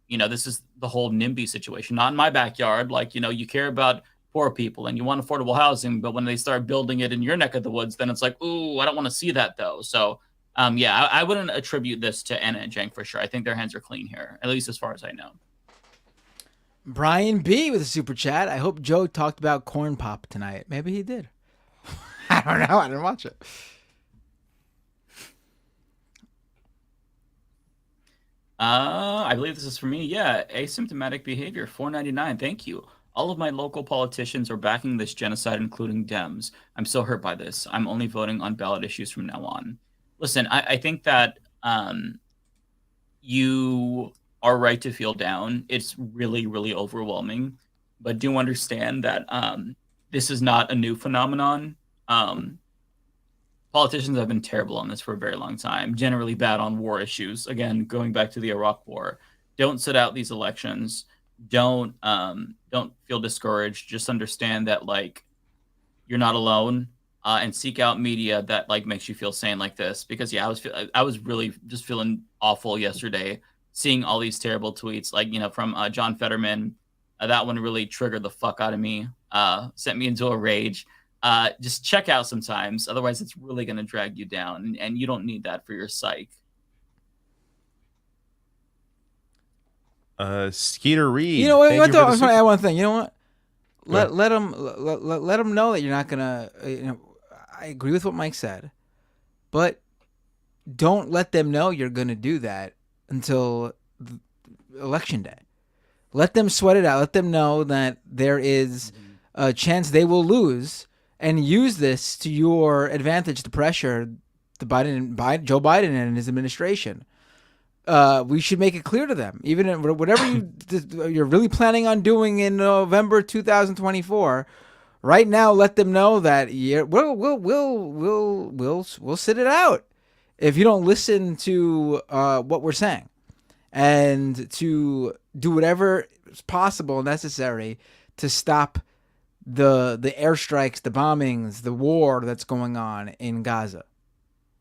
This is the whole NIMBY situation. Not in my backyard. Like, you care about poor people and you want affordable housing, but when they start building it in your neck of the woods, then it's like, ooh, I don't want to see that though. So I wouldn't attribute this to Anna and Jenk for sure. I think their hands are clean here, at least as far as I know. Brian B with a super chat. I hope Joe talked about corn pop tonight. Maybe he did. I don't know. I didn't watch it. I believe this is for me. Yeah, asymptomatic behavior, $4.99. Thank you. All of my local politicians are backing this genocide, including Dems. I'm so hurt by this. I'm only voting on ballot issues from now on. Listen, I think that you are right to feel down. It's really, really overwhelming. But do understand that this is not a new phenomenon. Politicians have been terrible on this for a very long time, generally bad on war issues. Again, going back to the Iraq War. Don't sit out these elections. Don't feel discouraged. Just understand that, like, you're not alone, and seek out media that, like, makes you feel sane like this. Because yeah, I was really just feeling awful yesterday, seeing all these terrible tweets, like, from John Fetterman. That one really triggered the fuck out of me. Sent me into a rage. Just check out sometimes, otherwise it's really going to drag you down, and you don't need that for your psyche. Skeeter Reed. You know what? I want to add one thing. You know what? Let them know that you're not gonna. I agree with what Mike said, but don't let them know you're gonna do that until election day. Let them sweat it out. Let them know that there is a chance they will lose, and use this to your advantage to pressure Joe Biden and his administration. we should make it clear to them, even in whatever you're really planning on doing in November 2024. Right now, let them know that we'll sit it out if you don't listen to what we're saying, and to do whatever is possible and necessary to stop the airstrikes, the bombings, the war that's going on in Gaza.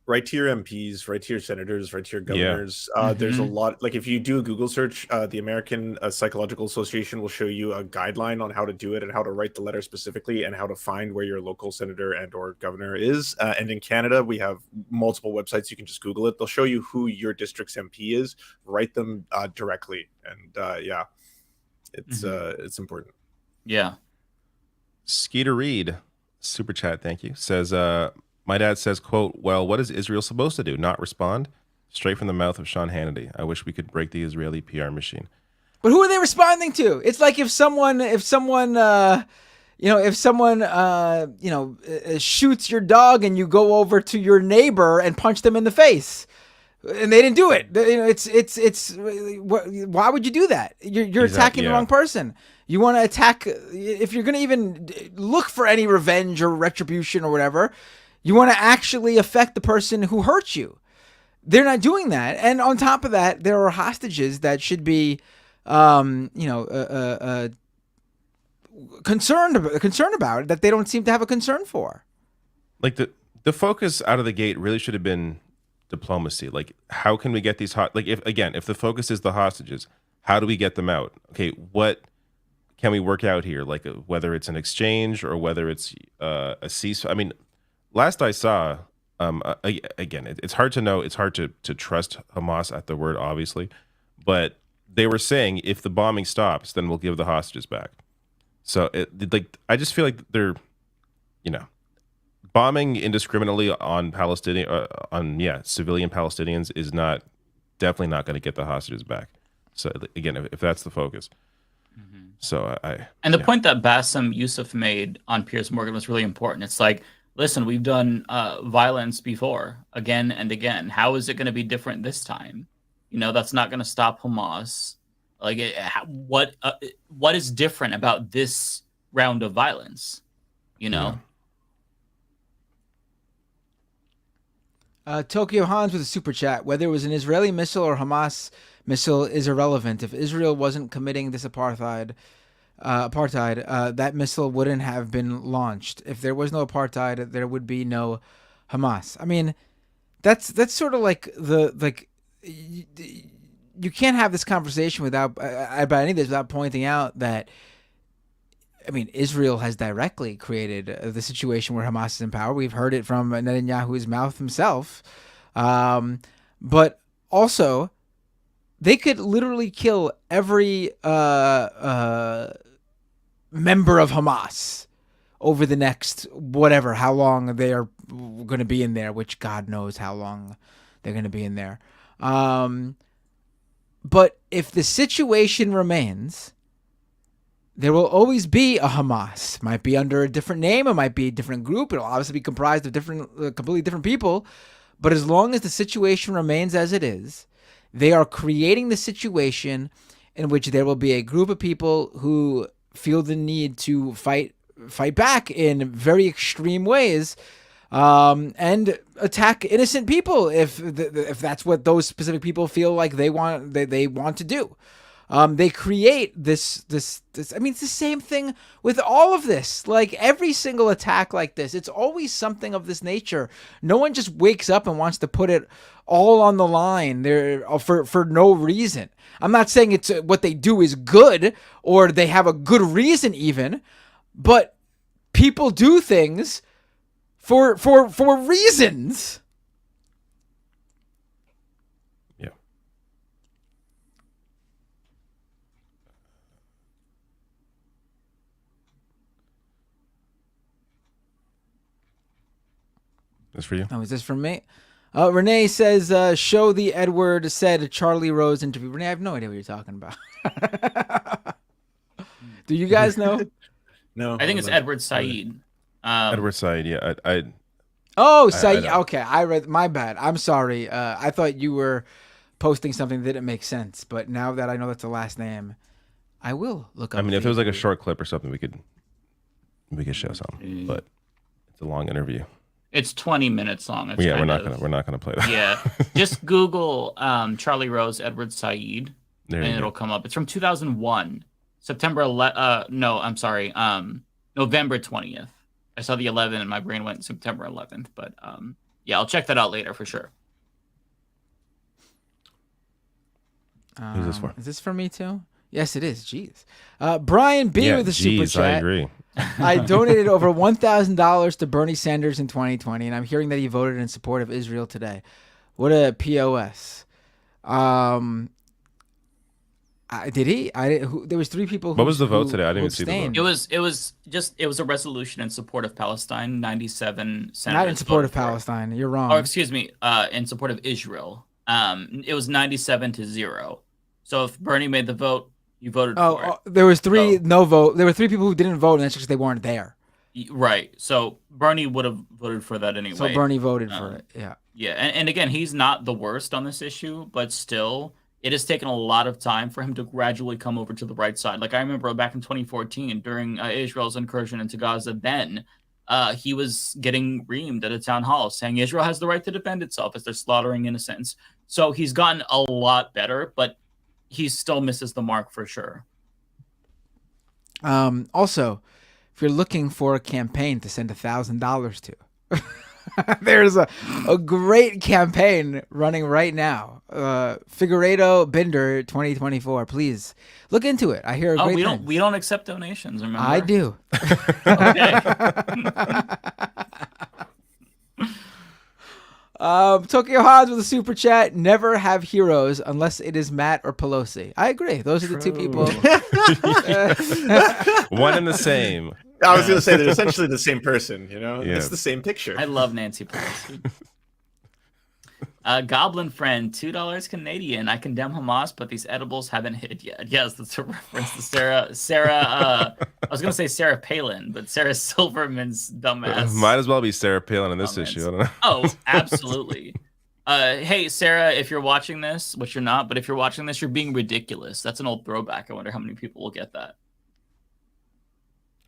Write to your MPs, write to your senators, write to your governors. Yeah. There's a Mhm. lot. Like if you do a Google search, the American Psychological Association will show you a guideline on how to do it and how to write the letter specifically and how to find where your local senator and or governor is. And in Canada, we have multiple websites. You can just Google it. They'll show you who your district's MP is. Write them directly, and yeah, it's important. Yeah. Skeeter Reed, super chat, thank you, says, my dad says, quote, well, what is Israel supposed to do? Not respond? Straight from the mouth of Sean Hannity. I wish we could break the Israeli PR machine. But who are they responding to? It's like if someone shoots your dog and you go over to your neighbor and punch them in the face, and they didn't do it. Why would you do that? You're attacking the wrong person. You want to attack, if you're going to even look for any revenge or retribution or whatever, you want to actually affect the person who hurt you. They're not doing that. And on top of that, there are hostages that should be, concerned about it, that they don't seem to have a concern for. Like the focus out of the gate really should have been diplomacy. Like, how can we get these if the focus is the hostages, how do we get them out? Okay, what can we work out here? Like whether it's an exchange or whether it's a cease. I mean, last I saw, it's hard to know. It's hard to trust Hamas at the word, obviously, but they were saying if the bombing stops, then we'll give the hostages back. So I just feel like they're, bombing indiscriminately on civilian Palestinians is definitely not going to get the hostages back. So again, if that's the focus. So And the point that Bassem Youssef made on Piers Morgan was really important. It's like, listen, we've done violence before, again and again. How is it going to be different this time? That's not going to stop Hamas. Like, what is different about this round of violence? Tokyo Hans with a super chat. Whether it was an Israeli missile or Hamas missile is irrelevant. If Israel wasn't committing this apartheid, that missile wouldn't have been launched. If there was no apartheid, there would be no Hamas. I mean, that's sort of like you can't have this conversation about any of this without pointing out that, I mean, Israel has directly created the situation where Hamas is in power. We've heard it from Netanyahu's mouth himself. But also, they could literally kill every member of Hamas over the next how long they are going to be in there, which God knows how long they're going to be in there. But if the situation remains, there will always be a Hamas. Might be under a different name. It might be a different group. It'll obviously be comprised of completely different people. But as long as the situation remains as it is, they are creating the situation in which there will be a group of people who feel the need to fight back in very extreme ways, and attack innocent people if that's what those specific people feel like they want to do. They create this. I mean, it's the same thing with all of this. Like every single attack like this, it's always something of this nature. No one just wakes up and wants to put it all on the line there for no reason. I'm not saying it's what they do is good or they have a good reason even, but people do things for reasons. This for you? Oh, is this from me? Renee says, show the Edward said Charlie Rose interview. Renee, I have no idea what you're talking about. Do you guys know? No. I think it's Edward Said. Edward Said, yeah. Said. Okay, I read. My bad. I'm sorry. I thought you were posting something that didn't make sense. But now that I know that's the last name, I will look up. I mean, the if it was like a interview. short clip or something, we could show something. But it's a long interview. It's 20 minutes long. It's Yeah, we're kind not gonna play that. Yeah, just Google Charlie Rose Edward Said, There and you go. it'll come up. It's from 2001, September 11. No, I'm sorry, November 20th. I saw the 11 and my brain went September 11th, but yeah, I'll check that out later for sure. Who's this for? Is this for me too? Yes, it is. Jeez. Brian B Yeah, with a super geez, chat. I agree. I donated over $1,000 to Bernie Sanders in 2020, and I'm hearing that he voted in support of Israel today. What a POS. Did he? There was 3 people. What was the vote today? I didn't even see the vote. It was a resolution in support of Palestine. 97 senators. Not in support of voted for it. Palestine. You're wrong. Or excuse me, in support of Israel. It was 97-0. So if Bernie made the vote, you voted for it. There was 3 no vote. There were 3 people who didn't vote, and that's just because they weren't there. Right. So Bernie would have voted for that anyway. So Bernie voted for it. Yeah. Yeah, and again, he's not the worst on this issue, but still, it has taken a lot of time for him to gradually come over to the right side. Like I remember back in 2014, during Israel's incursion into Gaza, then he was getting reamed at a town hall saying Israel has the right to defend itself as they're slaughtering innocents. So he's gotten a lot better, but he still misses the mark for sure. Also, if you're looking for a campaign to send $1,000 to, there's a great campaign running right now. Figueredo Binder 2024. Please look into it. I hear a great thing. We don't accept donations, remember? I do. Tokyo Hans with a super chat. Never have heroes unless it is Matt or Pelosi. I agree. Those are the 2 people. One and the same. I was going to say they're essentially the same person, you know? Yeah. It's the same picture. I love Nancy Pelosi. Goblin friend, $2 Canadian. I condemn Hamas, but these edibles haven't hit yet. Yes, that's a reference to Sarah. I was going to say Sarah Palin, but Sarah Silverman's dumbass. Might as well be Sarah Palin in this issue. I don't know. Oh, absolutely. Hey, Sarah, if you're watching this, which you're not, but if you're watching this, you're being ridiculous. That's an old throwback. I wonder how many people will get that.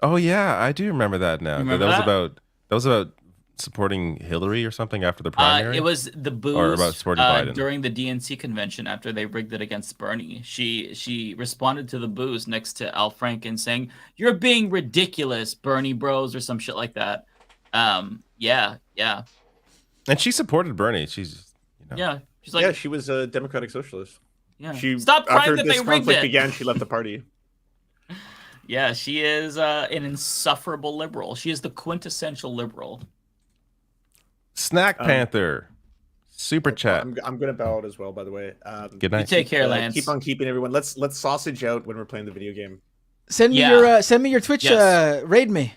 Oh yeah, I do remember that now. Remember that that? was about supporting Hillary or something after the primary. It was the booze or about supporting Biden during the DNC convention after they rigged it against Bernie. She responded to the booze next to Al Franken saying, "You're being ridiculous, Bernie bros," or some shit like that. Yeah. And she supported Bernie. She's she's like, she was a Democratic Socialist. Yeah. She Stop crying after that this they rigged conflict it. began, she left the party. Yeah, she is an insufferable liberal. She is the quintessential liberal. Snack Panther, super chat. I'm going to bow out as well, by the way. Good night. You take care, Lance. Keep on keeping, everyone. Let's sausage out when we're playing the video game. Send me your Twitch. Yes. Raid me.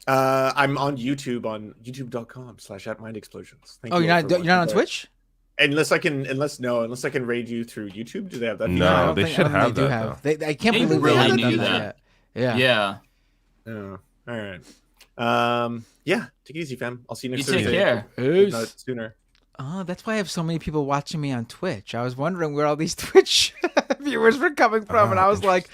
I'm on YouTube on youtube.com/@mindexplosions. Thank you You're all not for you're not on watching. Twitch? Unless I can raid you through YouTube. Do they have that? No, I don't they think- should I don't think have they do that, have. though. I can't They believe really they haven't need done that. yet. Yeah. Oh, all right. Yeah, take it easy, fam. I'll see you next You take Thursday. care. If not sooner. Oh, that's why I have so many people watching me on Twitch. I was wondering where all these Twitch viewers were coming from, and I was like,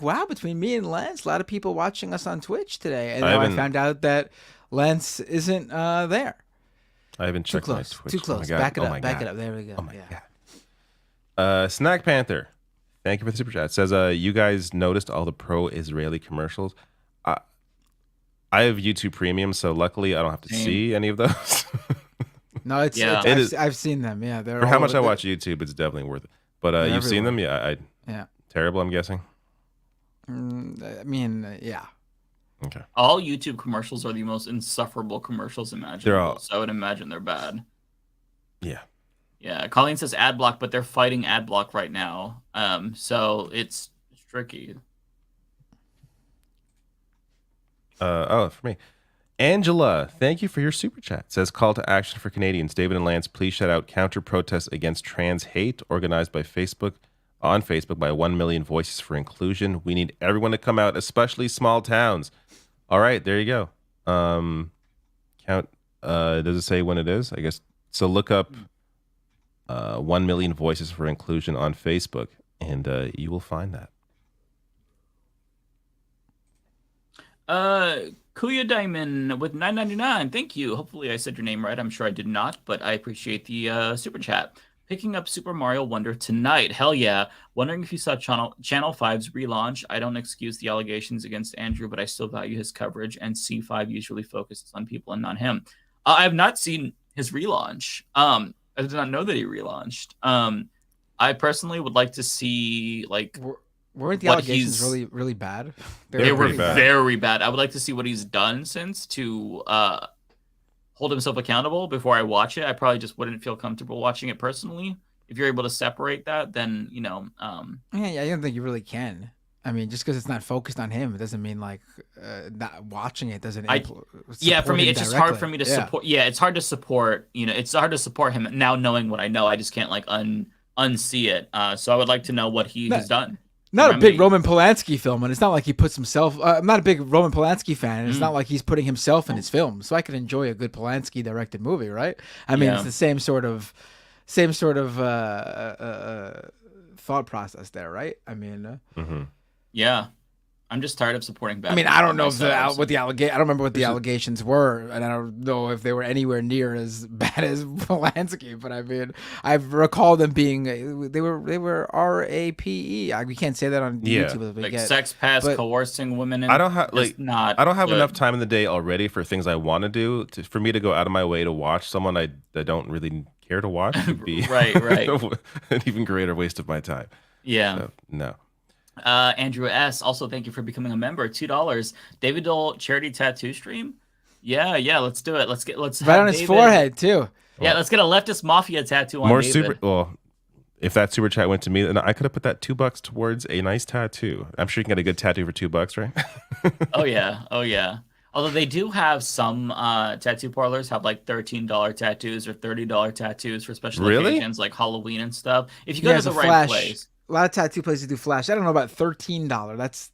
wow, between me and Lance, a lot of people watching us on Twitch today. And now I found out that Lance isn't there. I haven't Too checked my close. Twitch. Too close. Oh my God. Back it Oh up. my Back God. it up. There we go. Oh my God. Snack Panther, thank you for the super chat. It says, you guys noticed all the pro-Israeli commercials. I have YouTube Premium, so luckily I don't have to see any of those. No, I've seen them. Yeah, they're for how all much over I the- watch YouTube, it's definitely worth it. But you've seen them, yeah. Yeah. Terrible, I'm guessing. I mean, yeah. Okay. All YouTube commercials are the most insufferable commercials imaginable. So I would imagine they're bad. Yeah. Yeah. Colleen says ad block, but they're fighting ad block right now. So it's tricky. For me. Angela, thank you for your super chat. It says, call to action for Canadians. David and Lance, please shout out counter protests against trans hate organized by Facebook by 1 million voices for inclusion. We need everyone to come out, especially small towns. All right, there you go. Does it say when it is? I guess so. Look up 1 Million Voices for Inclusion on Facebook, and you will find that. Kuya Diamond with $9.99. Thank you. Hopefully I said your name right. I'm sure I did not, but I appreciate the super chat. Picking up Super Mario Wonder tonight. Hell yeah. Wondering if you saw Channel 5's relaunch. I don't excuse the allegations against Andrew, but I still value his coverage, and C5 usually focuses on people and not him. I have not seen his relaunch. I did not know that he relaunched. I personally would like to see like weren't the allegations really really bad? They were very bad. I would like to see what he's done since to hold himself accountable before I watch it. I probably just wouldn't feel comfortable watching it personally. If you're able to separate that, then Yeah, I don't think you really can. I mean, just because it's not focused on him, it doesn't mean like not watching it doesn't. For me, it's just hard for me to support. Yeah, it's hard to support. It's hard to support him now, knowing what I know. I just can't like unsee it. So I would like to know what he has done. Not a big Roman Polanski film, and it's not like he puts himself. I'm not a big Roman Polanski fan, and it's not like he's putting himself in his film. So I can enjoy a good Polanski directed movie, right? I mean, it's the same sort of thought process there, right? I mean, yeah. I'm just tired of supporting Batman. I mean, I don't know what the I don't remember what the allegations were, and I don't know if they were anywhere near as bad as Polanski. But I mean, I recall them being they were rape. We can't say that on YouTube. Like sex pest, coercing women. I don't have I don't have enough time in the day already for things I want to do. For me to go out of my way to watch someone I don't really care to watch would be right. an even greater waste of my time. Yeah. So, no. Andrew S. Also, thank you for becoming a member. $2. David Dole charity tattoo stream. Yeah. Let's do it. Let's right on his forehead too. Yeah, let's get a leftist mafia tattoo on David. If that super chat went to me, then I could have put that $2 towards a nice tattoo. I'm sure you can get a good tattoo for $2, right? Oh yeah. Although they do have some tattoo parlors have like $13 tattoos or $30 tattoos for special occasions like Halloween and stuff. If you go to the right place. A lot of tattoo places do flash. I don't know about $13.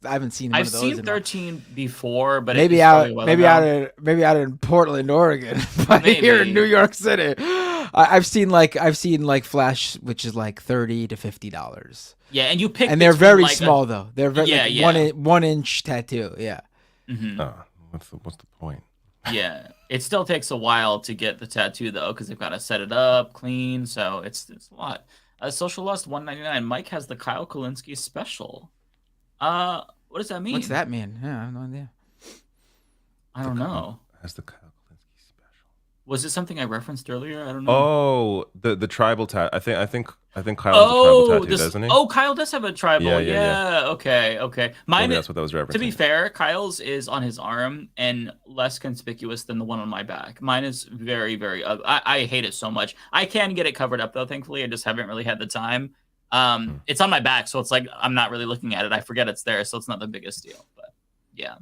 I haven't seen one of those. I've seen 13 before, but maybe out in Portland, Oregon, but here in New York City, I've seen flash, which is like $30 to $50. Yeah, and you pick, and they're very small though. They're very 1 inch tattoo. Yeah. Mm-hmm. What's the point? Yeah, it still takes a while to get the tattoo though, because they've got to set it up, clean. So it's a lot. Social Lust $1.99. Mike has the Kyle Kulinski special. What does that mean? What's that mean? Yeah, I have no idea. I don't know. Has the Kyle Kulinski special? Was it something I referenced earlier? I don't know. Oh, the tribal tattoo. I think Kyle has a tribal tattoo, doesn't he? Oh, Kyle does have a tribal. Yeah. Okay. Maybe that's what that was referencing. To be fair, Kyle's is on his arm and less conspicuous than the one on my back. Mine is very, very. I hate it so much. I can get it covered up though. Thankfully, I just haven't really had the time. It's on my back, so it's like I'm not really looking at it. I forget it's there, so it's not the biggest deal. But yeah.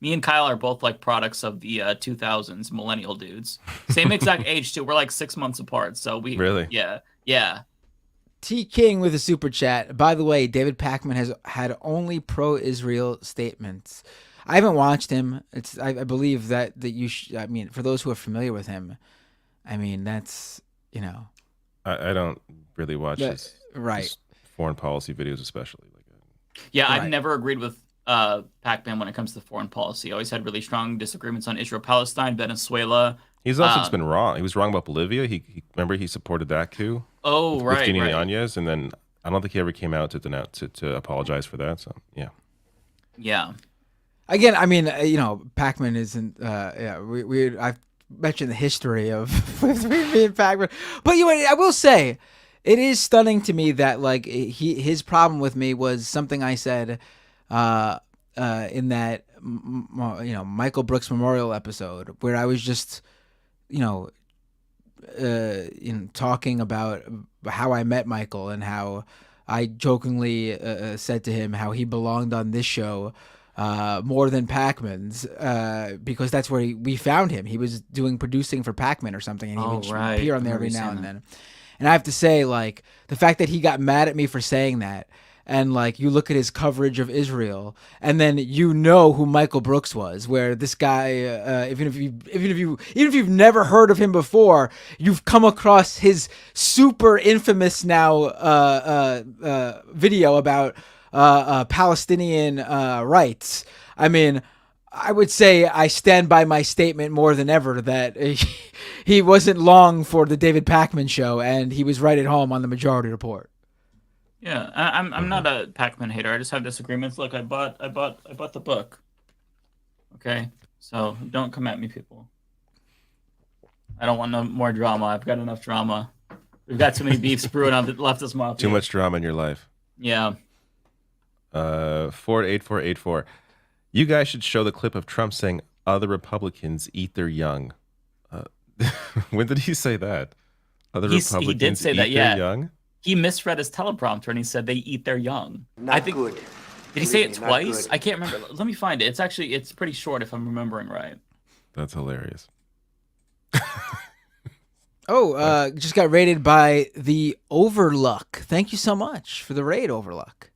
Me and Kyle are both like products of the 2000s millennial dudes. Same exact age too. We're like 6 months apart. So we really, yeah. T King with a super chat. By the way, David Pakman has had only pro-Israel statements. I haven't watched him. I believe that you. I mean, for those who are familiar with him, I mean that's I don't really watch his foreign policy videos, especially. I've never agreed with Pac-Man when it comes to foreign policy. Always had really strong disagreements on Israel, Palestine, Venezuela. He's also just been wrong. He was wrong about Bolivia. Remember he supported that coup. Oh, with right. Jeanine Yanez, and then I don't think he ever came out to denounce to apologize for that. So yeah. Yeah. Again, I mean, Pac-Man isn't. I've mentioned the history of me and Pac-Man, but I will say, it is stunning to me that like his problem with me was something I said. In that Michael Brooks Memorial episode where I was just talking about how I met Michael and how I jokingly said to him how he belonged on this show more than Pac-Man's because that's where we found him. He was producing for Pac-Man or something, and he would appear on there every now and then. And I have to say, like, the fact that he got mad at me for saying that, and like you look at his coverage of Israel, and then you know who Michael Brooks was, where this guy, even if you've never heard of him before, you've come across his super infamous now video about Palestinian rights. I mean, I would say I stand by my statement more than ever that he wasn't long for the David Pakman show, and he was right at home on the Majority Report. Yeah, I'm not a Pac-Man hater. I just have disagreements. Look, I bought the book. Okay, so don't come at me, people. I don't want no more drama. I've got enough drama. We've got too many beefs brewing on the leftist mafia. Too much drama in your life. Yeah. 48484. You guys should show the clip of Trump saying other Republicans eat their young. When did he say that? Other Republicans he did say eat that. Yeah. their young? He misread his teleprompter and he said they eat their young. Not good. Did he say it twice? I can't remember. Let me find it. It's pretty short if I'm remembering right. That's hilarious. Just got raided by the Overluck. Thank you so much for the raid, Overluck.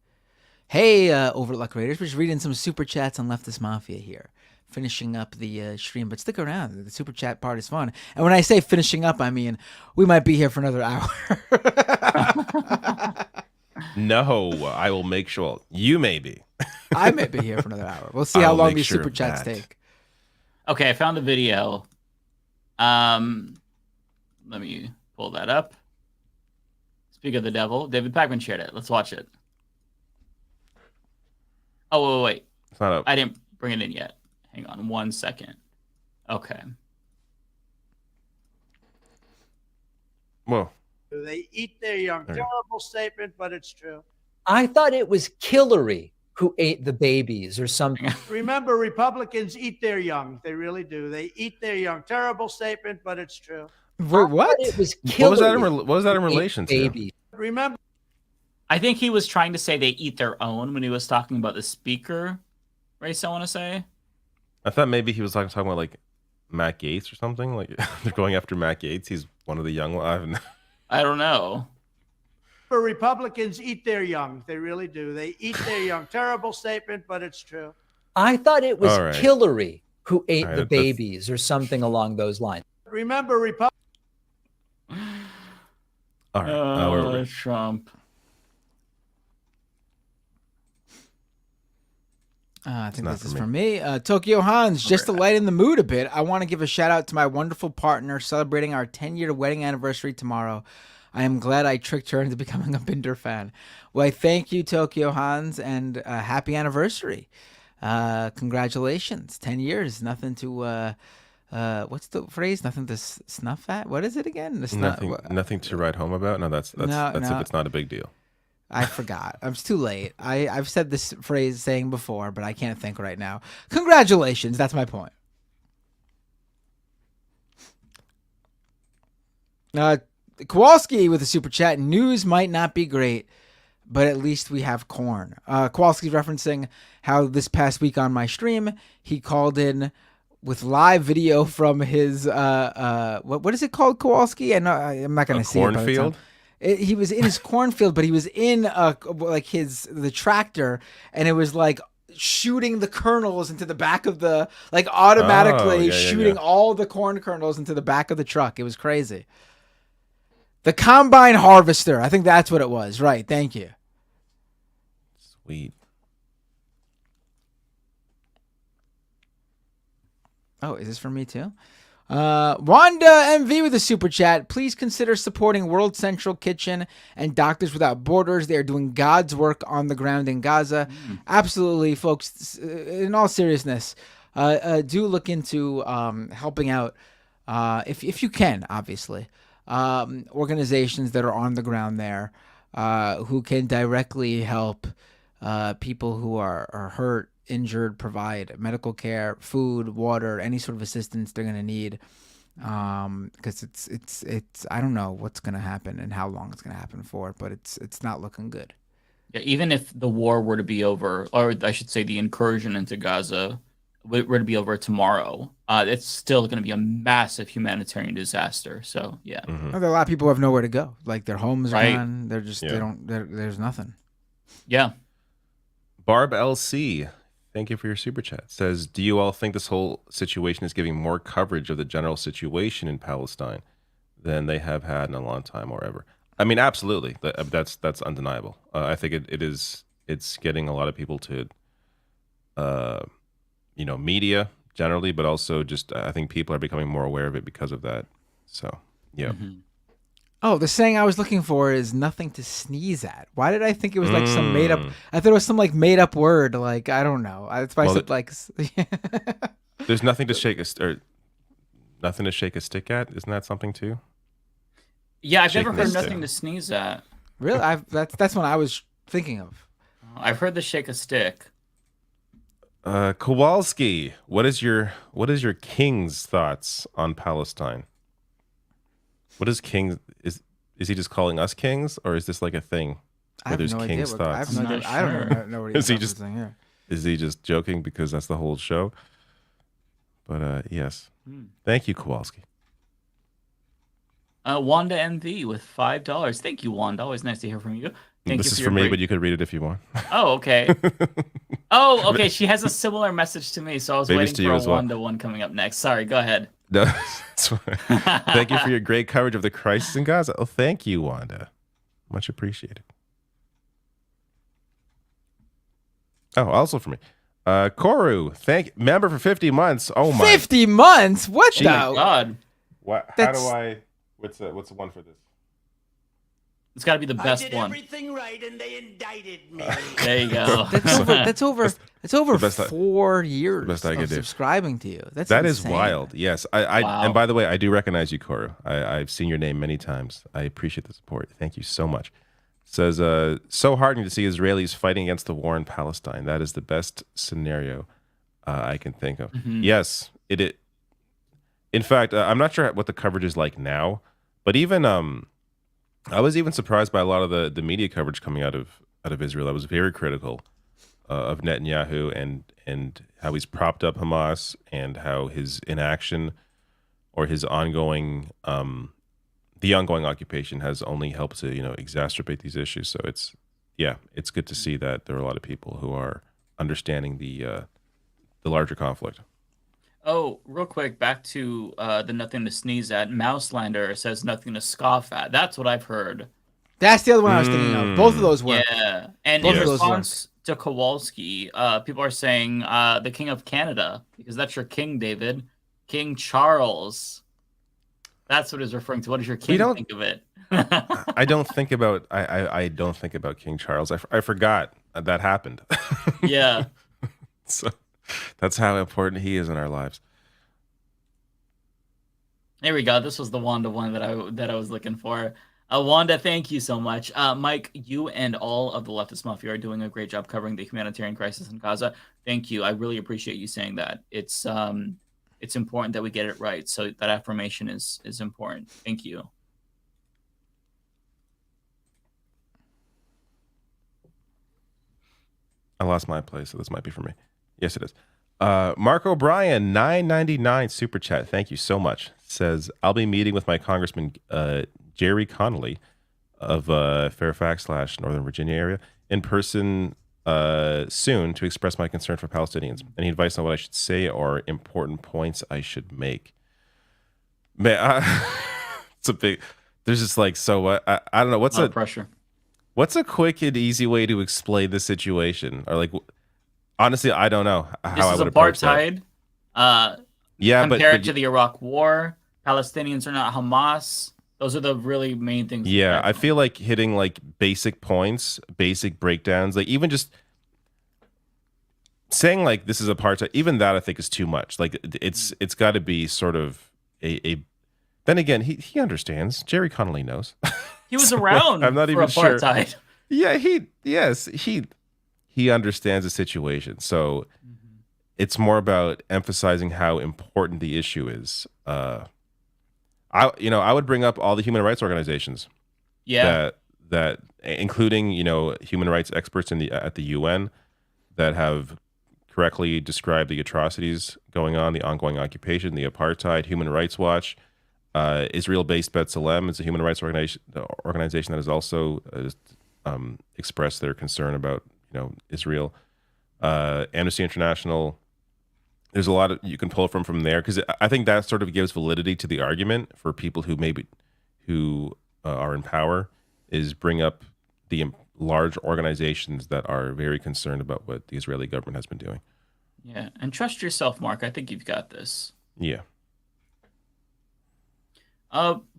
Hey, Overluck Raiders. We're just reading some super chats on Leftist Mafia here. Finishing up the stream, but stick around. The super chat part is fun. And when I say finishing up, I mean we might be here for another hour. No, I will make sure. You may be. I may be here for another hour. We'll see how long these super chats take. Okay, I found the video. Let me pull that up. Speak of the devil. David Pakman shared it. Let's watch it. Oh, wait. It's not up. I didn't bring it in yet. Hang on 1 second. Okay. Whoa. They eat their young. Terrible statement, but it's true. I thought it was Hillary who ate the babies or something. Remember, Republicans eat their young. They really do. They eat their young. Terrible statement, but it's true. Wait, what? It was What was that in relation to? Babies. Remember. I think he was trying to say they eat their own when he was talking about the speaker race, I want to say. I thought maybe he was talking about like Matt Gaetz or something. Like they're going after Matt Gaetz. He's one of the young ones. I don't know. For Republicans eat their young. They really do. They eat their young. Terrible statement, but it's true. I thought it was All right. Hillary who ate All right, the that's- babies or something along those lines. Remember, All right. Trump. I think this is for me. Tokyo Hans, just to lighten the mood a bit, I want to give a shout out to my wonderful partner celebrating our 10-year wedding anniversary tomorrow. I am glad I tricked her into becoming a Binder fan. Well, thank you, Tokyo Hans, and happy anniversary. Congratulations. 10 years. Nothing to, what's the phrase? Nothing to snuff at? What is it again? Nothing to write home about? No, that's if it's not a big deal. I forgot. It's too late. I've said this saying before, but I can't think right now. Congratulations. That's my point. Kowalski with a super chat. News might not be great, but at least we have corn. Kowalski's referencing how this past week on my stream, he called in with live video from his, what is it called, Kowalski? I'm not going to see it. Cornfield? He was in his cornfield, but he was in the tractor, and it was like shooting the kernels into the back of the, like automatically shooting all the corn kernels into the back of the truck. It was crazy. The combine harvester. I think that's what it was. Right. Thank you. Sweet. Oh, is this for me too? Wanda MV with a super chat. Please consider supporting World Central Kitchen and Doctors Without Borders. They are doing God's work on the ground in Gaza. Absolutely, folks. In all seriousness, do look into helping out if you can, obviously. Organizations that are on the ground there who can directly help people who are hurt, injured, provide medical care, food, water, any sort of assistance they're going to need, because it's I don't know what's going to happen and how long it's going to happen for, but it's not looking good. Yeah, even if the war were to be over, or I should say the incursion into Gaza were to be over tomorrow, it's still going to be a massive humanitarian disaster. So yeah, There are a lot of people who have nowhere to go. Like their homes are gone. They're just there's nothing. Yeah. Barb LC, thank you for your super chat. Says, do you all think this whole situation is giving more coverage of the general situation in Palestine than they have had in a long time or ever? I mean, absolutely. That's undeniable. I think it's getting a lot of people to, media generally, but also just I think people are becoming more aware of it because of that. So, yeah. Oh, the saying I was looking for is nothing to sneeze at. Why did I think it was like some made up? I thought it was some like made up word. Like I don't know. That's why I said like. There's nothing to shake nothing to shake a stick at. Isn't that something too? Yeah, I've never heard nothing to sneeze at. Really, that's what I was thinking of. I've heard the shake a stick. Kowalski, what is your king's thoughts on Palestine? What is king? Is he just calling us kings, or is this like a thing where there's king's thoughts? I don't know what he's referencing here. Is he just joking because that's the whole show? But yes, thank you, Kowalski. Wanda MV with $5. Thank you, Wanda. Always nice to hear from you. This is for me, but you could read it if you want. Oh, okay. Oh, okay. She has a similar message to me, so I was waiting for a Wanda one coming up next. Sorry, go ahead. No, that's fine. Thank you for your great coverage of the crisis in Gaza. Oh, thank you, Wanda. Much appreciated. Oh, also for me. Koru, member for 50 months. Oh my. 50 months? What the? God. What? How do I? What's the one for this? It's got to be the best I did one. everything right, and they indicted me. There you go. That's over 4 years best I of could do. subscribing to you. That is wild. Yes, Wow. And by the way, I do recognize you, Koru. I've seen your name many times. I appreciate the support. Thank you so much. Says, so heartening to see Israelis fighting against the war in Palestine. That is the best scenario I can think of. Yes, it. In fact, I'm not sure what the coverage is like now, but even I was even surprised by a lot of the media coverage coming out of Israel. I was very critical of Netanyahu and how he's propped up Hamas and how his inaction or his ongoing the ongoing occupation has only helped to exacerbate these issues. So it's good to see that there are a lot of people who are understanding the larger conflict. Oh, real quick, back to the nothing to sneeze at. Mouselander says nothing to scoff at. That's what I've heard. That's the other one I was thinking of. Both of those work. Yeah. And in response to Kowalski, people are saying the King of Canada, because that's your king, David. King Charles. That's what he's referring to. What does your king think of it? I don't think about I don't think about King Charles. I forgot that happened. Yeah. So that's how important he is in our lives. There we go. This was the Wanda one that I was looking for. Wanda, thank you so much. Mike, you and all of the Leftist Mafia are doing a great job covering the humanitarian crisis in Gaza. Thank you. I really appreciate you saying that. It's important that we get it right. So that affirmation is important. Thank you. I lost my place, so this might be for me. Yes, it is. Mark O'Brien, $9.99 super chat. Thank you so much. Says, I'll be meeting with my Congressman Jerry Connolly of Fairfax / Northern Virginia area in person soon to express my concern for Palestinians. Any advice on what I should say or important points I should make? Man, it's a big. There's just like so. I don't know what's pressure. What's a quick and easy way to explain the situation, or like? Honestly, I don't know how I would approach that. Yeah, compared to the Iraq War, Palestinians are not Hamas. Those are the really main things. Yeah, I feel like hitting like basic points, basic breakdowns, like even just saying like this is apartheid. Even that I think is too much. Like it's got to be sort of a. Then again, he understands. Jerry Connolly knows. He was around. I'm not for even apartheid. Sure. Yeah, he understands the situation. So it's more about emphasizing how important the issue is. I would bring up all the human rights organizations. Yeah. That including, human rights experts at the UN that have correctly described the atrocities going on, the ongoing occupation, the apartheid. Human Rights Watch, Israel-based B'Tselem is a human rights organization that is also express their concern about Israel. Amnesty International. There's a lot you can pull from there, because I think that sort of gives validity to the argument for people who are in power, is bring up the large organizations that are very concerned about what the Israeli government has been doing. Yeah, and trust yourself, Mark. I think you've got this. Yeah.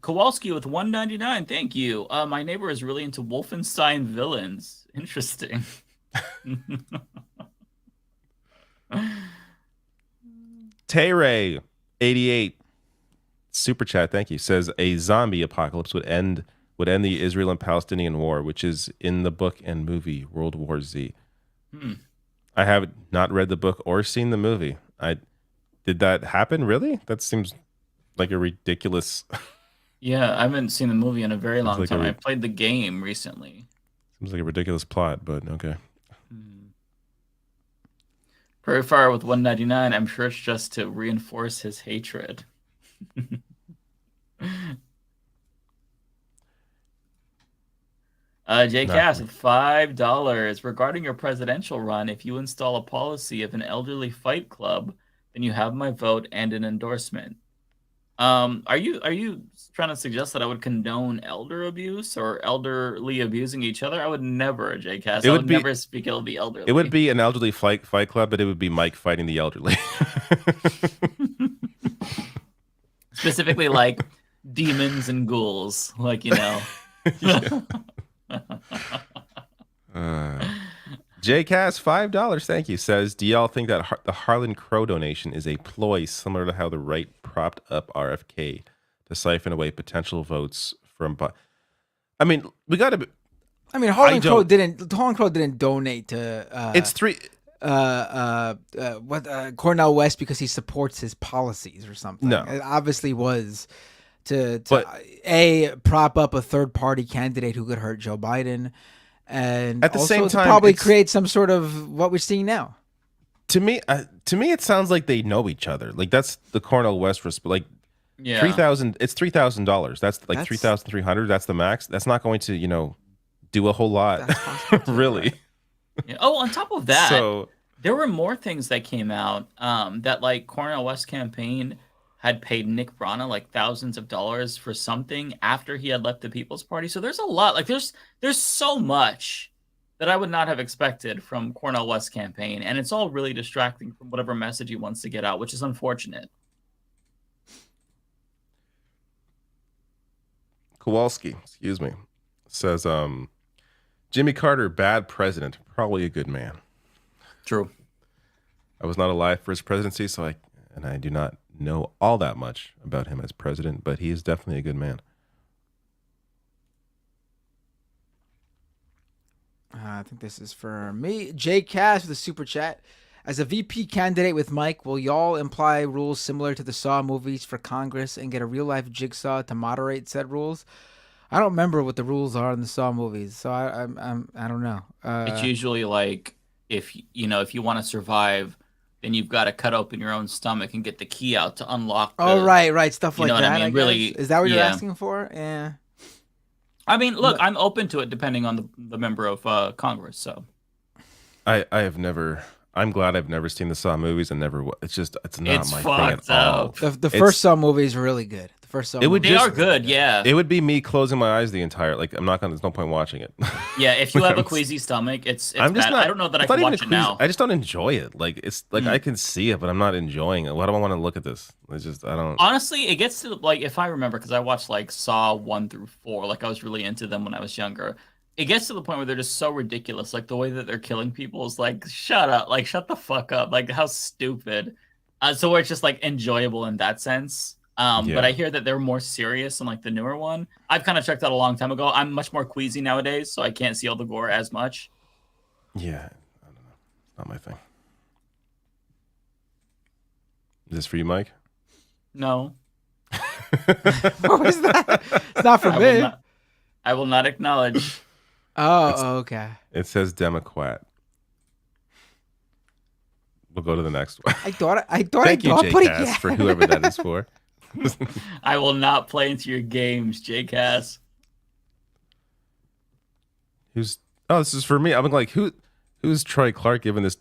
Kowalski with 199. Thank you. My neighbor is really into Wolfenstein villains. Interesting. Tay 88 super chat, thank you, says a zombie apocalypse would end the Israel and Palestinian war, which is in the book and movie World War Z. I have not read the book or seen the movie. Did that happen, really? That seems like a ridiculous. Yeah, I haven't seen the movie in a very long time. I played the game recently. Seems like a ridiculous plot, but okay. Prairie Fire with 199. I'm sure it's just to reinforce his hatred. Jay Cass with $5. Regarding your presidential run, if you install a policy of an elderly fight club, then you have my vote and an endorsement. Are you trying to suggest that I would condone elder abuse or elderly abusing each other? I would never, Jay Cass. I would never speak ill of the elderly. It would be an elderly fight club, but it would be Mike fighting the elderly. Specifically, like demons and ghouls, like JCast $5, thank you, says, do y'all think that the Harlan Crow donation is a ploy similar to how the right propped up RFK to siphon away potential votes from? I mean, we got to. I mean, Harlan Crow didn't donate to. It's three. Cornel West because he supports his policies or something. No, it obviously was to prop up a third party candidate who could hurt Joe Biden. And at the same time, probably create some sort of what we're seeing now. To me, it sounds like they know each other. Like that's the Cornel West, like $3,000. It's $3,000. That's like 3,300. That's the max. That's not going to do a whole lot, really. Yeah. Oh, on top of that, there were more things that came out that like Cornel West campaign had paid Nick Brana like thousands of dollars for something after he had left the People's Party. So there's a lot. Like there's so much that I would not have expected from Cornel West's campaign, and it's all really distracting from whatever message he wants to get out, which is unfortunate. Kowalski, excuse me, says Jimmy Carter, bad president, probably a good man. True. I was not alive for his presidency, so I do not know all that much about him as president, but he is definitely a good man. I think this is for me. Jay Cass with a super chat. As a VP candidate with Mike, will y'all imply rules similar to the Saw movies for Congress and get a real life Jigsaw to moderate said rules? I don't remember what the rules are in the Saw movies, so I don't know. It's usually like if you want to survive, then you've got to cut open your own stomach and get the key out to unlock. Right, stuff like that. I mean? Really, is that what you're asking for? Yeah. I mean, look, I'm open to it depending on the member of Congress. So, I'm glad I've never seen the Saw movies and never. It's not my thing at all. The first Saw movie is really good. The first Saw. They are good. Yeah. It would be me closing my eyes the entire. Like I'm not gonna. There's no point watching it. Yeah, if you have a queasy stomach, it's bad. I don't know that I can watch it now. I just don't enjoy it. Like it's like I can see it, but I'm not enjoying it. Why do I want to look at this? It's just I don't. Honestly, it gets to like if I remember because I watched like Saw 1 through 4. Like I was really into them when I was younger. It gets to the point where they're just so ridiculous. Like the way that they're killing people is like, shut up, like shut the fuck up, like how stupid. So where it's just like enjoyable in that sense. But I hear that they're more serious in like the newer one. I've kind of checked out a long time ago. I'm much more queasy nowadays, so I can't see all the gore as much. Yeah, I don't know. It's not my thing. Is this for you, Mike? No. What was that? It's not for me. I will not acknowledge. Okay. It says Democrat. We'll go to the next one. I thought Thank you, J-Cass, for whoever that is for. I will not play into your games, J-Cass. This is for me. I'm like, who's Troy Clark giving this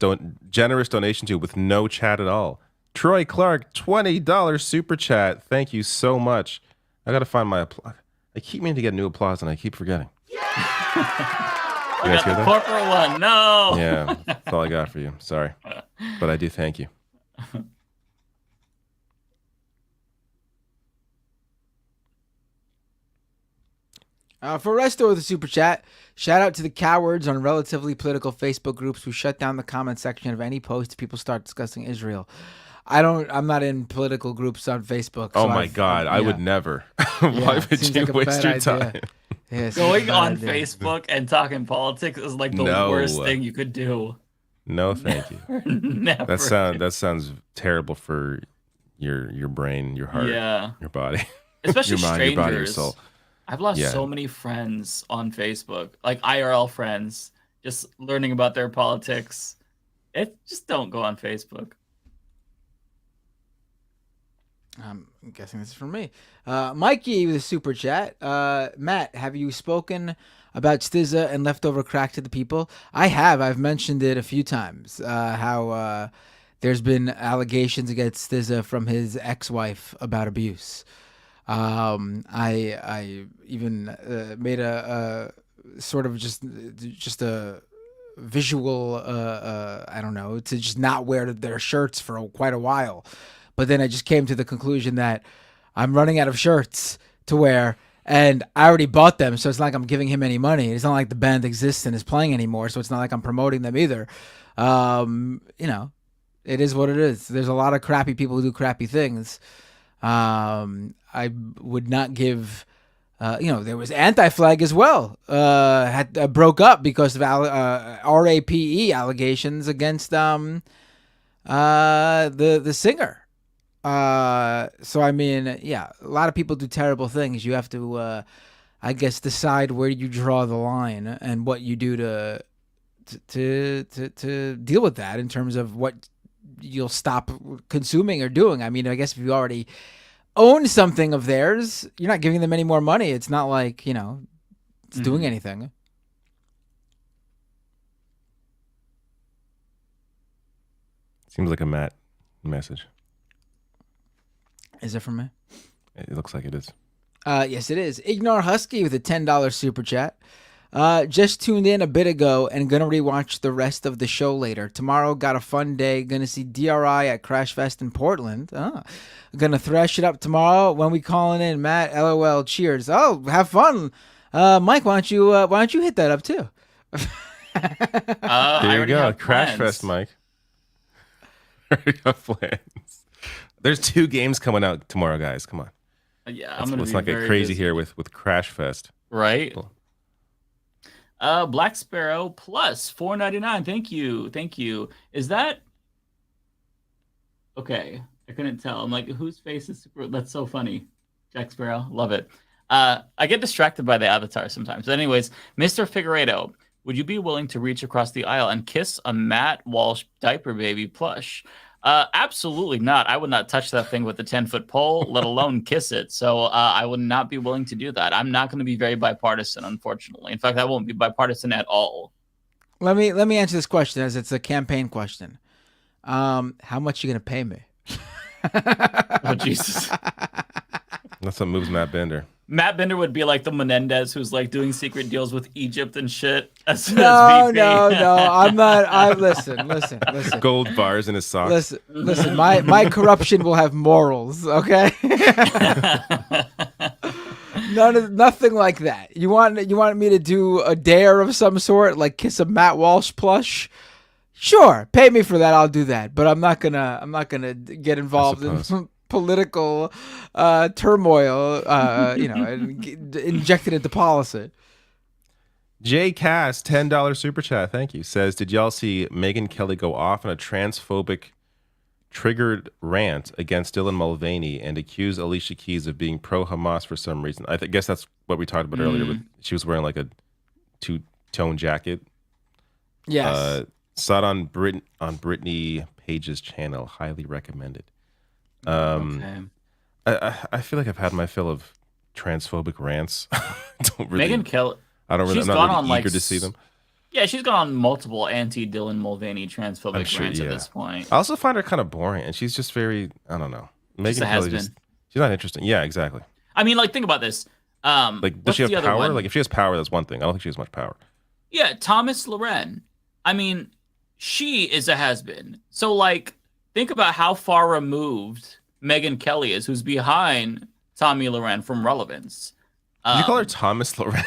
generous donation to with no chat at all? Troy Clark, $20 super chat. Thank you so much. I got to find my applause. I keep meaning to get new applause and I keep forgetting. We got the corporate one. No. Yeah, that's all I got for you. Sorry. But I do thank you. For Resto with the super chat, shout out to the cowards on relatively political Facebook groups who shut down the comment section of any post if people start discussing Israel. I'm not in political groups on Facebook. Oh my God, I would never. Why would you waste your time? Yeah, Going on Facebook and talking politics is like the worst thing you could do. No, thank you. Never. That sounds terrible for your brain, your heart, your body, especially your mind, strangers. your body, your soul. I've lost so many friends on Facebook, like IRL friends, just learning about their politics. Just don't go on Facebook. I'm guessing this is from me. Mikey with a super chat. Matt, have you spoken about Stizza and leftover crack to the people? I have. I've mentioned it a few times. How there's been allegations against Stizza from his ex-wife about abuse. I even made a sort of just a visual. I don't know, to just not wear their shirts for quite a while. But then I just came to the conclusion that I'm running out of shirts to wear, and I already bought them, so it's not like I'm giving him any money. It's not like the band exists and is playing anymore, so it's not like I'm promoting them either. It is what it is. There's a lot of crappy people who do crappy things. I would not give... there was Anti-Flag as well. Broke up because of RAPE allegations against the singer. So I mean, a lot of people do terrible things. You have to, I guess, decide where you draw the line and what you do to deal with that in terms of what you'll stop consuming or doing. I mean, I guess if you already own something of theirs, you're not giving them any more money. It's not like, it's doing anything. Seems like a Matt message. Is it from me? It looks like it is. Yes, it is. Ignore Husky with a $10 super chat. Just tuned in a bit ago and gonna rewatch the rest of the show later. Tomorrow got a fun day. Gonna see DRI at Crash Fest in Portland. Gonna thrash it up tomorrow when we calling in. Matt, LOL, cheers. Oh, have fun. Mike, why don't you hit that up too? There you go. Crash Fest, Mike. I already have plans. There's 2 games coming out tomorrow, guys. Come on. Let's not get crazy here with Crash Fest. Right. Cool. Black Sparrow plus $4.99. Thank you. Is that okay? I couldn't tell. I'm like, whose face is super? That's so funny. Jack Sparrow, love it. I get distracted by the avatar sometimes. But anyways, Mr. Figueredo, would you be willing to reach across the aisle and kiss a Matt Walsh diaper baby plush? Absolutely not. I would not touch that thing with a 10-foot pole, let alone kiss it. So I would not be willing to do that. I'm not going to be very bipartisan, unfortunately. In fact, I won't be bipartisan at all. Let me answer this question as it's a campaign question. How much you going to pay me? Oh, Jesus. That's what moves Matt Bender. Matt Bender would be like the Menendez who's like doing secret deals with Egypt and shit. No, I'm not. Listen. Gold bars in his socks. Listen. My corruption will have morals. Okay. Nothing like that. You want me to do a dare of some sort, like kiss a Matt Walsh plush? Sure, pay me for that. I'll do that. But I'm not gonna get involved in political turmoil, injected into policy. Jay Cass, $10 super chat, thank you, says, did y'all see Megyn Kelly go off on a transphobic triggered rant against Dylan Mulvaney and accuse Alicia Keys of being pro-Hamas for some reason? I guess that's what we talked about earlier. She was wearing like a 2-tone jacket. Yes. Saw it on Brittany Page's channel. Highly recommended. Okay. I feel like I've had my fill of transphobic rants. Don't really. I don't really. She's I'm gone not on really like eager to see them. Yeah, she's gone on multiple anti-Dylan Mulvaney transphobic I'm sure, rants yeah. at this point. I also find her kind of boring, and she's just very. I don't know. She's a has-been. She's not interesting. Yeah, exactly. I mean, like, think about this. Like, does what's she the have other power? one? Like, if she has power, that's one thing. I don't think she has much power. Yeah, Thomas Loren. I mean, she is a has-been. So, like, think about how far removed Megyn Kelly is, who's behind Tommy Loren from relevance. Did you call her Thomas Loren?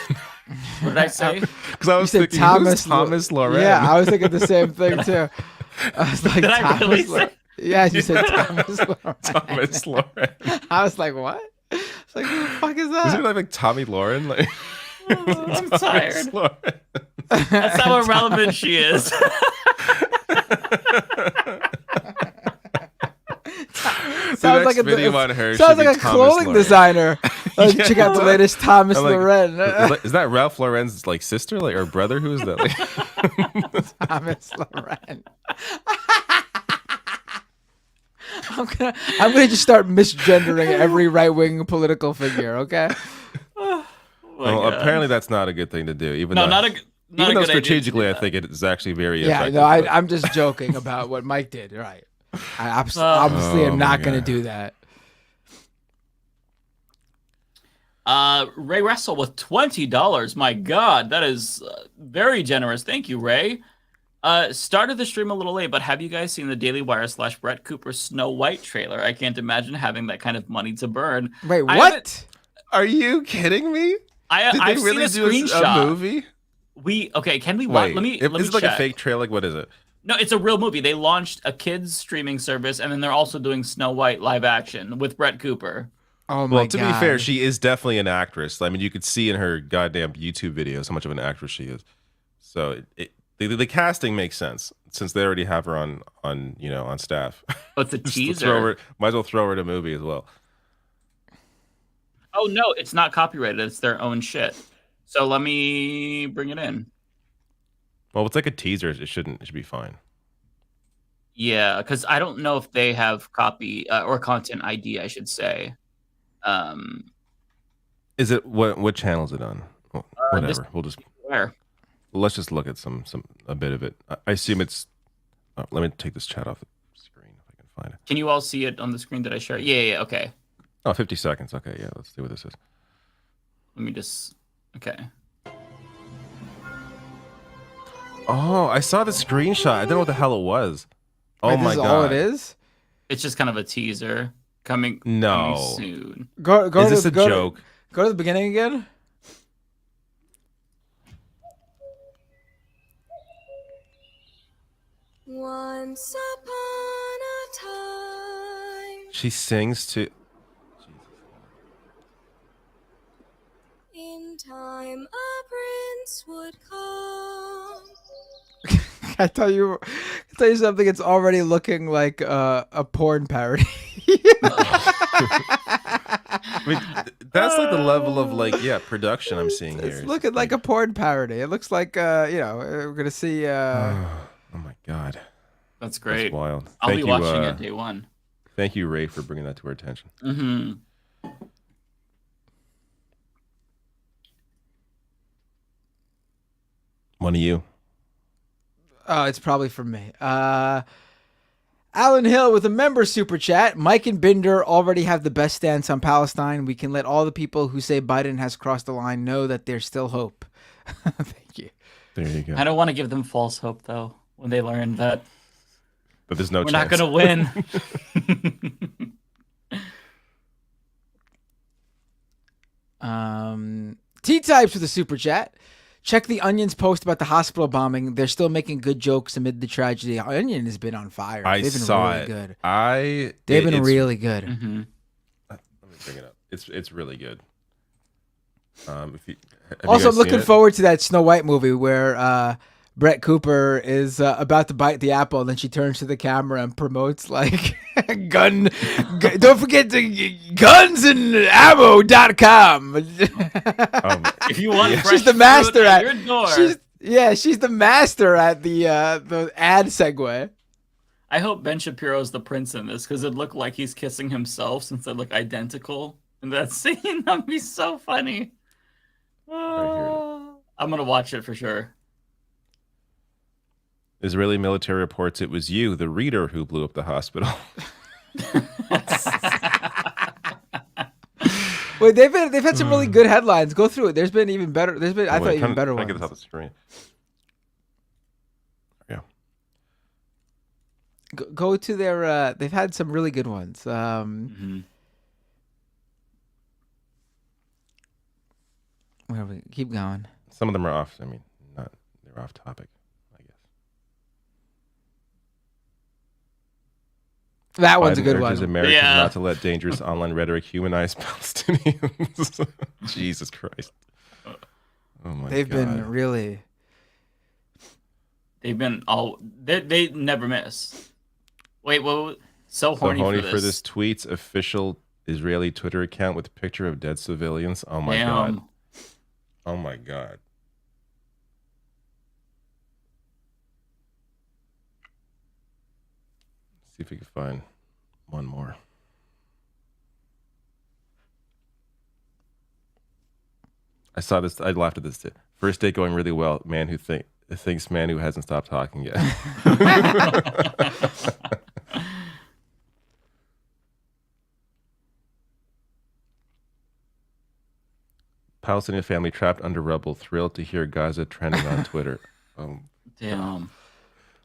What did I say? Because I was thinking, who's Thomas Loren? Yeah, I was thinking the same thing too. I was like, Did I really Loren. say? Yeah, you said Thomas Loren. Thomas Loren. I was like, what? It's like, who the fuck is Was that? it like Tommy Lauren? Like, I'm Thomas tired. Lauren. That's how irrelevant she is. Sounds like video on her sounds should be like a Thomas clothing Lauren. designer. Like, check out the latest Thomas I'm like, Loren. Is that Ralph Lauren's like sister, like or brother? Who is that? Like, Thomas Loren. I'm gonna just start misgendering every right wing political figure. Okay. well, apparently that's not a good thing to do. Even No, though, not a good even though idea to strategically, do I that. think it is actually very Yeah, effective. no, but- I'm just joking about what Mike did. Right. I obviously am Oh not my gonna God. do that. Ray Russell with $20. My God, that is very generous. Thank you, Ray. Started the stream a little late, but have you guys seen the Daily Wire / Brett Cooper Snow White trailer? I can't imagine having that kind of money to burn. Wait, I what? Are you kidding me? I've Did they really seen do a screenshot. a movie? Can we watch? Wait, Let me is it like check. a fake trailer? Like, what is it? No, it's a real movie. They launched a kids streaming service, and then they're also doing Snow White live action with Brett Cooper. Oh my Well, to God. be fair, she is definitely an actress. I mean, you could see in her goddamn YouTube videos how much of an actress she is. So the casting makes sense since they already have her on staff. Oh, it's a Just teaser. might as well throw her in a movie as well. Oh no, it's not copyrighted. It's their own shit. So let me bring it in. Well, it's like a teaser. It should be fine. Yeah, because I don't know if they have copy or content ID, I should say. Is it what channel is it on? Well, whatever. We'll just Where? let's just look at a bit of it. I assume it's. Oh, let me take this chat off the screen if I can find it. Can you all see it on the screen that I share? Yeah, okay. Oh, 50 seconds. Okay, yeah. Let's see what this is. Let me just. Okay. Oh, I saw the screenshot. I don't know what the hell it was. Oh Wait, my this is god! all it is? It's just kind of a teaser coming soon. Go Is to this a go to- joke? Go to the beginning again. Once upon a time, She sings to. in time a prince would come. I tell you something. It's already looking like a porn parody. I mean, that's like the level of production I'm seeing here. It's looking like a porn parody. It looks like we're gonna see. Oh my god, That's great. That's wild. I'll Thank be you, watching it day one. Thank you, Ray, for bringing that to our attention. Mm-hmm. One of you. Oh, it's probably from me. Alan Hill with a member super chat. Mike and Binder already have the best stance on Palestine. We can let all the people who say Biden has crossed the line know that there's still hope. Thank you. There you go. I don't want to give them false hope though when they learn that But there's no we're chance. not going to win. T-Types with a super chat. Check the Onion's post about the hospital bombing. They're still making good jokes amid the tragedy. Onion has been on fire. I They've been saw really it. good. They've been really good. Mm-hmm. Let me bring it up. It's really good. If you, have you Also, guys I'm seen looking it? forward to that Snow White movie where Brett Cooper is about to bite the apple, and then she turns to the camera and promotes like don't forget to gunsandammo.com. If you want fresh she's the fruit master at at your door. she's the master at the ad segue. I hope Ben Shapiro's the prince in this because it looked like he's kissing himself since they look identical in that scene. That'd be so funny. I'm gonna watch it for sure. Israeli military reports it was you, the reader, who blew up the hospital. Wait, they've had some really good headlines. Go through it. There's been even better. I thought even better ones. I get this off the screen. Yeah. Go to their. They've had some really good ones. Where we keep going. Some of them are off. I mean, they're off topic. That one's a good urges one. Americans not to let dangerous online rhetoric humanize Palestinians. Jesus Christ. Oh my They've God. been really. They've been all. They never miss. Wait, well, so horny for this. Tweet's official Israeli Twitter account with a picture of dead civilians. Oh my God. Oh my God. See if we can find one more. I saw this. I laughed at this. First date going really well. Man who thinks man who hasn't stopped talking yet. Palestinian family trapped under rubble. Thrilled to hear Gaza trending on Twitter. Damn.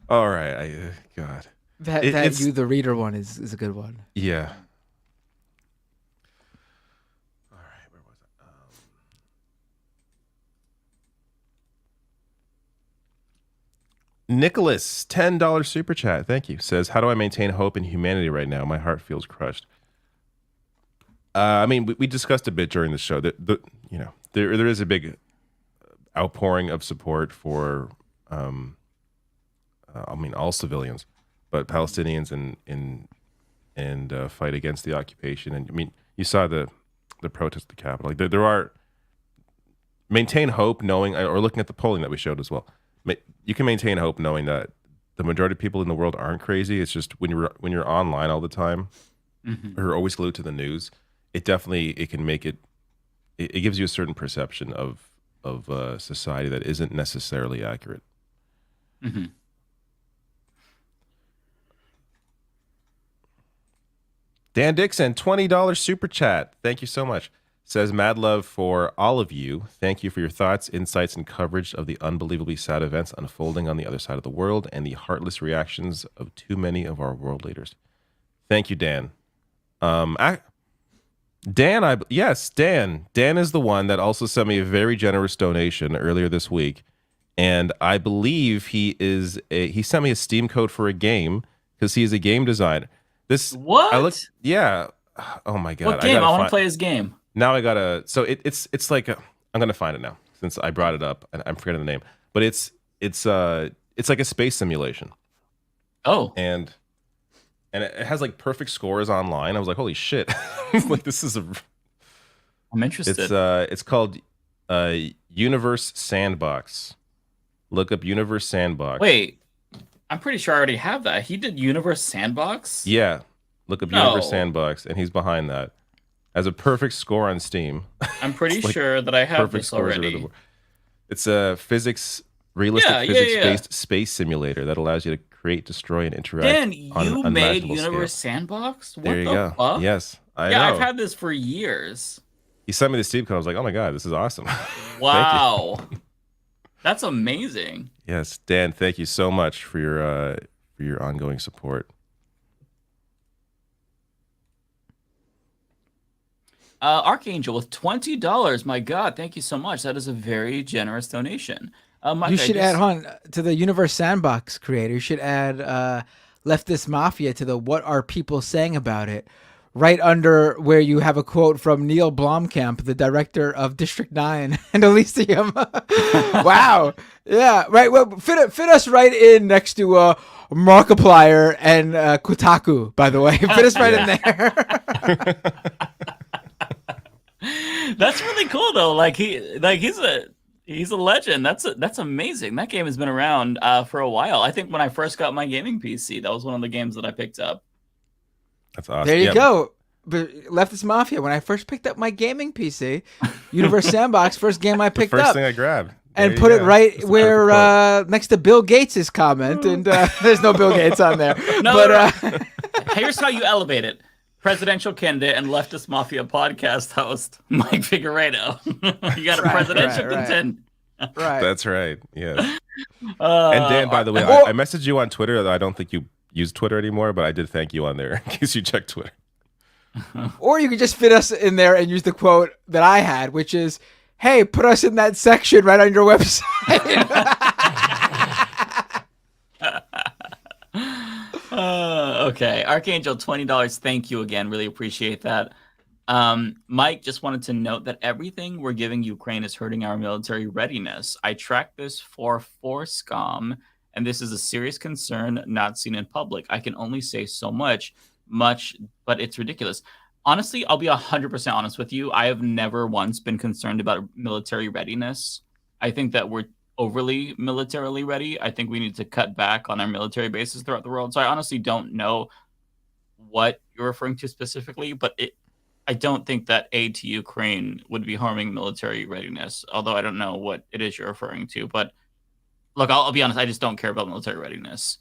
All right. God. That you, the reader one, is a good one. Yeah. All right, where was it? Nicholas, $10 super chat. Thank you. Says, how do I maintain hope in humanity right now? My heart feels crushed. I mean, we discussed a bit during the show that there is a big outpouring of support for, all civilians. But Palestinians and fight against the occupation, and I mean, you saw the protest at the Capitol. Like there are maintain hope, knowing, or looking at the polling that we showed as well. You can maintain hope knowing that the majority of people in the world aren't crazy. It's just when you're online all the time, or always glued to the news, it can make it gives you a certain perception of society that isn't necessarily accurate. Mm-hmm. Dan Dixon, $20 super chat. Thank you so much. Says, mad love for all of you. Thank you for your thoughts, insights, and coverage of the unbelievably sad events unfolding on the other side of the world and the heartless reactions of too many of our world leaders. Thank you, Dan. Dan is the one that also sent me a very generous donation earlier this week. And I believe he sent me a Steam code for a game because he is a game designer. What? Yeah. Oh my God. What game? I want to play his game. Now I gotta. So it's like I'm gonna find it now since I brought it up and I'm forgetting the name. But it's like a space simulation. Oh. And it has like perfect scores online. I was like, holy shit! Like this is I'm interested. It's called Universe Sandbox. Look up Universe Sandbox. Wait. I'm pretty sure I already have that. He did Universe Sandbox? Yeah. Look up Universe Sandbox, and he's behind that. Has a perfect score on Steam. I'm pretty sure that I have this already. It's a realistic physics-based space simulator that allows you to create, destroy, and interact Dan, on you an made unimaginable Universe scale. Sandbox? What There you the go. fuck? Yes, I know. Yeah, I've had this for years. He sent me the Steam code. I was like, oh my God, this is awesome. Wow. That's amazing. Yes, Dan, thank you so much for your ongoing support. Archangel with $20. My God, thank you so much. That is a very generous donation. Mike, you should add to the Universe Sandbox creator. You should add Leftist Mafia to the what are people saying about it, right under where you have a quote from Neil Blomkamp, the director of District 9 and Elysium. Wow. Yeah, right. Well, fit us right in next to Markiplier and Kotaku, by the way. Fit us right in there. That's really cool though. He's a legend. That's amazing. That game has been around for a while. I think when I first got my gaming PC, that was one of the games that I picked up. That's awesome. There you go. But Leftist Mafia, when I first picked up my gaming PC, Universe Sandbox, first game I picked up. First thing I grabbed. and There put you it go. right That's a where next to Bill Gates' comment, and there's no Bill Gates on there. No, But here's how you elevate it. Presidential candidate and Leftist Mafia podcast host Mike Figueredo. You got a presidential contender. Right. That's right. Yes. And Dan, by the way, I messaged you on Twitter. I don't think you use Twitter anymore, but I did thank you on there in case you check Twitter. Or you could just fit us in there and use the quote that I had, which is, "Hey, put us in that section right on your website." Okay, Archangel, $20. Thank you again. Really appreciate that. Mike just wanted to note that everything we're giving Ukraine is hurting our military readiness. I tracked this for Forscom, and this is a serious concern not seen in public. I can only say so much, but it's ridiculous. Honestly, I'll be 100% honest with you. I have never once been concerned about military readiness. I think that we're overly militarily ready. I think we need to cut back on our military bases throughout the world. So I honestly don't know what you're referring to specifically, but I don't think that aid to Ukraine would be harming military readiness, although I don't know what it is you're referring to. But look, I'll be honest, I just don't care about military readiness.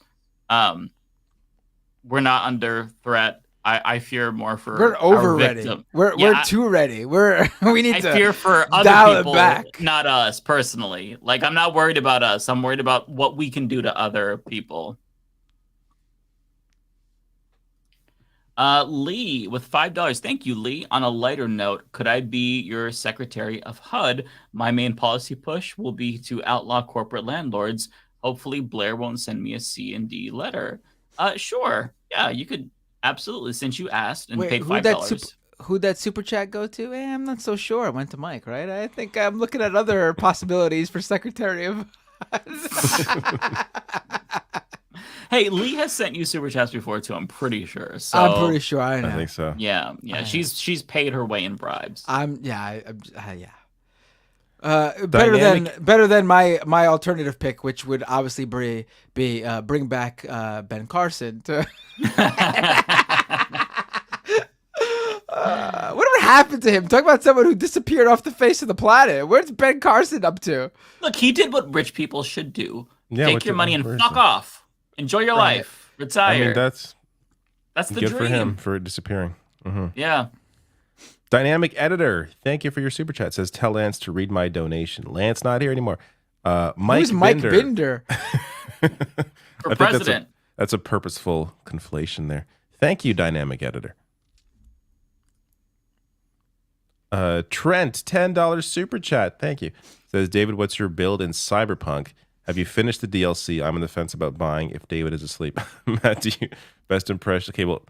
We're not under threat. I fear more for We're over our ready. victim. We're too ready. We need to I fear for other dial people, it back. not us personally. Like, I'm not worried about us. I'm worried about what we can do to other people. Lee with $5. Thank you, Lee. On a lighter note, could I be your secretary of HUD? My main policy push will be to outlaw corporate landlords. Hopefully, Blair won't send me a C&D letter. Sure. Yeah, you could absolutely, since you asked and paid $5. Who'd that super chat go to? I'm not so sure. I went to Mike, right? I think I'm looking at other possibilities for secretary of Hey, Lee has sent you super chats before too. I'm pretty sure. So I'm pretty sure I know. I think so. Yeah. She's paid her way in bribes. Better than my alternative pick, which would obviously be bring back Ben Carson to. Whatever happened to him? Talk about someone who disappeared off the face of the planet. Where's Ben Carson up to? Look, he did what rich people should do. Yeah, take your money and fuck off. Enjoy your life. Retire. I mean, that's the good dream. for him for disappearing. Mm-hmm. Yeah. Dynamic editor, thank you for your super chat. Says tell Lance to read my donation. Lance not here anymore. Who's Mike Binder? For president. That's a purposeful conflation there. Thank you, dynamic editor. Trent, $10 super chat. Thank you. Says David, what's your build in Cyberpunk? Have you finished the DLC? I'm on the fence about buying if David is asleep. Matt, do you best impression? Okay, well,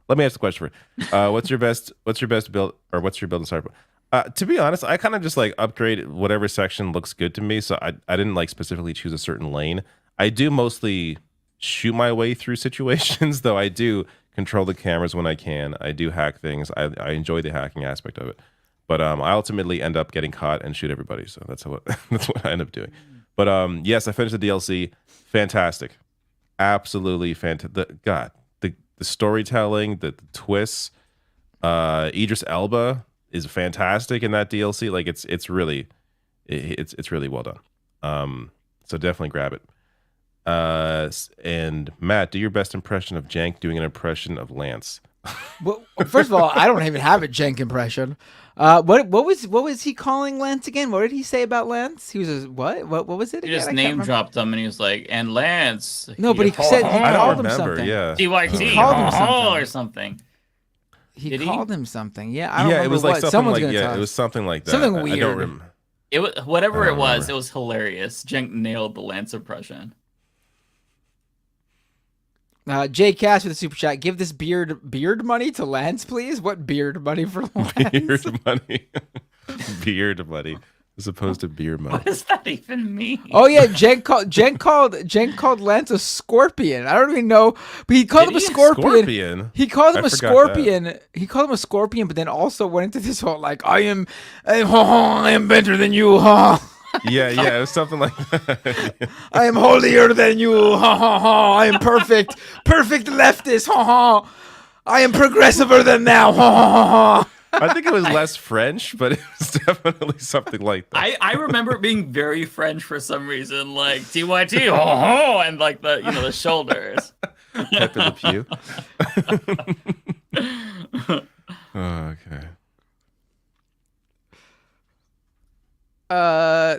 let me ask the question for you. What's your best build, or what's your build in Cyberpunk? To be honest, I kind of just like upgrade whatever section looks good to me. So I didn't like specifically choose a certain lane. I do mostly shoot my way through situations, though I do control the cameras when I can. I do hack things. I enjoy the hacking aspect of it. But I ultimately end up getting caught and shoot everybody. So that's what I end up doing. But yes, I finished the DLC. Fantastic. Absolutely fantastic. The storytelling, the twists. Idris Elba is fantastic in that DLC. Like it's really well done. So definitely grab it. And Matt, do your best impression of Jank doing an impression of Lance. Well, first of all, I don't even have a Jank impression. What was he calling Lance again? What did he say about Lance? He was what was it? He just name dropped him, and he was like, "And Lance." No, but he said he called him something. Yeah, TYT or something. He called him something. Yeah, I don't remember. It was like what. something Someone's like gonna it was something like that. Something weird. I don't remember. It was whatever it was. It was hilarious. Jenk nailed the Lance impression. Jay Cash with a super chat. Give this beard money to Lance, please. What beard money for Lance? Beard money. Beard money. As opposed to beer money. What does that even mean? Oh yeah, Jen called Lance a scorpion. I don't even know, but he called him a scorpion. He called him a scorpion. That. He called him a scorpion, but then also went into this whole like I am better than you. Yeah, it was something like that. I am holier than you. I am perfect leftist. I am progressiver than thou. I think it was less French, but it was definitely something like that. I remember it being very French for some reason, like TYT, ho ho, and like the shoulders. Pepe Le Pew. Okay.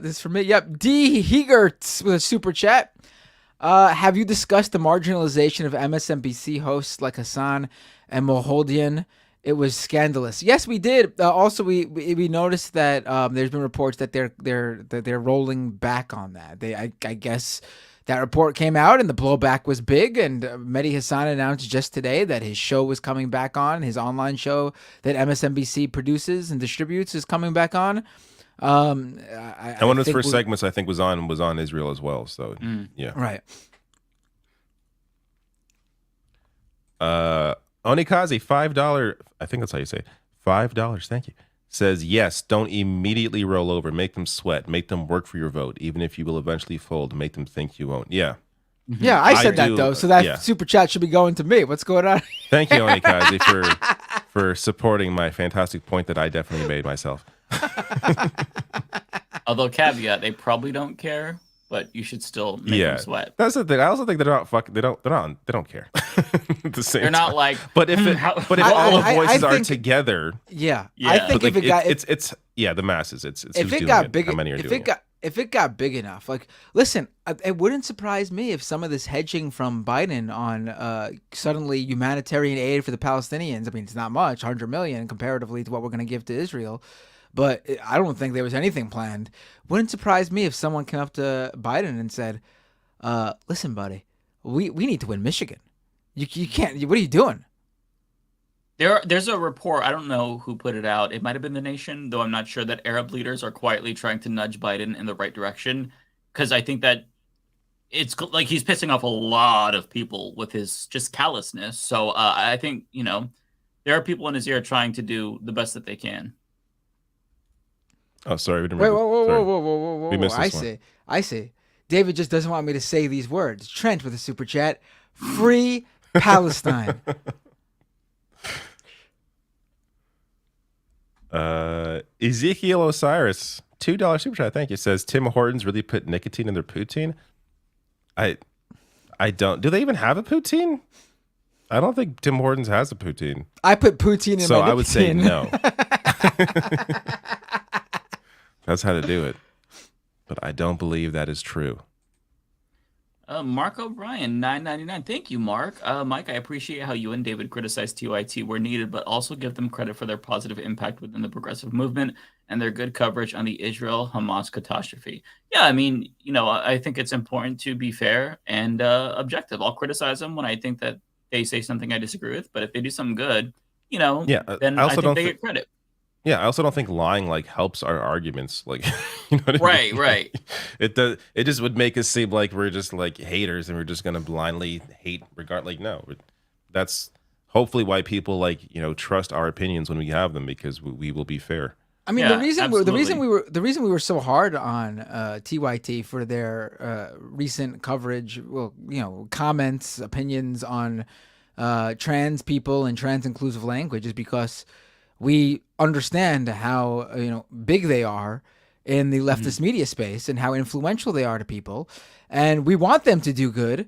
This is for me. Yep. D. Hegerts with a super chat. Have you discussed the marginalization of MSNBC hosts like Hassan and Moholdian? It was scandalous. Yes, we did. Also, we noticed that there's been reports that they're rolling back on that. I guess that report came out and the blowback was big. And Mehdi Hassan announced just today that his show was coming back on. His online show that MSNBC produces and distributes is coming back on. And one of his first segments, I think, was on Israel as well. So yeah, right. Onikazi, $5. I think that's how you say it. $5. Thank you. Says yes. Don't immediately roll over. Make them sweat. Make them work for your vote. Even if you will eventually fold, make them think you won't. Yeah. Yeah, I said that though. So that super chat should be going to me. What's going on? Thank you, Onikazi, for supporting my fantastic point that I definitely made myself. Although caveat, they probably don't care, but you should still make them sweat. That's the thing. I also think they're not fucking. They don't care. At the same They're not time. like. But if all the voices are together, yeah. I think if it got it's the masses. It's if who's it doing got it, big, how many are doing it. if it got big enough, like listen, it wouldn't surprise me if some of this hedging from Biden on suddenly humanitarian aid for the Palestinians. I mean, it's not much, 100 million comparatively to what we're going to give to Israel. But I don't think there was anything planned. Wouldn't surprise me if someone came up to Biden and said, listen, buddy, we need to win Michigan. You can't. What are you doing? There's a report. I don't know who put it out. It might have been The Nation, though I'm not sure, that Arab leaders are quietly trying to nudge Biden in the right direction. Because I think that it's like he's pissing off a lot of people with his just callousness. So I think, there are people in his ear trying to do the best that they can. Oh, sorry. We didn't. Whoa. We missed this one. I see. David just doesn't want me to say these words. Trent with a super chat. Free Palestine. Ezekiel Osiris, $2 super chat. Thank you. Says Tim Hortons really put nicotine in their poutine. I don't. Do they even have a poutine? I don't think Tim Hortons has a poutine. I put poutine in my nicotine. So I would say no. That's how to do it. But I don't believe that is true. Mark O'Brien, $9.99. Thank you, Mark. Mike, I appreciate how you and David criticized TYT where needed, but also give them credit for their positive impact within the progressive movement and their good coverage on the Israel-Hamas catastrophe. Yeah, I mean, I think it's important to be fair and objective. I'll criticize them when I think that they say something I disagree with, but if they do something good, then I think they get credit. Yeah, I also don't think lying helps our arguments. What I mean? Right. It does. It just would make us seem like we're just haters and we're just gonna blindly hate no. That's hopefully why people trust our opinions when we have them, because we will be fair. I mean, the reason we were so hard on TYT for their recent coverage, comments, opinions on trans people and trans inclusive language is because we understand how big they are in the leftist media space and how influential they are to people, and we want them to do good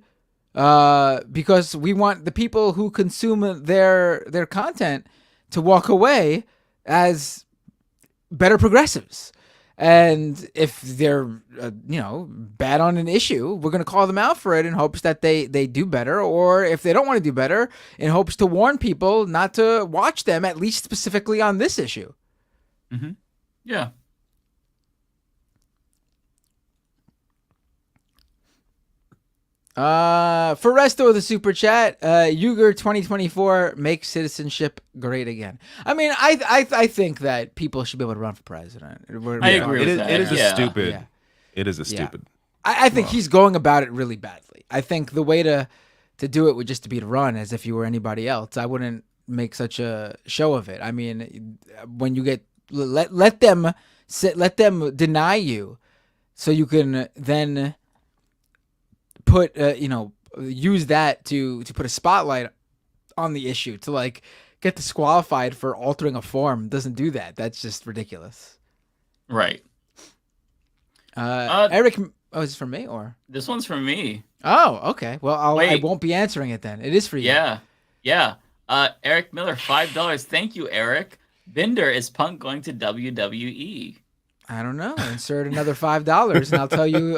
because we want the people who consume their content to walk away as better progressives. And if they're bad on an issue, we're going to call them out for it in hopes that they do better, or if they don't want to do better, in hopes to warn people not to watch them, at least specifically on this issue. Mm-hmm. Yeah. For Resto of the super chat, Uyghur 2024 makes citizenship great again. I mean, I think that people should be able to run for president. I agree with that. It is a stupid. It is a stupid. I think he's going about it really badly. I think the way to do it would just be to run as if you were anybody else. I wouldn't make such a show of it. I mean, when you get let them deny you, so you can then put use that to put a spotlight on the issue, to get disqualified for altering a form. It doesn't do that. That's just ridiculous. Right. Eric, is this for me or? This one's from me. Oh, okay. Well, I Wait. won't be answering it then. It is for you. Yeah. Eric Miller, $5. Thank you, Eric. Binder, is Punk going to WWE? I don't know. Insert another $5 and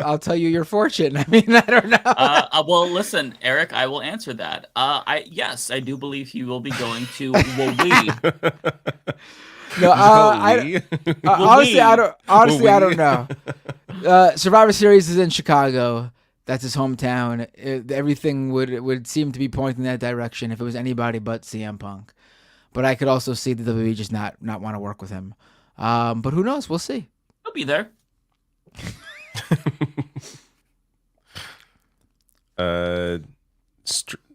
I'll tell you your fortune. I mean, I don't know. Well, listen, Eric, I will answer that. Yes, I do believe he will be going to Wooly. No, honestly, I don't know. Survivor Series is in Chicago. That's his hometown. Everything would seem to be pointing that direction if it was anybody but CM Punk. But I could also see the WWE just not want to work with him. But who knows? We'll see. He'll be there.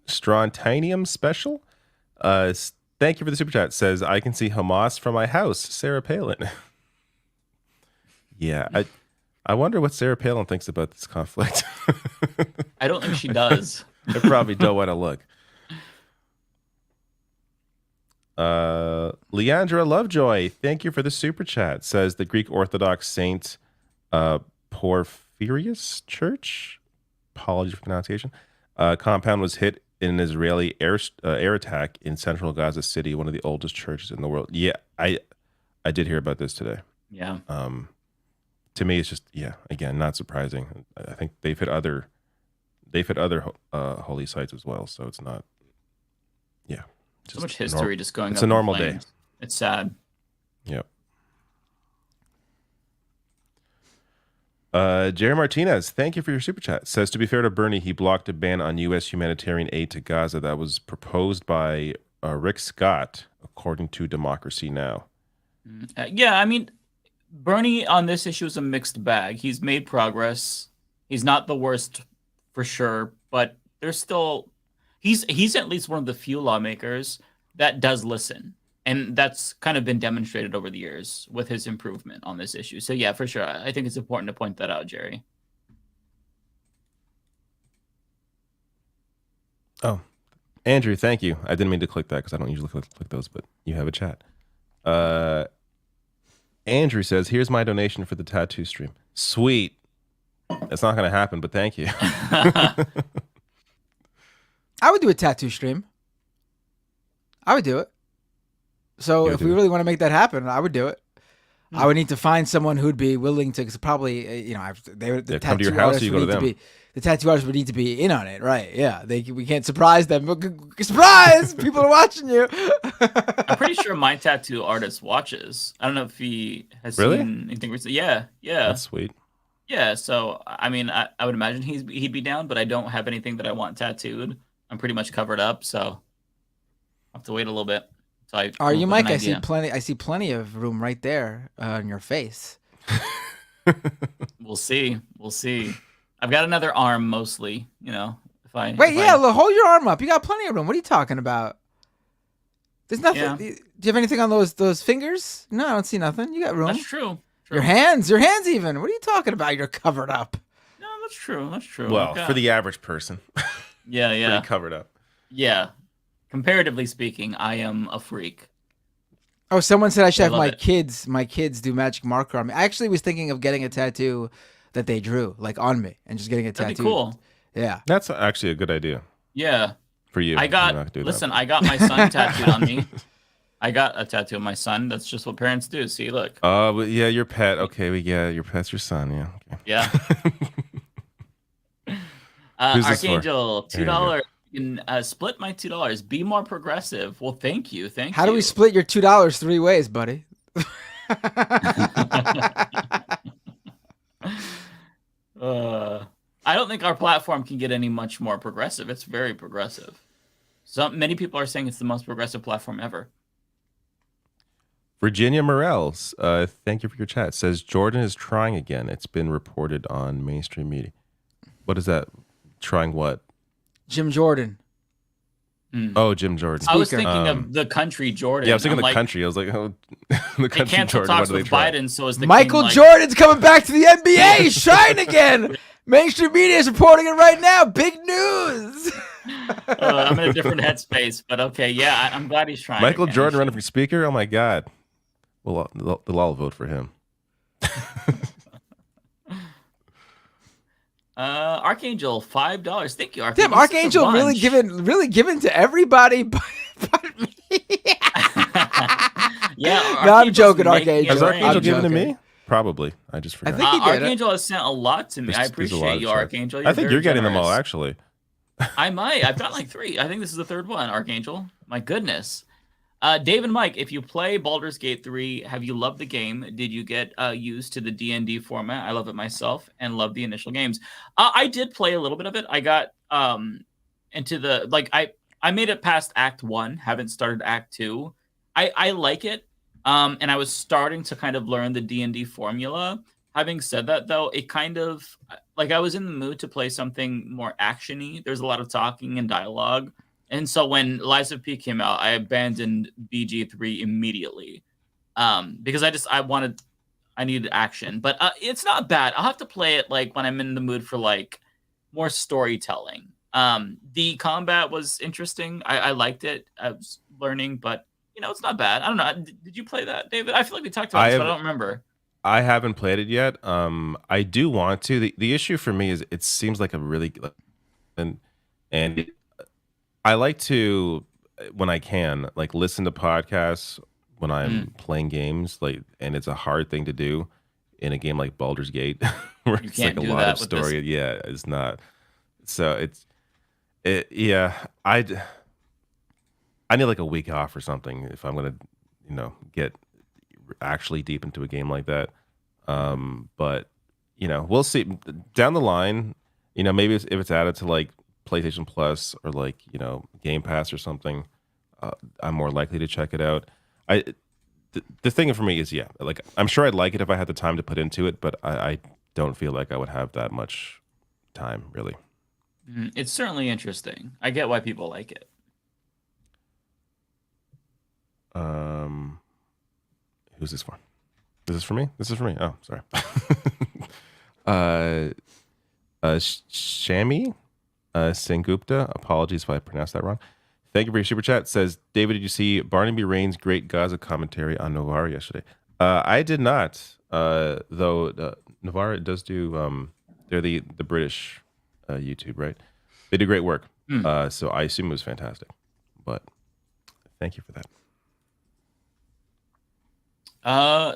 Strontium Special. Thank you for the super chat. Says, I can see Hamas from my house. Sarah Palin. Yeah, I wonder what Sarah Palin thinks about this conflict. I don't think she does. I probably don't want to look. Leandra Lovejoy, thank you for the super chat. Says the Greek Orthodox Saint Porphyrius Church, apologies for pronunciation, compound was hit in an Israeli air attack in central Gaza City, one of the oldest churches in the world. Yeah, I did hear about this today. Yeah. To me, it's just, again, not surprising. I think they've hit other holy sites as well, so it's not. Yeah. So much history just going. It's up a normal in day. flames. It's sad. Yep. Jerry Martinez, thank you for your super chat. Says, to be fair to Bernie, he blocked a ban on U.S. humanitarian aid to Gaza that was proposed by Rick Scott, according to Democracy Now! Yeah, I mean, Bernie on this issue is a mixed bag. He's made progress. He's not the worst for sure, but there's still he's at least one of the few lawmakers that does listen. And that's kind of been demonstrated over the years with his improvement on this issue. So yeah, for sure. I think it's important to point that out, Jerry. Oh, Andrew, thank you. I didn't mean to click that because I don't usually click those, but you have a chat. Andrew says, here's my donation for the tattoo stream. Sweet. That's not going to happen, but thank you. I would do a tattoo stream. I would do it. So if we really want to make that happen, I would do it. I would need to find someone who'd be willing to, because probably, the come to your house, or you go to them. The tattoo artists would need to be in on it, right? Yeah, we can't surprise them. Surprise! People are watching you. I'm pretty sure my tattoo artist watches. I don't know if he has seen anything recently. Yeah. That's sweet. Yeah, so I mean, I would imagine he'd be down, but I don't have anything that I want tattooed. I'm pretty much covered up, so I'll have to wait a little bit. So Are you, Mike? I see plenty of room right there on your face. We'll see. I've got another arm mostly, if I hold your arm up. You got plenty of room. What are you talking about? There's nothing. Yeah. Do you have anything on those fingers? No, I don't see nothing. You got room. That's true. Your hands even. What are you talking about? You're covered up. No, that's true. Well, for the average person. Yeah. Pretty covered up. Yeah. Comparatively speaking, I am a freak. Oh, someone said I should have my kids do magic marker on me. I actually was thinking of getting a tattoo that they drew, like on me, and just getting a tattoo. That'd be cool. Yeah. That's actually a good idea. Yeah. For you. I got my son tattooed on me. I got a tattoo of my son. That's just what parents do. See, look. Oh, but yeah, your pet. Okay, your pet's your son. Yeah. Okay. Yeah. Archangel, $2. You can split my $2. Be more progressive. Well, thank you. How do we split your $2 3 ways, buddy? I don't think our platform can get any much more progressive. It's very progressive. Many people are saying it's the most progressive platform ever. Virginia Morels, thank you for your chat. Says Jordan is trying again. It's been reported on mainstream media. What is that? Trying what? Jim Jordan. Oh, Jim Jordan. I was thinking of the country Jordan. Yeah, I was thinking the country. I was like, oh, the country Jordan. Talks with Biden, so is the Michael Jordan's coming back to the NBA. Shine again. Mainstream media is reporting it right now. Big news. I'm in a different headspace, but okay, yeah, I'm glad he's trying. Michael again. Jordan running for speaker. Oh my God. Well, they'll all vote for him. Archangel, $5. Thank you, Archangel. Damn, Archangel really giving to everybody. Yeah, No, I'm joking, Archangel. Has Archangel I'm given to joking. me? Probably. I just forgot. think he did. Archangel has sent a lot to me. I There's a lot appreciate of you, checks. Archangel. I think very you're getting them all, generous. actually. I might. I've got like 3. I think this is the 3rd one, Archangel. My goodness. Dave and Mike, if you play Baldur's Gate 3, have you loved the game? Did you get used to the D&D format? I love it myself and love the initial games. I did play a little bit of it. I got into the I made it past Act 1. Haven't started Act 2. I like it. And I was starting to kind of learn the D&D formula. Having said that, though, it kind of I was in the mood to play something more actiony. There's a lot of talking and dialogue. And so when Lies of P came out, I abandoned BG3 immediately because I needed action. But it's not bad. I'll have to play it when I'm in the mood for more storytelling. The combat was interesting. I liked it. I was learning, but it's not bad. I don't know. Did you play that, David? I feel like we talked about this, but I don't remember. I haven't played it yet. I do want to. The issue for me is it seems like a really and I like to, when I can, listen to podcasts when I'm playing games, and it's a hard thing to do in a game like Baldur's Gate, where it's a lot of story. Yeah, it's not. So I need a week off or something if I'm gonna, get actually deep into a game like that. But we'll see down the line. Maybe if it's added to PlayStation Plus or Game Pass or something, I'm more likely to check it out. The thing for me is, I'm sure I'd like it if I had the time to put into it, but I don't feel like I would have that much time, really. It's certainly interesting. I get why people like it. Who's this for? Is this for me? This is for me. Oh, sorry. Shami Sengupta. Apologies if I pronounced that wrong. Thank you for your super chat. Says, David, did you see Barnaby Rain's great Gaza commentary on Novara yesterday? I did not. Though Novara does do. They're the British YouTube, right? They do great work. So I assume it was fantastic. But thank you for that.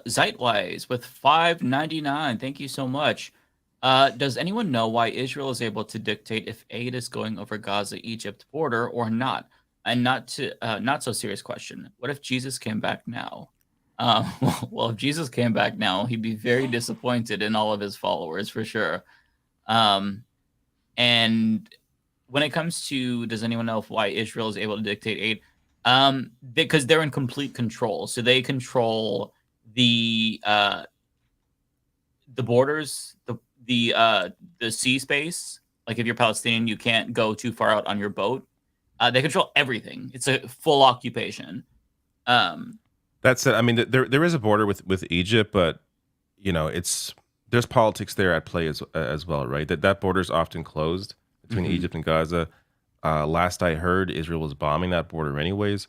Zeitwise with $5.99. Thank you so much. Does anyone know why Israel is able to dictate if aid is going over Gaza-Egypt border or not? And not so serious question. What if Jesus came back now? Well, if Jesus came back now, he'd be very disappointed in all of his followers for sure. And when it comes to, does anyone know why Israel is able to dictate aid? Because they're in complete control. So they control the borders, the sea space. Like if you're Palestinian, you can't go too far out on your boat. They control everything. It's a full occupation. That's it. I mean, there is a border with Egypt, but there's politics there at play as well, right? That border is often closed between Egypt and Gaza. Last I heard, Israel was bombing that border anyways.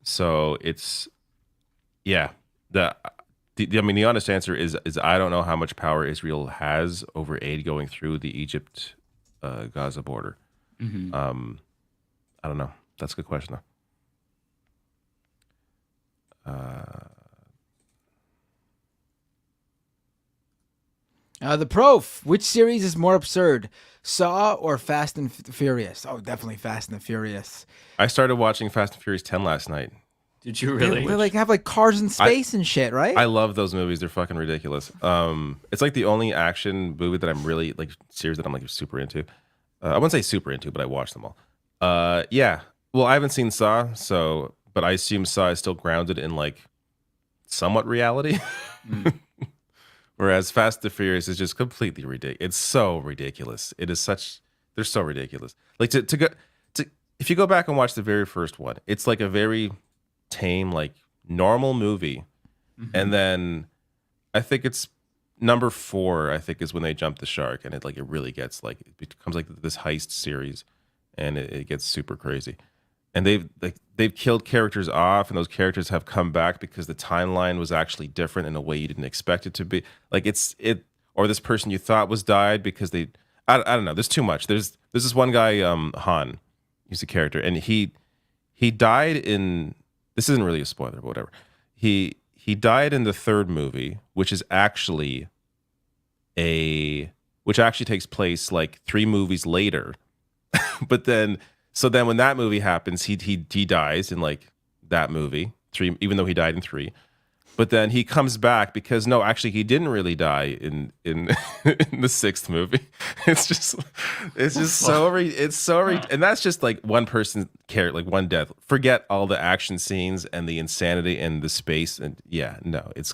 So it's, yeah. The honest answer is I don't know how much power Israel has over aid going through the Egypt Gaza border. I don't know. That's a good question though. The Prof, which series is more absurd, Saw or Fast and Furious? Oh, definitely Fast and Furious. I started watching Fast and Furious 10 last night. Did you really? They have cars in space and shit, right? I love those movies. They're fucking ridiculous. It's the only action movie that I'm really series that I'm super into. I wouldn't say super into, but I watch them all. Yeah. Well, I haven't seen Saw, but I assume Saw is still grounded in somewhat reality. Whereas Fast and Furious is just completely ridiculous. It's so ridiculous. It is such. They're so ridiculous. If you go back and watch the very first one, it's a very tame, normal movie, and then I think it's number 4. I think is when they jump the shark, and it really gets it becomes this heist series, and it gets super crazy. And they've killed characters off, and those characters have come back because the timeline was actually different in a way you didn't expect it to be. Like or this person you thought was died because I don't know. There's too much. There's this one guy, Han, he's a character, and he died in. This isn't really a spoiler, but whatever. He died in the third movie, which actually takes place like 3 movies later. But then when that movie happens, he dies in like that movie 3, even though he died in 3. But then he comes back because no, actually he didn't really die in in the 6th movie. It's just so and that's just like one person like one death. Forget all the action scenes and the insanity and the space, and yeah, no, it's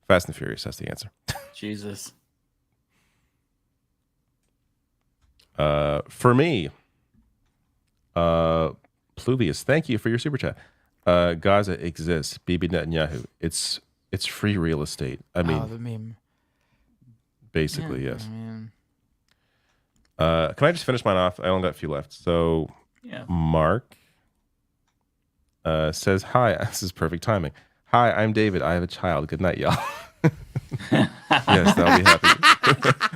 Fast and Furious. That's the answer. Jesus. For me, Pluvius, thank you for your super chat. Gaza exists. Bibi Netanyahu. It's free real estate. I mean, the meme. Basically, yes. Man. Can I just finish mine off? I only got a few left. So, yeah. Mark says, "Hi, this is perfect timing. Hi, I'm David. I have a child. Good night, y'all." Yes, that'll be happy.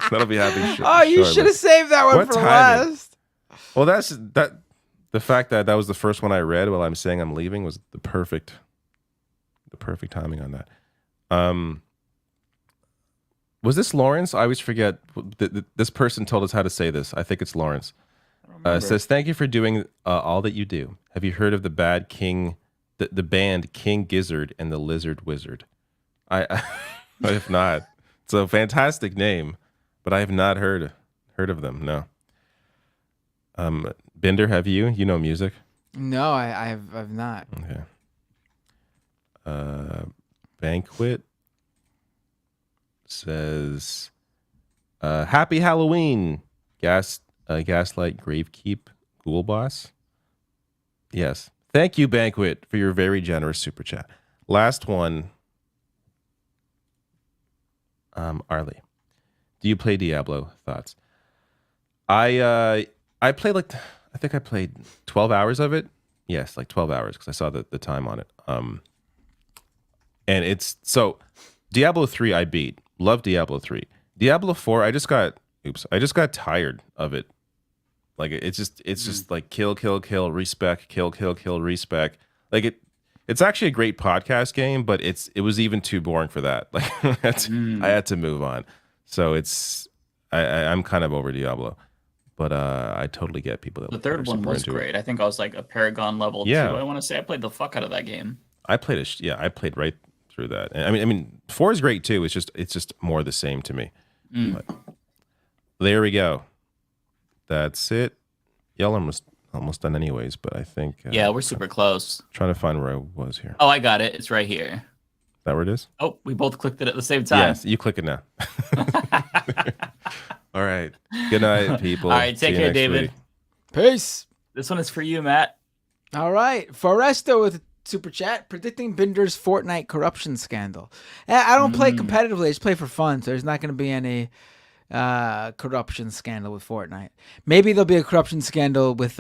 That'll be happy. Oh, you should have saved that one for last. Well, that. The fact that was the first one I read while I'm saying I'm leaving was the perfect timing on that. Was this Lawrence? I always forget. This person told us how to say this. I think it's Lawrence. Says, "Thank you for doing all that you do. Have you heard of the band King Gizzard and the Lizard Wizard?" I have not. It's a fantastic name, but I have not heard of them. No. Binder, have you? You know music? No, I've not. Okay. Banquet says, "Happy Halloween, Gaslight Gravekeep Ghoul Boss." Yes. Thank you, Banquet, for your very generous super chat. Last one. Arlie, do you play Diablo? Thoughts? I played I think I played 12 hours of it. Yes, like 12 hours because I saw the time on it. And it's so Diablo 3 I beat. Love Diablo 3. Diablo 4 I just got tired of it. Like it's just like kill, respec, kill, respec. Like it's actually a great podcast game, but it was even too boring for that. Like I had to move on. So I'm kind of over Diablo. But I totally get people that the third one was great. I think I was like a Paragon level 2. I want to say I played the fuck out of that game. I played I played right through that. And I mean 4 is great too. It's just more the same to me. But there we go. That's it. Y'all are almost done anyways, but I think yeah, we're super close. Trying to find where I was here. Oh, I got it. It's right here. Is that where it is? Oh, we both clicked it at the same time. Yes, you click it now. All right. Good night, people. All right, take care, David. Week. Peace. This one is for you, Matt. All right. Foresto with a super chat predicting Binder's Fortnite corruption scandal. I don't play competitively. I just play for fun. So there's not going to be any corruption scandal with Fortnite. Maybe there'll be a corruption scandal with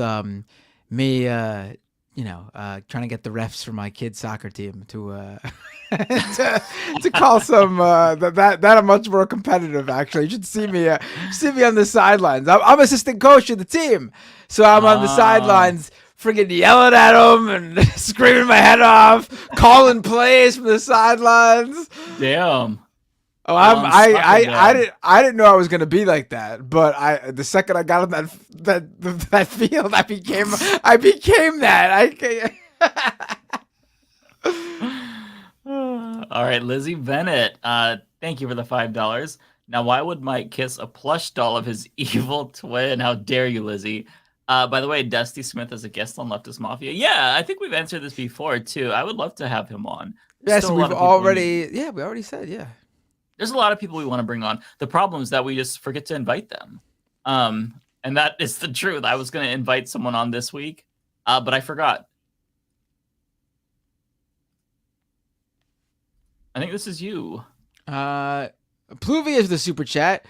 me, trying to get the refs for my kid's soccer team to to call some that are much more competitive. Actually, you should see me on the sidelines. I'm assistant coach of the team, so I'm on the sidelines, friggin' yelling at them and screaming my head off, calling plays from the sidelines. Damn. Oh, I didn't know I was gonna be like that, but the second I got on that field, I became that. All right, Lizzie Bennett. Thank you for the $5. Now, why would Mike kiss a plush doll of his evil twin? How dare you, Lizzie? By the way, Dusty Smith is a guest on Leftist Mafia. Yeah, I think we've answered this before too. I would love to have him on. Yes, we already said, yeah. There's a lot of people we want to bring on. The problem is that we just forget to invite them. And that is the truth. I was going to invite someone on this week, but I forgot. I think this is you. Pluvy is the super chat.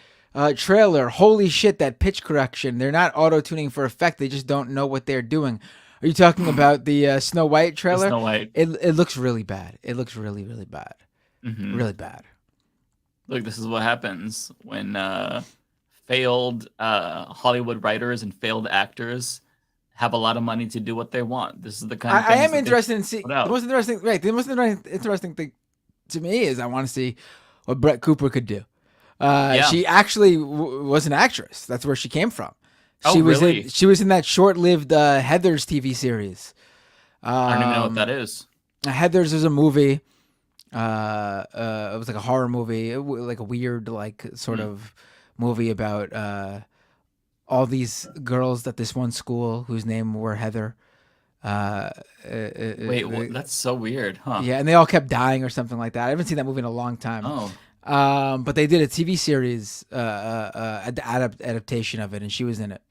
trailer. Holy shit, that pitch correction. They're not auto-tuning for effect. They just don't know what they're doing. Are you talking about the Snow White trailer? Snow White. It looks really bad. It looks really, really bad. Really bad. Look, this is what happens when failed Hollywood writers and failed actors have a lot of money to do what they want. This is the kind of I am interested in seeing the most interesting thing to me is I want to see what Brett Cooper could do. She actually was an actress. That's where she came from. She was in that short-lived Heathers TV series. I don't even know what that is. Heathers is a movie. It was like a horror movie, like a weird, like sort of movie about all these girls at this one school whose name were Heather. Wait, that's so weird, huh? Yeah, and they all kept dying or something like that. I haven't seen that movie in a long time. Oh. But they did a TV series adaptation of it, and she was in it.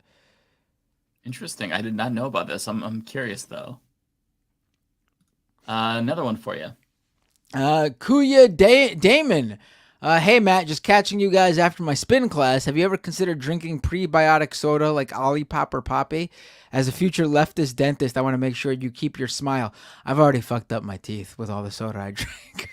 Interesting. I did not know about this. I'm curious though. Another one for you. Kuya Damon. Hey Matt, just catching you guys after my spin class. Have you ever considered drinking prebiotic soda like Olipop or Poppy? As a future leftist dentist, I want to make sure you keep your smile. I've already fucked up my teeth with all the soda I drink.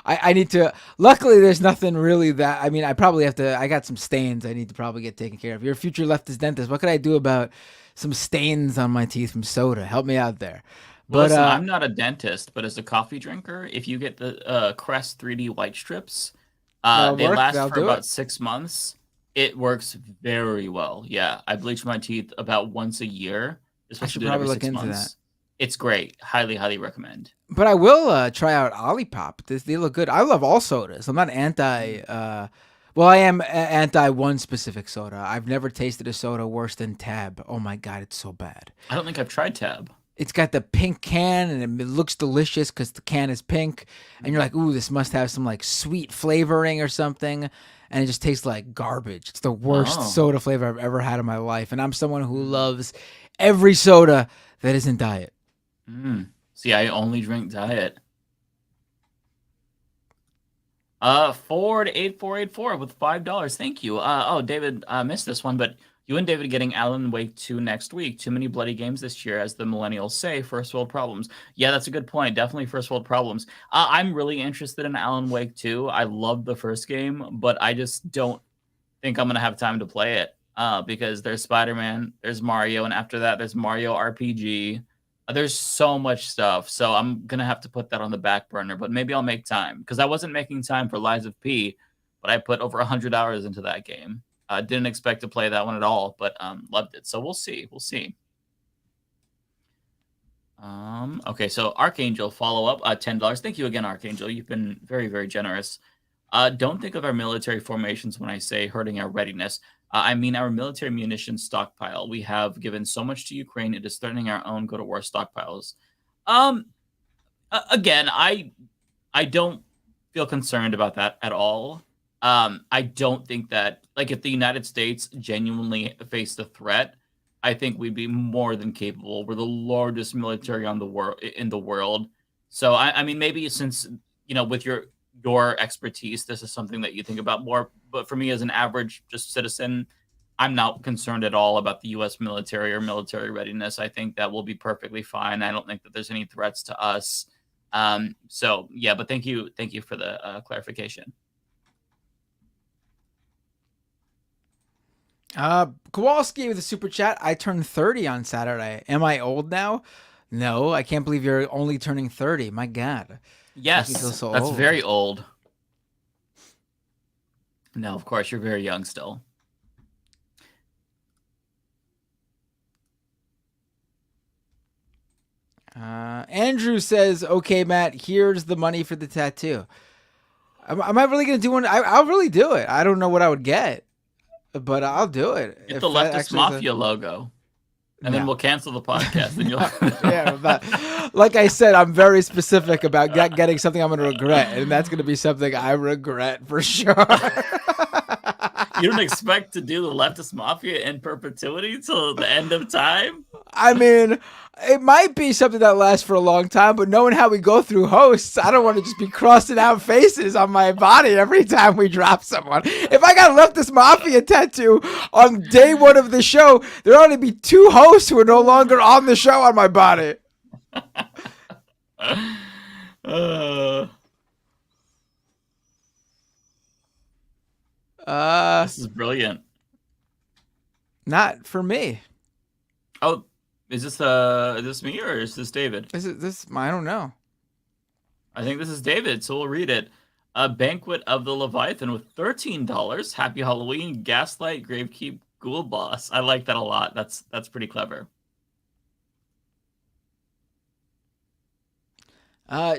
I need to. Luckily, there's nothing really that. I mean, I probably have to. I got some stains I need to probably get taken care of. You're a future leftist dentist. What could I do about some stains on my teeth from soda? Help me out there. Well, But listen, I'm not a dentist, but as a coffee drinker, if you get the Crest 3D white strips, they last for about 6 months. It works very well. Yeah, I bleach my teeth about once a year. I should probably look into that. It's great. Highly, highly recommend. But I will try out Olipop. They look good. I love all sodas. I'm not anti. Well, I am anti one specific soda. I've never tasted a soda worse than Tab. Oh my god, it's so bad. I don't think I've tried Tab. It's got the pink can, and it looks delicious because the can is pink. And you're like, ooh, this must have some like sweet flavoring or something. And it just tastes like garbage. It's the worst soda flavor I've ever had in my life. And I'm someone who loves every soda that isn't diet. See, I only drink diet. Ford 8484 with $5. Thank you. David, missed this one, but you and David getting Alan Wake 2 next week. Too many bloody games this year, as the millennials say. First world problems. Yeah, that's a good point. Definitely first world problems. I'm really interested in Alan Wake 2. I love the first game, but I just don't think I'm going to have time to play it because there's Spider-Man, there's Mario, and after that, there's Mario RPG. There's so much stuff, so I'm going to have to put that on the back burner, but maybe I'll make time because I wasn't making time for Lies of P, but I put over 100 hours into that game. Didn't expect to play that one at all, but loved it. So we'll see. We'll see. Okay, so Archangel follow-up, $10. Thank you again, Archangel. You've been very, very generous. Don't think of our military formations when I say hurting our readiness. I mean our military munitions stockpile. We have given so much to Ukraine, it is threatening our own go-to-war stockpiles. Again, I don't feel concerned about that at all. I don't think that, like, if the United States genuinely faced a threat, I think we'd be more than capable. We're the largest military in the world. So, I mean, maybe since, with your expertise, this is something that you think about more. But for me, as an average just citizen, I'm not concerned at all about the U.S. military or military readiness. I think that will be perfectly fine. I don't think that there's any threats to us. So, yeah, but thank you for the clarification. Kowalski with a super chat. I turned 30 on Saturday. Am I old now? No, I can't believe you're only turning 30. My God. Yes, that's old. Very old. No, of course, you're very young still. Andrew says, okay, Matt, here's the money for the tattoo. Am I really going to do one? I'll really do it. I don't know what I would get, but I'll do it. Get the Leftist Mafia logo. And then we'll cancel the podcast. And you'll like I said, I'm very specific about getting something I'm going to regret. And that's going to be something I regret for sure. You don't expect to do the Leftist Mafia in perpetuity till the end of time? I mean, it might be something that lasts for a long time, but knowing how we go through hosts, I don't want to just be crossing out faces on my body every time we drop someone. If I got Leftist Mafia tattoo on day one of the show, there'd only be 2 hosts who are no longer on the show on my body. This is brilliant. Not for me. Oh, is this me or is this David? This I don't know. I think this is David, so we'll read it. A Banquet of the Leviathan with $13. Happy Halloween, Gaslight, Gravekeep, Ghoul Boss. I like that a lot. That's pretty clever.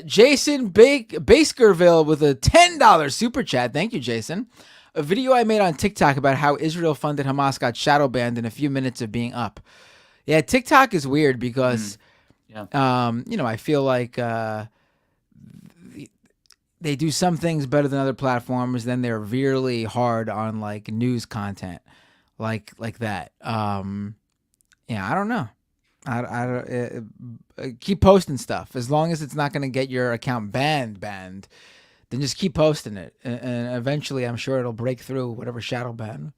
Jason Baskerville with a $10 super chat. Thank you, Jason. A video I made on TikTok about how Israel funded Hamas got shadow banned in a few minutes of being up. Yeah, TikTok is weird because, I feel like they do some things better than other platforms. Then they're really hard on like news content, like that. I don't know. I keep posting stuff as long as it's not going to get your account banned. Then just keep posting it, and eventually, I'm sure it'll break through whatever shadow ban.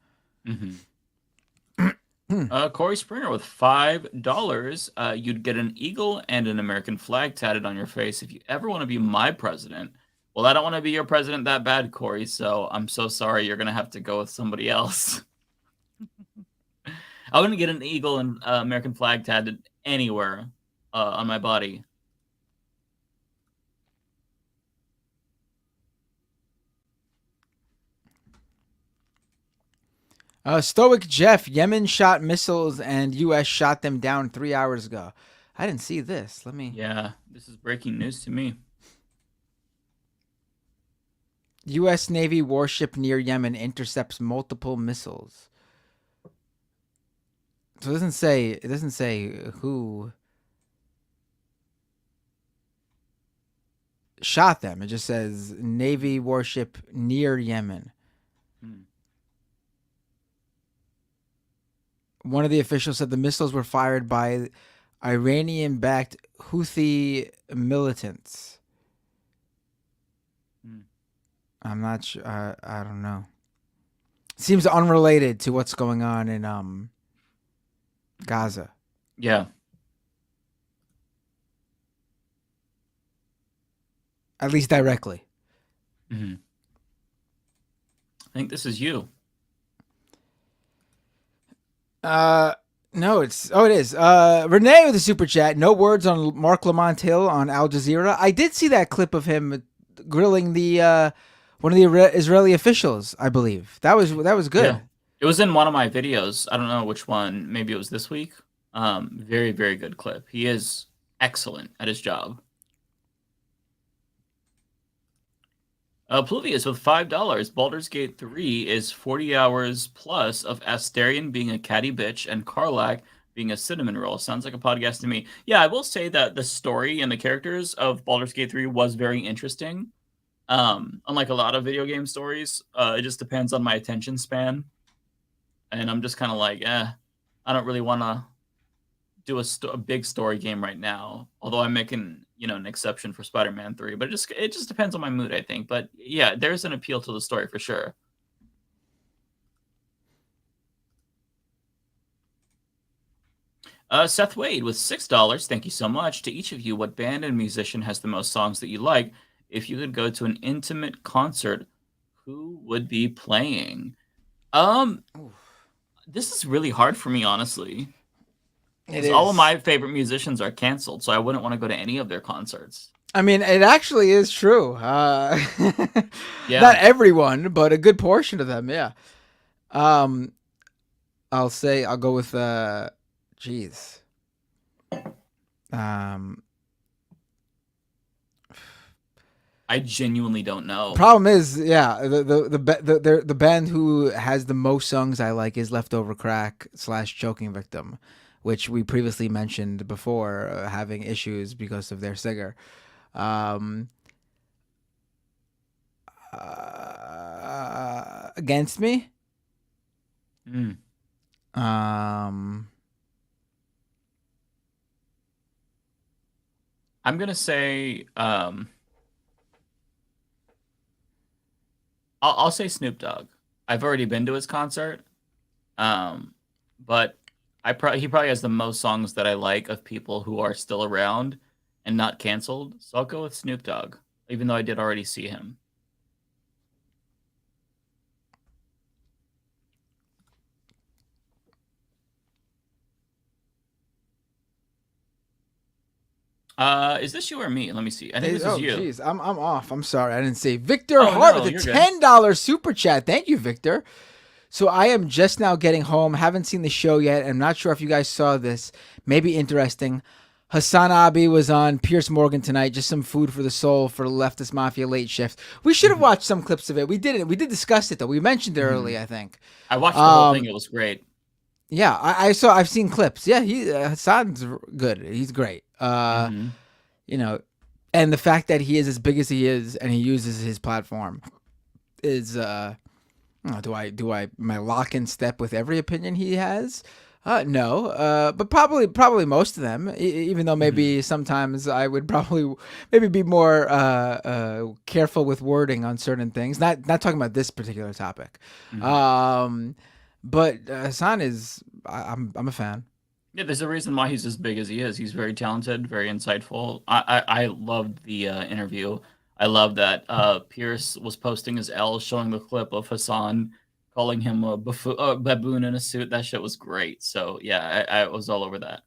Corey Springer with $5. You'd get an eagle and an American flag tatted on your face if you ever want to be my president. Well, I don't want to be your president that bad, Corey, so I'm so sorry. You're going to have to go with somebody else. I wouldn't get an eagle and American flag tatted anywhere on my body. Stoic Jeff, Yemen shot missiles and U.S. shot them down 3 hours ago. I didn't see this. Yeah, this is breaking news to me. U.S. Navy warship near Yemen intercepts multiple missiles. So it doesn't say who shot them. It just says Navy warship near Yemen. One of the officials said the missiles were fired by Iranian-backed Houthi militants. I'm not sure. I don't know. Seems unrelated to what's going on in Gaza. Yeah. At least directly. I think this is you. No, it is. Renee with a super chat. No words on Mark Lamont Hill on Al Jazeera. I did see that clip of him grilling the one of the Israeli officials, I believe. That was good. Yeah. It was in one of my videos. I don't know which one. Maybe it was this week. Very, very good clip. He is excellent at his job. Pluvius with $5. Baldur's Gate 3 is 40 hours plus of Astarion being a catty bitch and Karlach being a cinnamon roll. Sounds like a podcast to me. Yeah, I will say that the story and the characters of Baldur's Gate 3 was very interesting. Unlike a lot of video game stories, it just depends on my attention span. And I'm just kind of like, I don't really want to do a big story game right now. Although I'm making, an exception for Spider-Man 3. But it just depends on my mood, I think. But yeah, there's an appeal to the story for sure. Seth Wade with $6. Thank you so much. To each of you, what band and musician has the most songs that you like? If you could go to an intimate concert, who would be playing? This is really hard for me, honestly. All of my favorite musicians are canceled, so I wouldn't want to go to any of their concerts. I mean, it actually is true. Yeah. Not everyone, but a good portion of them, yeah. I'll go with I genuinely don't know. Problem is, yeah, the band who has the most songs I like is Leftover Crack / Choking Victim, which we previously mentioned before, having issues because of their singer. Against Me. I'm gonna say I'll say Snoop Dogg. I've already been to his concert, but he probably has the most songs that I like of people who are still around and not canceled. So I'll go with Snoop Dogg, even though I did already see him. Is this you or me? Let me see. I think this is you. Jeez, I'm off. I'm sorry, I didn't see. Victor Oh, Hart no, with a you're good. $10 super chat. Thank you, Victor. So I am just now getting home. Haven't seen the show yet. I'm not sure if you guys saw this. Maybe interesting. Hassan Abi was on Pierce Morgan tonight. Just some food for the soul for the Leftist Mafia late shift. We should have watched some clips of it. We didn't. We did discuss it though. We mentioned it early, I think. I watched the whole thing. It was great. Yeah, I saw. I've seen clips. Yeah, Hassan's good. He's great. You know, and the fact that he is as big as he is and he uses his platform is. Do I my lock in step with every opinion he has? No, but probably most of them. Even though maybe sometimes I would probably maybe be more careful with wording on certain things. Not talking about this particular topic. But Hassan is I'm a fan. Yeah, there's a reason why he's as big as he is. He's very talented, very insightful. I loved the interview. I love that Pierce was posting his L, showing the clip of Hassan calling him a baboon in a suit. That shit was great. So yeah, I was all over that.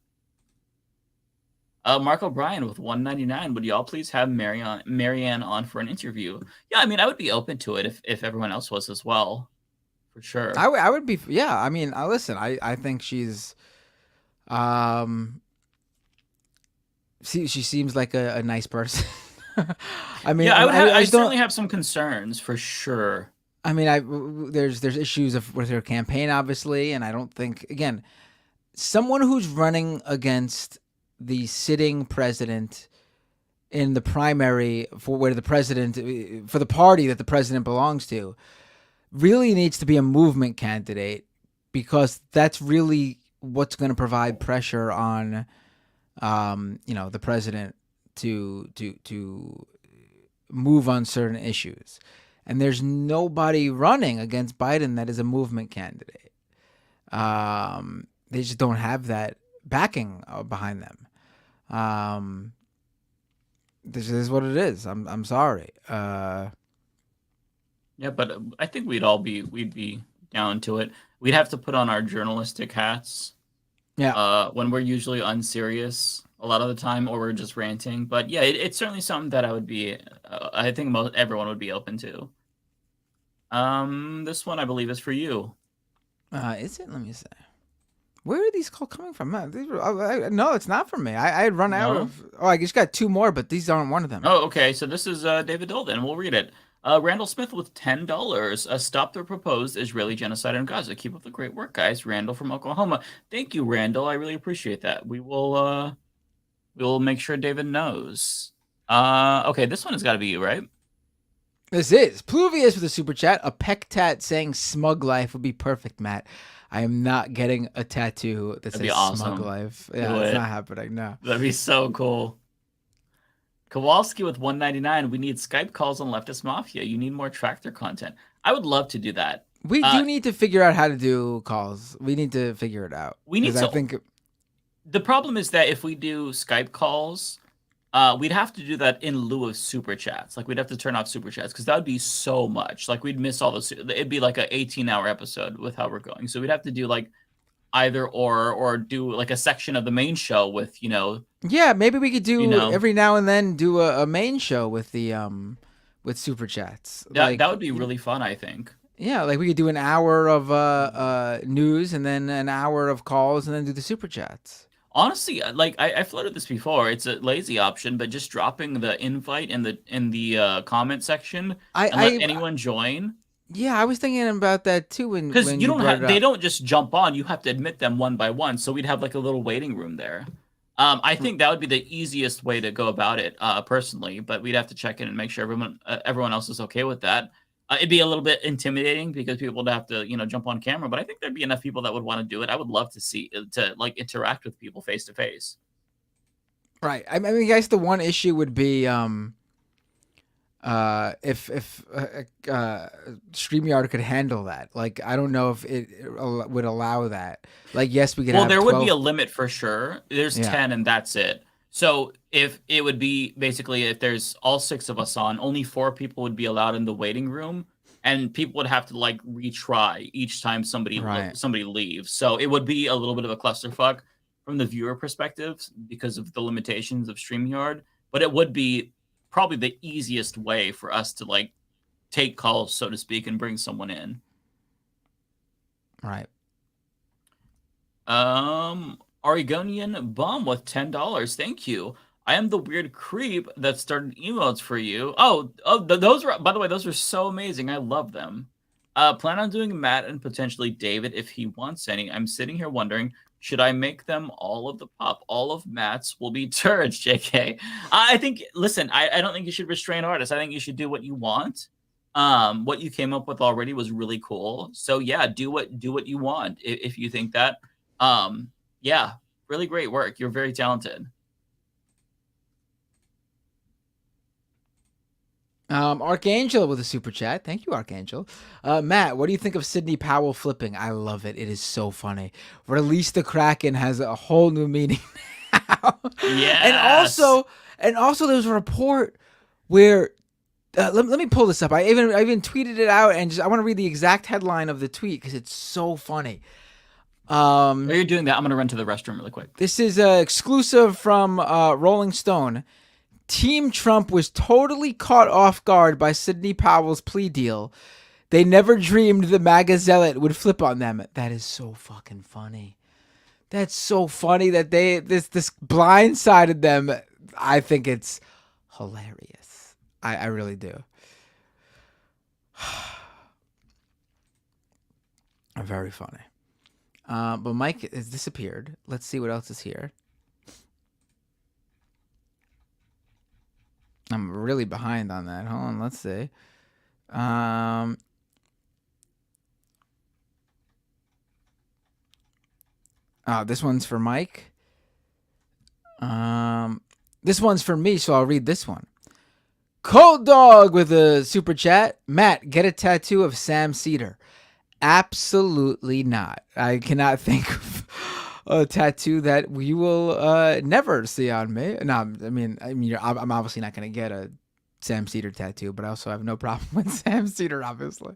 Mark O'Brien with $1.99. Would y'all please have Marianne on for an interview? Yeah, I mean, I would be open to it if everyone else was as well, for sure. I would be. Yeah, I mean, listen. I think she's. She seems like a nice person. I mean, yeah, I certainly have some concerns for sure. I mean, there's issues with her campaign, obviously, and I don't think, again, someone who's running against the sitting president in the primary for the party that the president belongs to really needs to be a movement candidate, because that's really what's going to provide pressure on, the president to move on certain issues. And there's nobody running against Biden that is a movement candidate. They just don't have that backing behind them. This is what it is. I'm sorry. Yeah, but I think we'd be down to it. We'd have to put on our journalistic hats. Yeah. When we're usually unserious a lot of the time, or we're just ranting. But yeah, it's certainly something that I would be. I think everyone would be open to. This one I believe is for you. Is it? Let me see. Where are these calls coming from? No, it's not from me. I had run out of. Oh, I just got two more, but these aren't one of them. Oh, okay. So this is David Dolden. We'll read it. Randall Smith with $10. Stop the proposed Israeli genocide in Gaza. Keep up the great work, guys. Randall from Oklahoma. Thank you, Randall. I really appreciate that. We'll make sure David knows. Okay, this one has got to be you, right? This is Pluvius with a super chat. A peck tat saying "smug life" would be perfect, Matt. I am not getting a tattoo that says awesome. "smug life." Yeah, it's not happening. No, that'd be so cool. Kowalski with $1.99. We need Skype calls on Leftist Mafia. You need more tractor content. I would love to do that. We do need to figure out how to do calls. We need to figure it out. We need to. I think the problem is that if we do Skype calls, we'd have to do that in lieu of super chats. Like, we'd have to turn off super chats because that would be so much. Like, we'd miss all the. It'd be like an 18-hour episode with how we're going. So we'd have to do like either or do like a section of the main show with Yeah, maybe we could do every now and then do a main show with the with super chats. That would be really fun, I think. Yeah, like we could do an hour of news and then an hour of calls and then do the super chats. Honestly, like I floated this before. It's a lazy option, but just dropping the invite in the comment section and let anyone join. Yeah, I was thinking about that too. Because they don't just jump on. You have to admit them one by one. So we'd have like a little waiting room there. I think that would be the easiest way to go about it, personally. But we'd have to check in and make sure everyone else is okay with that. It'd be a little bit intimidating because people would have to, jump on camera. But I think there'd be enough people that would want to do it. I would love to interact with people face to face. Right. I mean, I guess the one issue would be if StreamYard could handle that. Like, I don't know if it would allow that. Like, yes, we could Well, have there 12... would be a limit for sure. There's 10 and that's it. So if it would be basically if there's all 6 of us on, only 4 people would be allowed in the waiting room, and people would have to like retry each time somebody leaves. So it would be a little bit of a clusterfuck from the viewer perspective because of the limitations of StreamYard, but it would be probably the easiest way for us to like take calls, so to speak, and bring someone in. Right. Oregonian Bum with $10. Thank you. I am the weird creep that started emotes for you. Those were, by the way, those were so amazing. I love them. Plan on doing Matt and potentially David if he wants any. I'm sitting here wondering, should I make them all of the pop? All of Matt's will be turds, JK. I think, listen, I don't think you should restrain artists. I think you should do what you want. What you came up with already was really cool. So yeah, do what you want if you think that. Yeah, really great work. You're very talented. Archangel with a super chat. Thank you, Archangel. Matt, what do you think of Sidney Powell flipping? I love it. It is so funny. Release the Kraken has a whole new meaning now. Yes. And also there's a report where let me pull this up. I even tweeted it out, and I want to read the exact headline of the tweet because it's so funny. While you're doing that, I'm going to run to the restroom really quick. This is exclusive from Rolling Stone. Team Trump was totally caught off guard by Sidney Powell's plea deal. They never dreamed the MAGA zealot would flip on them. That is so fucking funny. That's so funny that this blindsided them. I think it's hilarious. I really do. Very funny. But Mike has disappeared. Let's see what else is here. I'm really behind on that. Hold on, let's see. This one's for Mike. This one's for me, so I'll read this one. Cold Dog with a super chat. Matt, get a tattoo of Sam Cedar. Absolutely not. I cannot think of a tattoo that you will never see on me. No, I mean, I'm obviously not going to get a Sam Cedar tattoo, but I also have no problem with Sam Cedar, obviously.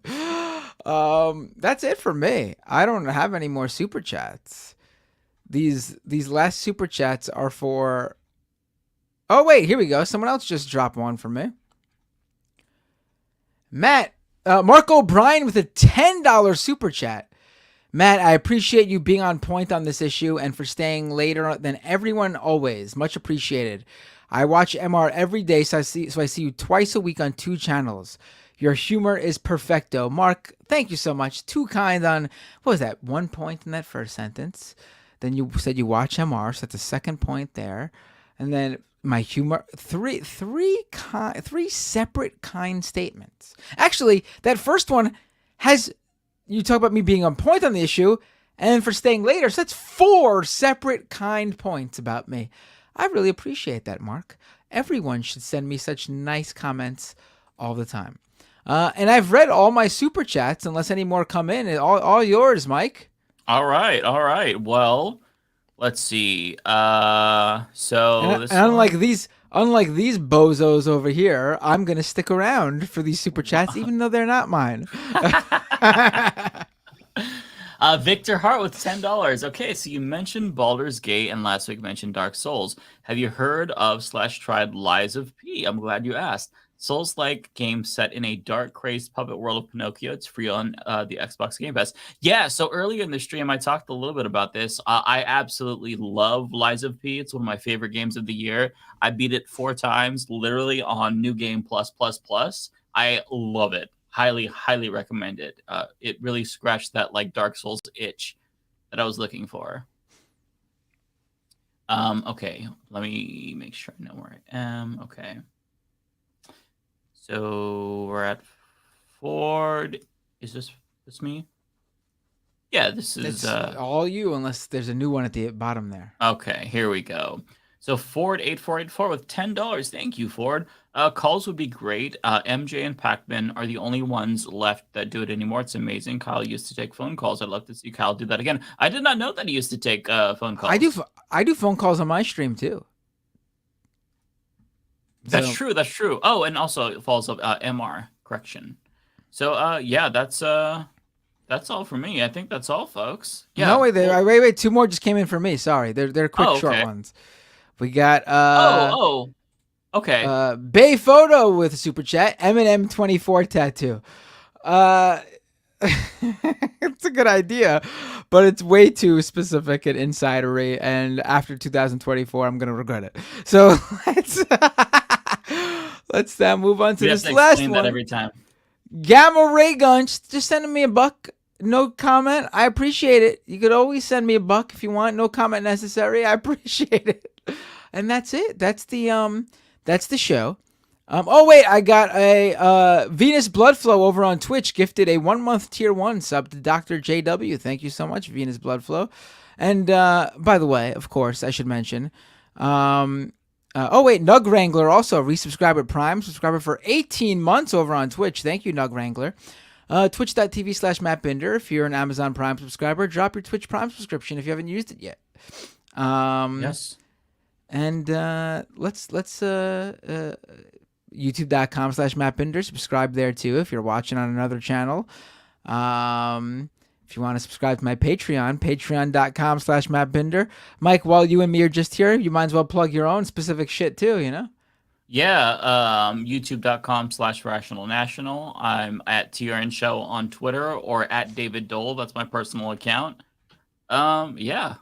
That's it for me. I don't have any more super chats. These last super chats are for... Oh, wait, here we go. Someone else just dropped one for me. Matt, Mark O'Brien with a $10 super chat. Matt, I appreciate you being on point on this issue and for staying later than everyone always. Much appreciated. I watch MR every day, so I see you twice a week on 2 channels. Your humor is perfecto. Mark, thank you so much. Too kind on, what was that, 1 point in that first sentence. Then you said you watch MR, so that's a second point there. And then my humor, three separate kind statements. Actually, that first one has... You talk about me being on point on the issue and for staying later. So that's 4 separate kind points about me. I really appreciate that, Mark. Everyone should send me such nice comments all the time. And I've read all my super chats unless any more come in. All yours, Mike. All right. Well, let's see. Unlike these bozos over here, I'm going to stick around for these super chats, even though they're not mine. Victor Hart with $10. Okay, so you mentioned Baldur's Gate and last week mentioned Dark Souls. Have you heard of / tried Lies of P? I'm glad you asked. Souls-like game set in a dark, crazed puppet world of Pinocchio. It's free on the Xbox Game Pass. Yeah, so earlier in the stream, I talked a little bit about this. I absolutely love Lies of P. It's one of my favorite games of the year. I beat it 4 times, literally on New Game Plus. I love it. Highly recommend it. It really scratched that like Dark Souls itch that I was looking for. Okay, let me make sure I know where I am. Okay. So we're at Ford. Is this me? Yeah, this is all you, unless there's a new one at the bottom there. Okay, here we go. So Ford8484 with $10. Thank you, Ford. Calls would be great. MJ and Pacman are the only ones left that do it anymore. It's amazing. Kyle used to take phone calls. I'd love to see Kyle do that again. I did not know that he used to take phone calls. I do phone calls on my stream too. That's true. That's true. Oh, and also it follows up MR correction. So yeah, that's all for me. I think that's all, folks. Yeah. No, wait. 2 more just came in for me. Sorry, they're quick, short ones. We got okay. Bay Photo with a super chat. Eminem 24 tattoo. It's a good idea, but it's way too specific and insidery. And after 2024, I'm gonna regret it. So let's move on to We this have to last explain one. that every time. Gamma Ray Gun just sending me $1. No comment. I appreciate it. You could always send me $1 if you want. No comment necessary. I appreciate it. And that's it. That's the show. Oh wait, I got a Venus Bloodflow over on Twitch gifted a 1-month tier 1 sub to Dr. JW. Thank you so much, Venus Bloodflow. And by the way, of course, I should mention. Oh wait, Nug Wrangler also resubscriber Prime subscriber for 18 months over on Twitch. Thank you, Nug Wrangler. Twitch.tv/MattBinder. If you're an Amazon Prime subscriber, drop your Twitch Prime subscription if you haven't used it yet. Yes. And let's YouTube.com/MattBinder. Subscribe there too if you're watching on another channel. If you want to subscribe to my Patreon, patreon.com/MattBinder. Mike, while you and me are just here, you might as well plug your own specific shit too, you know? Yeah, youtube.com/rationalnational. I'm at TRN Show on Twitter or at David Dole. That's my personal account. Yeah.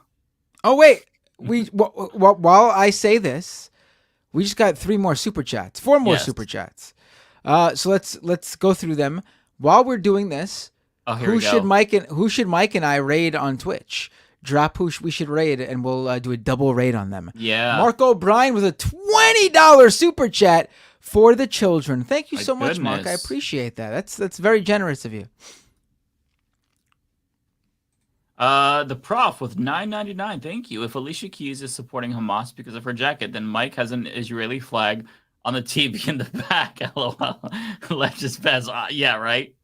Oh wait, while I say this, we just got 3 more super chats, 4 more super chats. So let's go through them while we're doing this. Who should Mike and I raid on Twitch? Drop who we should raid, and we'll do a double raid on them. Yeah. Mark O'Brien with a $20 super chat for the children. Thank you so much, Mark. I appreciate that. That's very generous of you. The Prof with $9.99. Thank you. If Alicia Keys is supporting Hamas because of her jacket, then Mike has an Israeli flag on the TV in the back. LOL. Let's just pass. Yeah, right.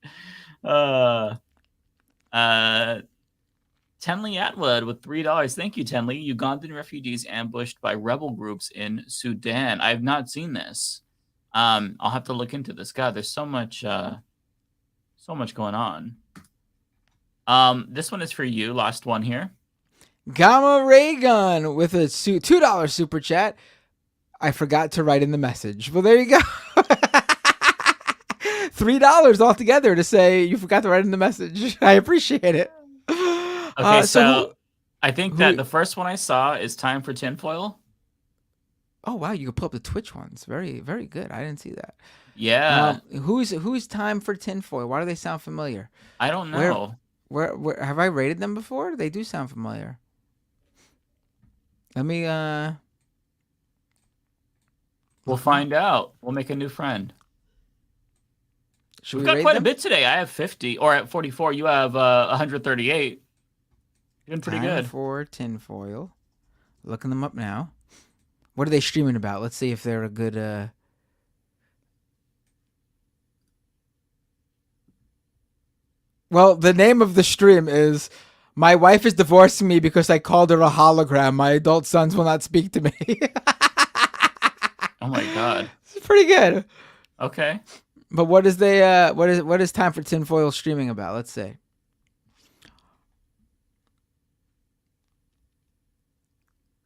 Tenley Atwood with $3. Thank you, Tenley. Ugandan refugees ambushed by rebel groups in Sudan. I have not seen this. I'll have to look into this. God, there's so much going on. This one is for you. Last one here. Gamma Ray Gun with a $2 super chat. I forgot to write in the message. Well, there you go. $3 altogether to say you forgot to write in the message. I appreciate it. Okay, so I think that the first one I saw is Time for Tinfoil. Oh wow, you can pull up the Twitch ones. Very, very good. I didn't see that. Yeah. Who's Time for Tinfoil? Why do they sound familiar? I don't know. Where have I rated them before? They do sound familiar. Let me We'll find out. We'll make a new friend. We've got rate quite them? a bit today. I have 50, or at 44, you have 138. You're doing pretty Time good. for Tinfoil. Looking them up now. What are they streaming about? Let's see if they're a good Well, the name of the stream is My Wife is Divorcing Me Because I Called Her a Hologram. My adult sons will not speak to me. Oh my god. It's pretty good. Okay. But what is Time for Tinfoil streaming about? Let's see.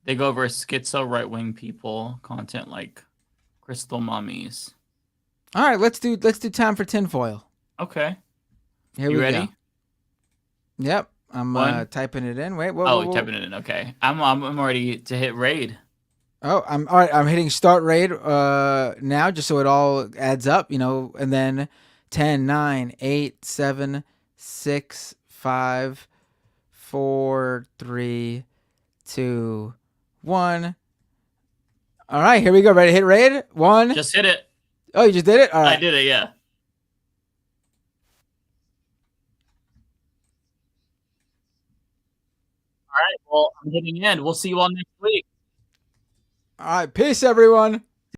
They go over schizo right-wing people, content like crystal mummies. All right, let's do Time for Tinfoil. Okay. Here You we ready? go. Yep, I'm typing it in. Wait, whoa. Typing it in. Okay. I'm ready to hit raid. Oh, all right. I'm hitting start raid now, just so it all adds up, you know, and then 10, 9, 8, 7, 6, 5, 4, 3, 2, 1. All right, here we go. Ready to hit raid? 1. Just hit it. Oh, you just did it? All right. I did it, yeah. All right, well, I'm hitting end. We'll see you all next week. All right, peace, everyone.